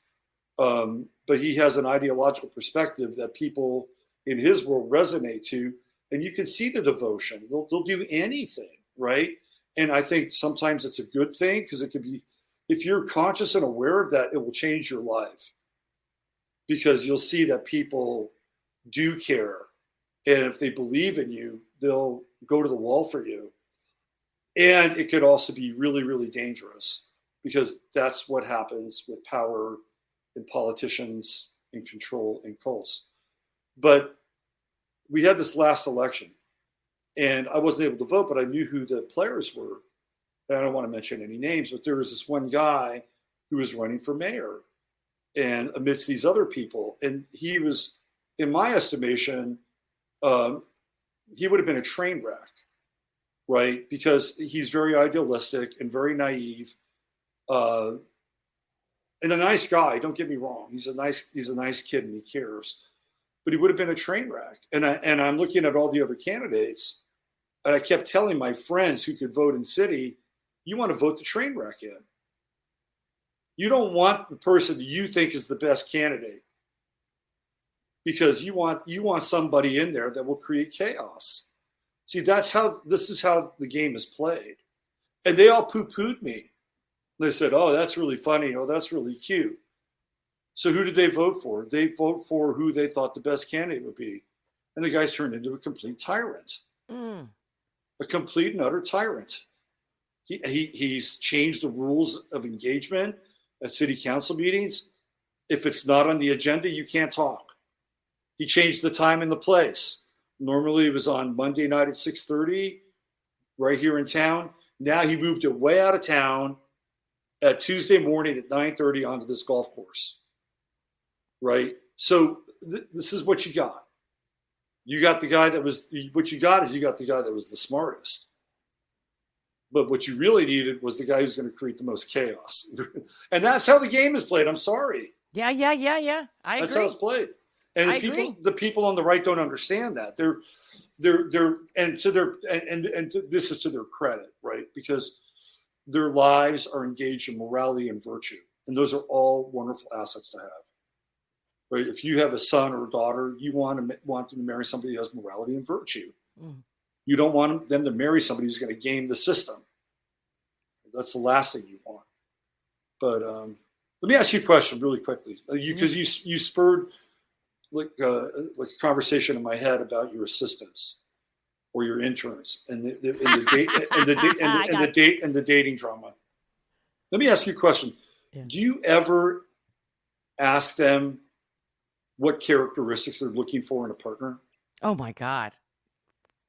but he has an ideological perspective that people in his world resonate to, and you can see the devotion. They'll do anything, right? And I think sometimes it's a good thing because it could be, if you're conscious and aware of that, it will change your life because you'll see that people do care. And if they believe in you, they'll go to the wall for you. And it could also be really, really dangerous because that's what happens with power and politicians and control and cults. But we had this last election and I wasn't able to vote, but I knew who the players were. and I don't want to mention any names, but there was this one guy who was running for mayor, and amidst these other people, and he was, in my estimation, he would have been a train wreck, right? Because he's very idealistic and very naive, and a nice guy. Don't get me wrong; he's a nice kid and he cares. But he would have been a train wreck. And I'm looking at all the other candidates, and I kept telling my friends who could vote in city, you want to vote the train wreck in. You don't want the person that you think is the best candidate, because you want somebody in there that will create chaos. See, this is how the game is played. And they all poo-pooed me. They said, oh, that's really funny. Oh, that's really cute. So who did they vote for? They vote for who they thought the best candidate would be. And the guy's turned into a complete tyrant. A complete and utter tyrant. He's changed the rules of engagement at city council meetings. If it's not on the agenda, you can't talk. He changed the time and the place. Normally it was on Monday night at 6:30, right here in town. Now he moved it way out of town at Tuesday morning at 9:30 onto this golf course. Right? So this is what you got. You got the guy that was, what you got is you got the guy that was the smartest. But what you really needed was the guy who's going to create the most chaos. And that's how the game is played. I'm sorry. Yeah. I That's agree. how it's played. And the people on the right don't understand that. This is to their credit, right? Because their lives are engaged in morality and virtue. And those are all wonderful assets to have. Right? If you have a son or a daughter, you want them to marry somebody who has morality and virtue. You don't want them to marry somebody who's going to game the system. That's the last thing you want. But let me ask you a question really quickly, because you spurred like a conversation in my head about your assistants or your interns and the dating drama. Let me ask you a question. Yeah. Do you ever ask them what characteristics they're looking for in a partner? Oh my God.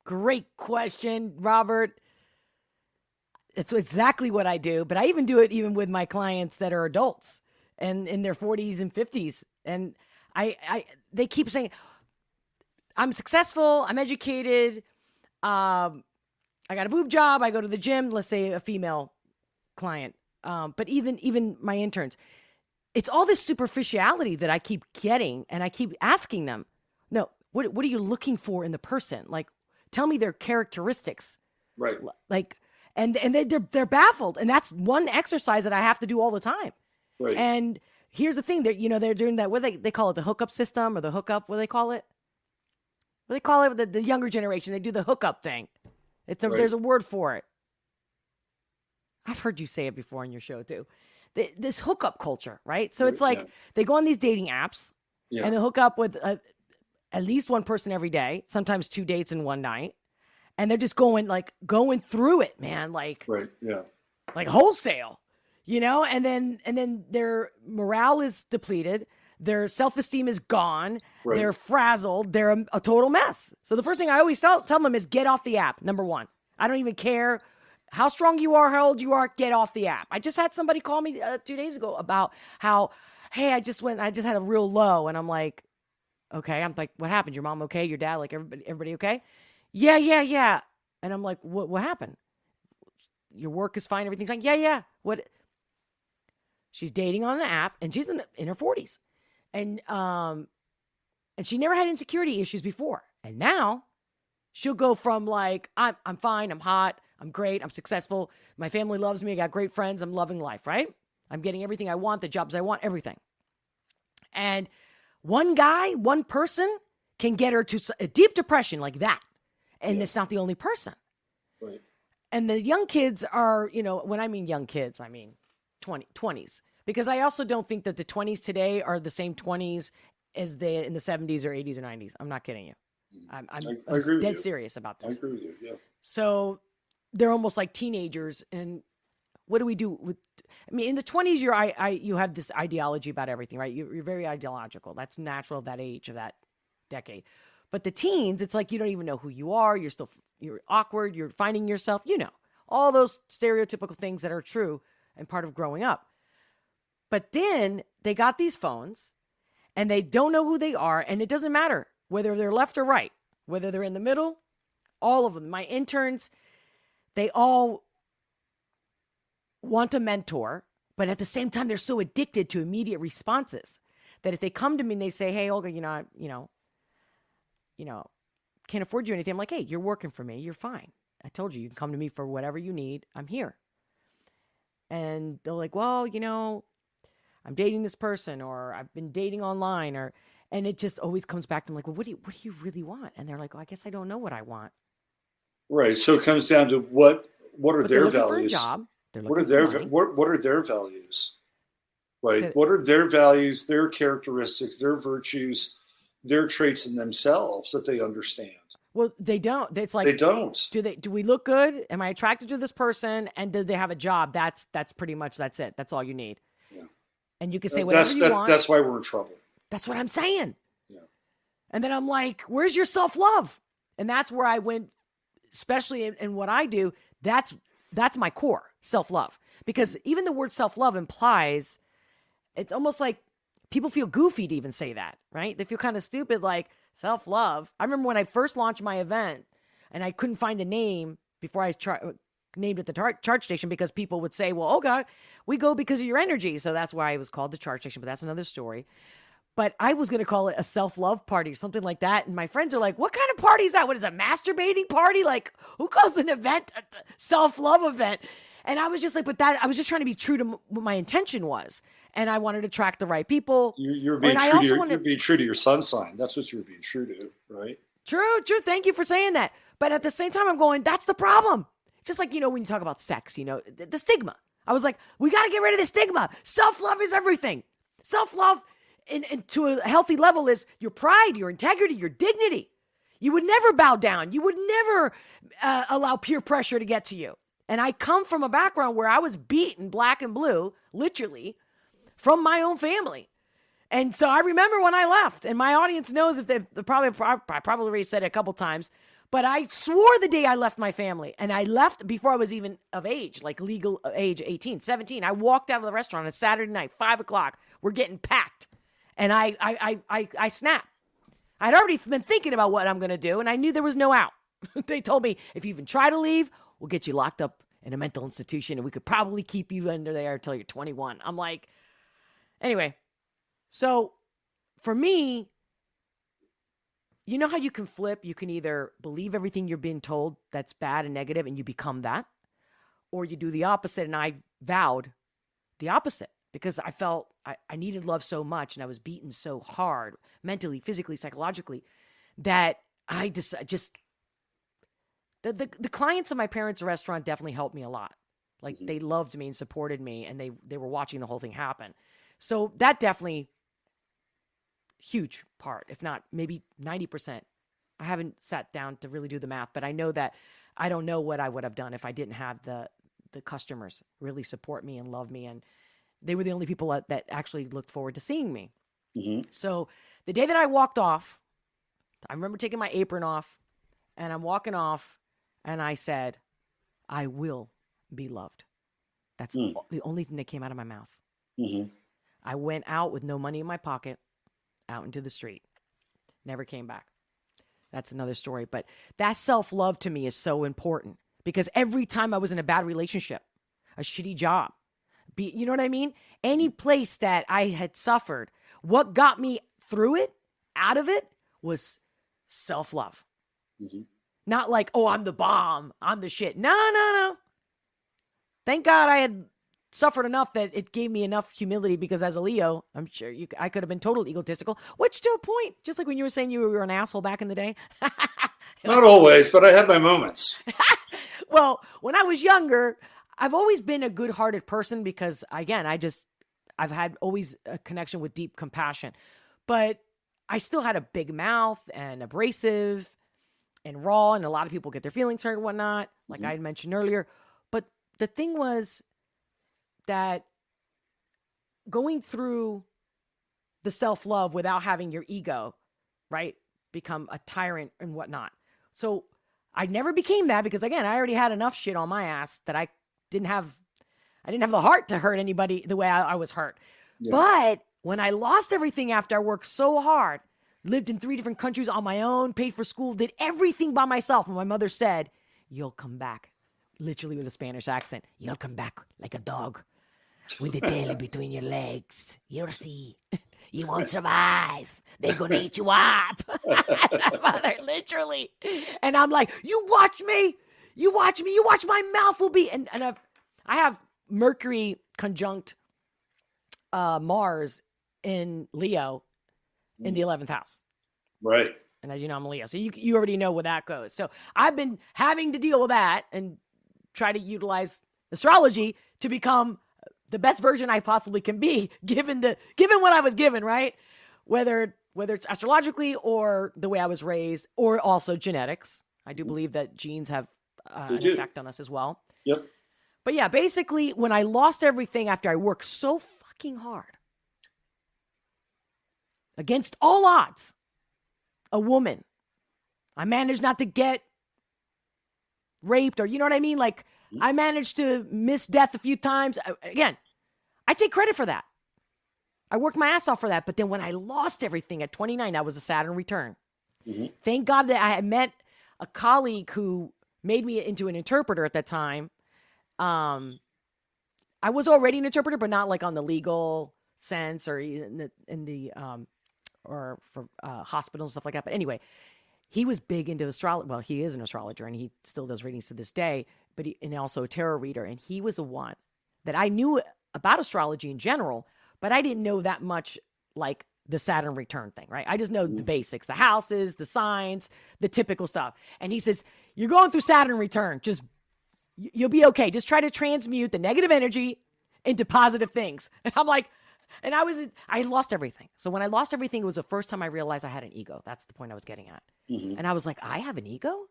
Great question, Robert. It's exactly what I do, but I even do it even with my clients that are adults and in their 40s and 50s. And they keep saying, I'm successful, I'm educated, I got a boob job, I go to the gym, let's say a female client. But even my interns, it's all this superficiality that I keep getting, and I keep asking them, no, what are you looking for in the person? Like, tell me their characteristics. Right. Like, and they're baffled. And that's one exercise that I have to do all the time. Right. And here's the thing, they're doing that, what they call it, the hookup system or the hookup, what do they call it? What do they call it? The younger generation, they do the hookup thing. There's a word for it. I've heard you say it before on your show too. This hookup culture, right? So it's like they go on these dating apps and they hook up with at least one person every day, sometimes 2 dates in one night. And they're just going through it, man. Like, right. Yeah. Like wholesale, and then their morale is depleted. Their self-esteem is gone. Right. They're frazzled. They're a total mess. So the first thing I always tell them is get off the app. Number one, I don't even care how strong you are, how old you are, get off the app. I just had somebody call me 2 days ago about how, hey, I just had a real low. And I'm like, okay. I'm like, what happened? Your mom okay? Your dad? Like everybody okay? Yeah. And I'm like, what happened? Your work is fine. Everything's fine. Yeah. What? She's dating on an app and she's in her 40s. And she never had insecurity issues before. And now she'll go from like, I'm fine. I'm hot. I'm great. I'm successful. My family loves me. I got great friends. I'm loving life, right? I'm getting everything I want, the jobs I want, everything. And one person can get her to a deep depression like that. And it's not the only person. Right. And the young kids are, when I mean young kids, I mean 20s. Because I also don't think that the 20s today are the same 20s as they in the 70s or 80s or 90s. I'm not kidding you. I'm dead serious about this. I agree with you, yeah. So they're almost like teenagers. And what do we do with, in the 20s, you have this ideology about everything, right? You're very ideological. That's natural of that age, of that decade. But the teens, it's like you don't even know who you are. You're awkward. You're finding yourself, all those stereotypical things that are true and part of growing up. But then they got these phones and they don't know who they are. And it doesn't matter whether they're left or right, whether they're in the middle, all of them. My interns, they all want a mentor, but at the same time, they're so addicted to immediate responses that if they come to me and they say, hey, Olga, can't afford you anything. I'm like, hey, you're working for me. You're fine. I told you can come to me for whatever you need. I'm here. And they're like, well, I'm dating this person, or I've been dating online, and it just always comes back to, I'm like, well, what do you really want? And they're like, well, I guess I don't know what I want. Right. So it comes down to what are their values? For a job. What are their values? Right. What are their values, their characteristics, their virtues, their traits in themselves that they understand? Well, they don't. It's like, they don't. Do we look good? Am I attracted to this person? And do they have a job? That's pretty much, that's it. That's all you need. Yeah. And you can say whatever you want. That's why we're in trouble. That's what I'm saying. Yeah. And then I'm like, where's your self-love? And that's where I went, especially in what I do. That's my core, self-love. Because even the word self-love implies, it's almost like people feel goofy to even say that, right? They feel kind of stupid, like self-love. I remember when I first launched my event and I couldn't find a name before I named it the charge station, because people would say, well, Olga, we go because of your energy. So that's why it was called the charge station, but that's another story. But I was going to call it a self-love party or something like that. And my friends are like, what kind of party is that? What is a masturbating party? Like, who calls an event a self-love event? And I was just like, I was just trying to be true to what my intention was. And I wanted to attract the right people. You're being true to your sun sign. That's what you're being true to, right? True. Thank you for saying that. But at the same time, I'm going, that's the problem. Just like, when you talk about sex, the stigma. I was like, we got to get rid of the stigma. Self-love is everything. Self-love and to a healthy level is your pride, your integrity, your dignity. You would never bow down. You would never allow peer pressure to get to you. And I come from a background where I was beaten black and blue, literally, from my own family. And so I remember when I left, and my audience knows I probably already said it a couple times, but I swore the day I left my family, and I left before I was even of age, like legal age, 18, 17. I walked out of the restaurant on a Saturday night, 5:00. We're getting packed. And I snapped. I'd already been thinking about what I'm going to do, and I knew there was no out. They told me, if you even try to leave, we'll get you locked up in a mental institution, and we could probably keep you under there until you're 21. I'm like, anyway, so for me, you know how you can flip? You can either believe everything you're being told that's bad and negative, and you become that, or you do the opposite. And I vowed the opposite because I felt I needed love so much, and I was beaten so hard, mentally, physically, psychologically, that I just the clients of my parents' restaurant definitely helped me a lot. Like, they loved me and supported me, and they were watching the whole thing happen. So that definitely huge part, if not maybe 90%. I haven't sat down to really do the math, but I know that I don't know what I would have done if I didn't have the customers really support me and love me. And they were the only people that actually looked forward to seeing me. Mm-hmm. So the day that I walked off, I remember taking my apron off, and I'm walking off, and I said, I will be loved. That's the only thing that came out of my mouth. Mm-hmm. I went out with no money in my pocket, out into the street. Never came back. That's another story. But that self-love to me is so important, because every time I was in a bad relationship, a shitty job, you know what I mean? Any place that I had suffered, what got me through it, out of it, was self-love. Mm-hmm. Not like, oh, I'm the bomb, I'm the shit. No. Thank God I had suffered enough that it gave me enough humility, because as a Leo, I'm sure I could have been totally egotistical, which to a point, just like when you were saying you were an asshole back in the day. Not always, but I had my moments. Well, when I was younger, I've always been a good-hearted person, because again, I've had always a connection with deep compassion, but I still had a big mouth and abrasive and raw, and a lot of people get their feelings hurt and whatnot, like I had mentioned earlier. But the thing was that going through the self-love without having your ego, right, become a tyrant and whatnot. So I never became that because, again, I already had enough shit on my ass that I didn't have the heart to hurt anybody the way I was hurt. Yeah. But when I lost everything after I worked so hard, lived in 3 different countries on my own, paid for school, did everything by myself. And my mother said, you'll come back, literally with a Spanish accent. You'll come back like a dog with the tail between your legs. You'll see. You won't survive. They're going to eat you up. That's my mother, literally. And I'm like, you watch me. You watch me. You watch my mouth will be. And I have Mercury conjunct Mars in Leo in the 11th house. Right. And as you know, I'm a Leo. So you already know where that goes. So I've been having to deal with that and try to utilize astrology to become the best version I possibly can be, given what I was given, right? Whether it's astrologically or the way I was raised, or also genetics. I do believe that genes have an effect on us as well. Yep. But yeah, basically, when I lost everything after I worked so fucking hard, against all odds, a woman, I managed not to get raped, or you know what I mean? Like, I managed to miss death a few times. Again, I take credit for that. I worked my ass off for that. But then when I lost everything at 29, that was a Saturn return. Mm-hmm. Thank God that I had met a colleague who made me into an interpreter at that time. I was already an interpreter, but not like on the legal sense or in the or for hospitals and stuff like that. But anyway, he was big into astrology. Well, he is an astrologer and he still does readings to this day, but and also a tarot reader. And he was the one that I knew about astrology in general, but I didn't know that much like the Saturn return thing, right? I just know the basics, the houses, the signs, the typical stuff. And he says, you're going through Saturn return. Just, you'll be okay. Just try to transmute the negative energy into positive things. And I'm like, and I lost everything. So when I lost everything, it was the first time I realized I had an ego. That's the point I was getting at. Mm-hmm. And I was like, I have an ego?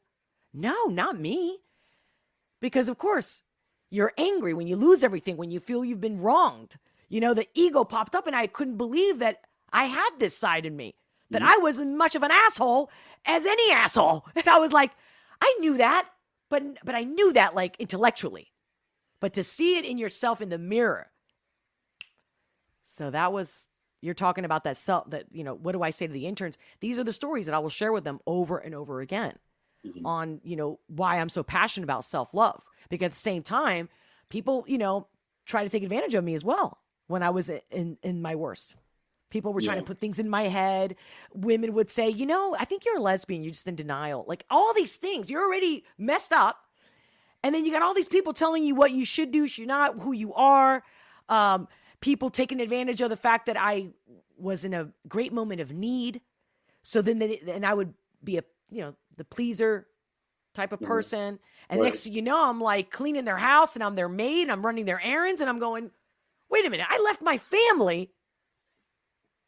No, not me. Because of course, you're angry when you lose everything, when you feel you've been wronged. You know, the ego popped up and I couldn't believe that I had this side in me, that I was as much of an asshole as any asshole. And I was like, I knew that, but I knew that like intellectually. But to see it in yourself in the mirror. So that was, you're talking about that self, that, you know, what do I say to the interns? These are the stories that I will share with them over and over again on, you know, why I'm so passionate about self-love. Because at the same time, people, you know, try to take advantage of me as well when I was in my worst. People were trying to put things in my head. Women would say, you know, I think you're a lesbian. You're just in denial. Like all these things, you're already messed up. And then you got all these people telling you what you should do, should not, who you are. People taking advantage of the fact that I was in a great moment of need. So then and I would be the pleaser type of person. And next thing you know, I'm like cleaning their house and I'm their maid. I'm running their errands and I'm going, wait a minute, I left my family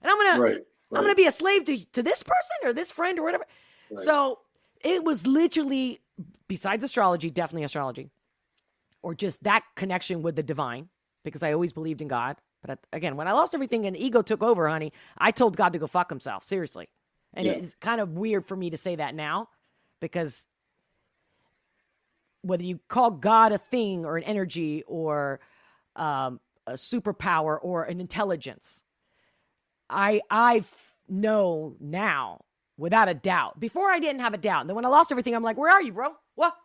and I'm going to be a slave to this person or this friend or whatever. Right. So it was literally, besides astrology, definitely astrology, or just that connection with the divine, because I always believed in God. But again, when I lost everything and ego took over, honey, I told God to go fuck himself. Seriously. And it's kind of weird for me to say that now, because whether you call God a thing or an energy or a superpower or an intelligence, I know now without a doubt. Before I didn't have a doubt. And then when I lost everything, I'm like, where are you, bro? What?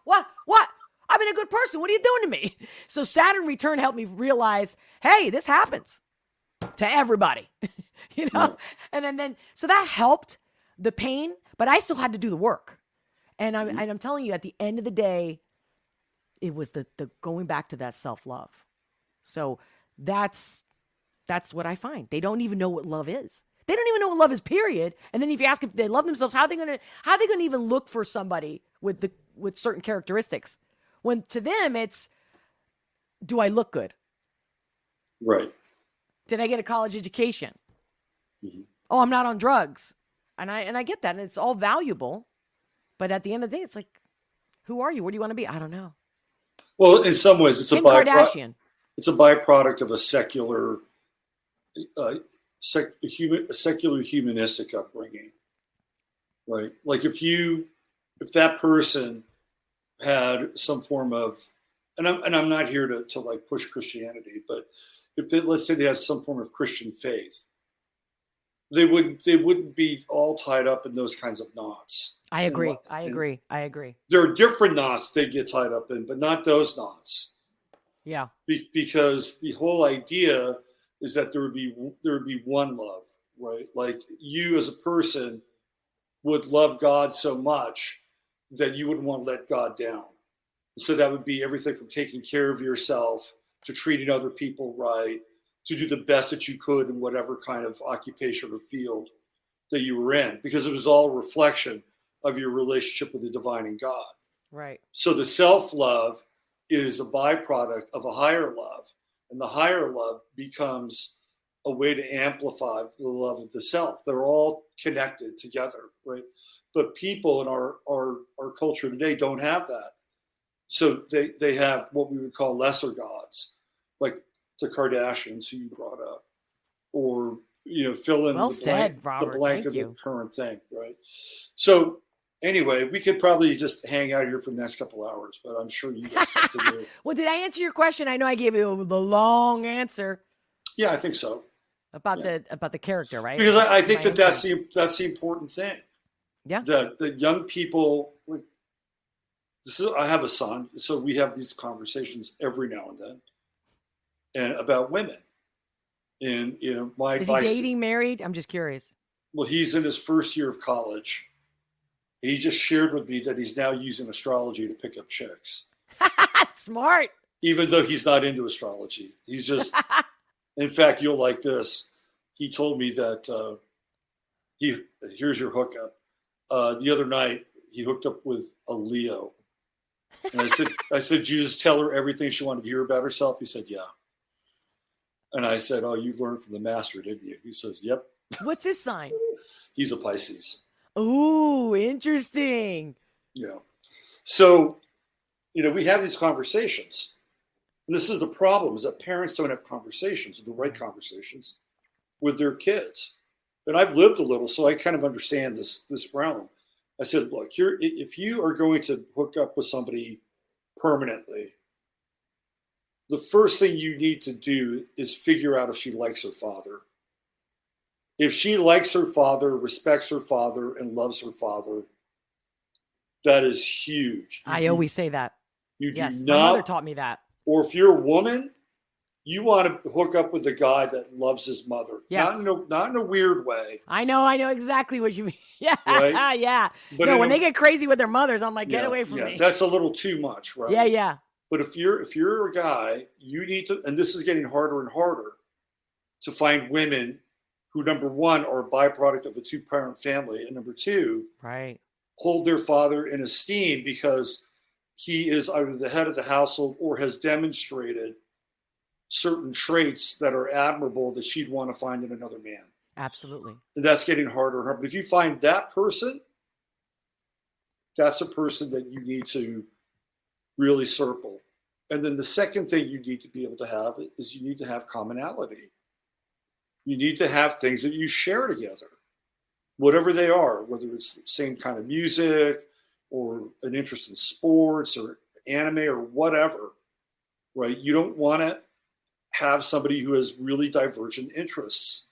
I've been a good person. What are you doing to me? So Saturn return helped me realize, hey, this happens to everybody, you know? Yeah. And then, so that helped the pain, but I still had to do the work. And I'm telling you, at the end of the day, it was the going back to that self-love. So that's what I find. They don't even know what love is. They don't even know what love is, period. And then if you ask if they love themselves, how are they gonna even look for somebody with certain characteristics? When to them it's, do I look good? Right. Did I get a college education? Mm-hmm. Oh, I'm not on drugs. And I get that, and it's all valuable. But at the end of the day, it's like, who are you? Where do you want to be? I don't know. Well, in some ways, it's Kim Kardashian. It's a byproduct of a secular humanistic upbringing, right? Like if that person had some form of, and I'm not here to like push Christianity, but if they, let's say they had some form of Christian faith, they wouldn't be all tied up in those kinds of knots. I agree. I agree. There are different knots they get tied up in, but not those knots. Yeah. Because the whole idea is that there would be one love, right? Like you as a person would love God so much that you wouldn't want to let God down. So that would be everything from taking care of yourself to treating other people right, to do the best that you could in whatever kind of occupation or field that you were in, because it was all a reflection of your relationship with the divine and God. Right. So the self-love is a byproduct of a higher love, and the higher love becomes a way to amplify the love of the self. They're all connected together, right? But people in our culture today don't have that. So they have what we would call lesser gods, like the Kardashians, who you brought up, or fill in the blank of the current thing, right? So anyway, we could probably just hang out here for the next couple hours, but I'm sure you got stuff to do. Well, did I answer your question? I know I gave you the long answer. Yeah, I think so. About the character, right? Because I think that's the important thing. Yeah. The young people, like, I have a son, so we have these conversations every now and then, and about women. And my advice. Is he dating, married? I'm just curious. Well, he's in his first year of college. He just shared with me that he's now using astrology to pick up chicks. Smart. Even though he's not into astrology, he's just. In fact, you'll like this. He told me that here's your hookup. The other night, he hooked up with a Leo. And I said, did you just tell her everything she wanted to hear about herself? He said, yeah. And I said, oh, you learned from the master, didn't you? He says, yep. What's his sign? He's a Pisces. Ooh, interesting. Yeah. So, we have these conversations. And this is the problem, is that parents don't have conversations, the right conversations, with their kids. And I've lived a little, so I kind of understand this realm. I said, look, if you are going to hook up with somebody permanently, the first thing you need to do is figure out if she likes her father. If she likes her father, respects her father, and loves her father, that is huge. I always say that. You do not. My mother taught me that. Or if you're a woman, you want to hook up with the guy that loves his mother. Yes. Not in a weird way. I know exactly what you mean. Yeah, right? Yeah. But when they get crazy with their mothers, I'm like, get away from me. That's a little too much, right? Yeah. But if you're a guy, you need to, and this is getting harder and harder, to find women who, number one, are a byproduct of a two-parent family, and number two, right, hold their father in esteem because he is either the head of the household or has demonstrated certain traits that are admirable that she'd want to find in another man. Absolutely. And that's getting harder and harder. But if you find that person, that's a person that you need to really circle. And then the second thing you need to be able to have is you need to have commonality. You need to have things that you share together, whatever they are, whether it's the same kind of music or an interest in sports or anime or whatever, right? You don't want to have somebody who has really divergent interests.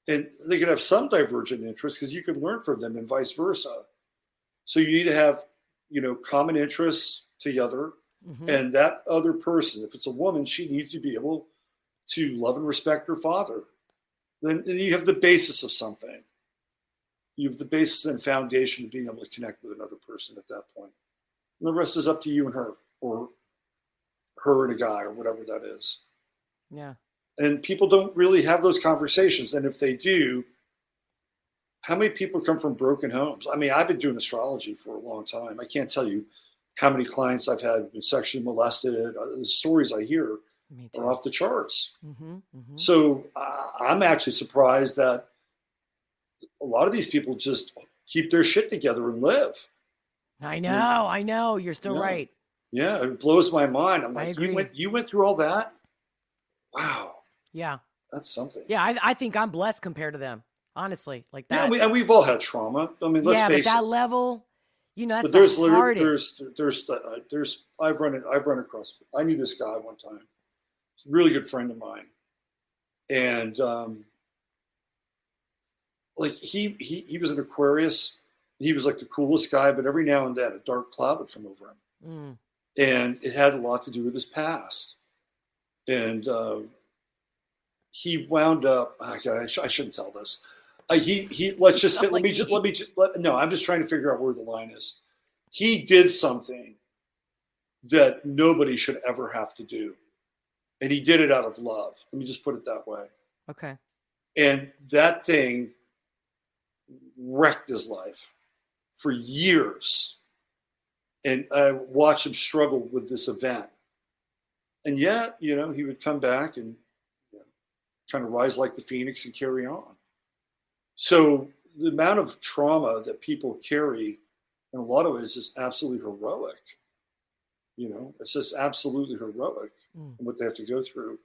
And they can have some divergent interests because you can learn from them and vice versa. So you need to have, common interests together. Mm-hmm. And that other person, if it's a woman, she needs to be able to love and respect her father. Then you have the basis of something. You have the basis and foundation of being able to connect with another person at that point. And the rest is up to you and her, or her and a guy, or whatever that is. Yeah. And people don't really have those conversations. And if they do, how many people come from broken homes? I mean, I've been doing astrology for a long time. I can't tell you how many clients I've had been sexually molested. The stories I hear are off the charts. Mm-hmm, mm-hmm. So I'm actually surprised that a lot of these people just keep their shit together and live. I know. You're still right. Yeah, it blows my mind. I'm like, you went through all that? Wow. Yeah. That's something. Yeah, I think I'm blessed compared to them, honestly. Like that. Yeah, we've all had trauma. I mean, let's face it. But that level, You know, that's But there's the hardest. I've run across. I knew this guy one time. He's a really good friend of mine, and like he was an Aquarius. He was like the coolest guy, but every now and then a dark cloud would come over him, and it had a lot to do with his past. And he wound up. I shouldn't tell this. Let's just say. No, I'm just trying to figure out where the line is. He did something that nobody should ever have to do, and he did it out of love. Let me just put it that way. Okay. And that thing wrecked his life for years. And I watched him struggle with this event. And yet, you know, he would come back and kind of rise like the phoenix and carry on. So the amount of trauma that people carry in a lot of ways is absolutely heroic. You know, it's just absolutely heroic what they have to go through.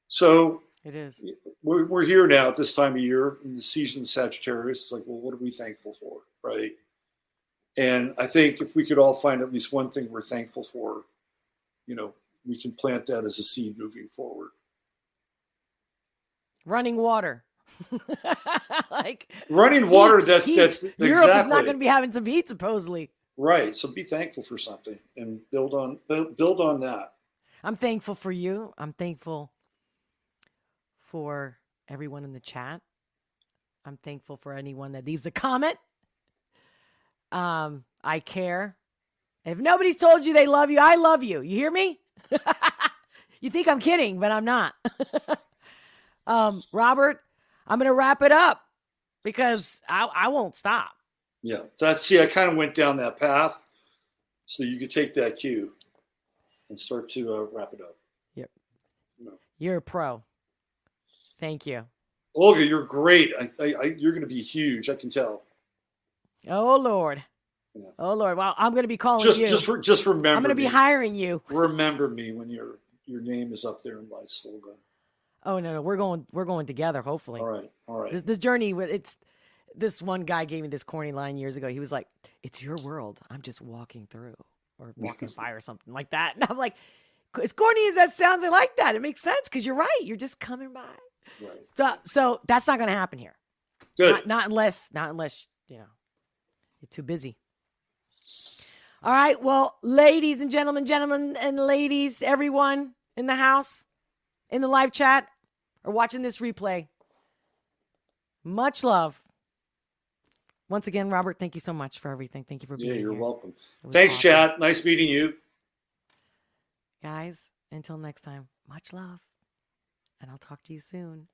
So it is. We're here now at this time of year in the season of Sagittarius. It's like, well, what are we thankful for, right? And I think if we could all find at least one thing we're thankful for, you know, we can plant that as a seed moving forward. Running water. Like running water, that's Europe exactly. is not going to be having some heat, supposedly. Right. So be thankful for something and build on that. I'm thankful for you. I'm thankful for everyone in the chat. I'm thankful for anyone that leaves a comment. I care. If nobody's told you they love you, I love you. You hear me? You think I'm kidding, but I'm not. Robert, I'm going to wrap it up because I won't stop. Yeah. I kind of went down that path so you could take that cue and start to wrap it up. Yep. You're a pro. Thank you. Olga, you're great. You're going to be huge. I can tell. Oh, Lord. Yeah. Oh, Lord. Well, I'm going to be calling you. Just remember I'm going to be hiring you. Remember me when your name is up there in lights, Olga. Oh, no. We're going together, hopefully. All right. This journey, this one guy gave me this corny line years ago. He was like, it's your world. I'm just walking through or walking by or something like that. And I'm like, as corny as that sounds, I like that. It makes sense because you're right. You're just coming by. Right. So that's not going to happen here. Good. Not unless, you know, you're too busy. All right. Well, ladies and gentlemen and ladies, everyone in the house, in the live chat, or watching this replay, much love. Once again, Robert, thank you so much for everything. Thank you for being here. Yeah, you're welcome. Thanks, awesome. Chat. Nice meeting you. Guys, until next time, much love. And I'll talk to you soon.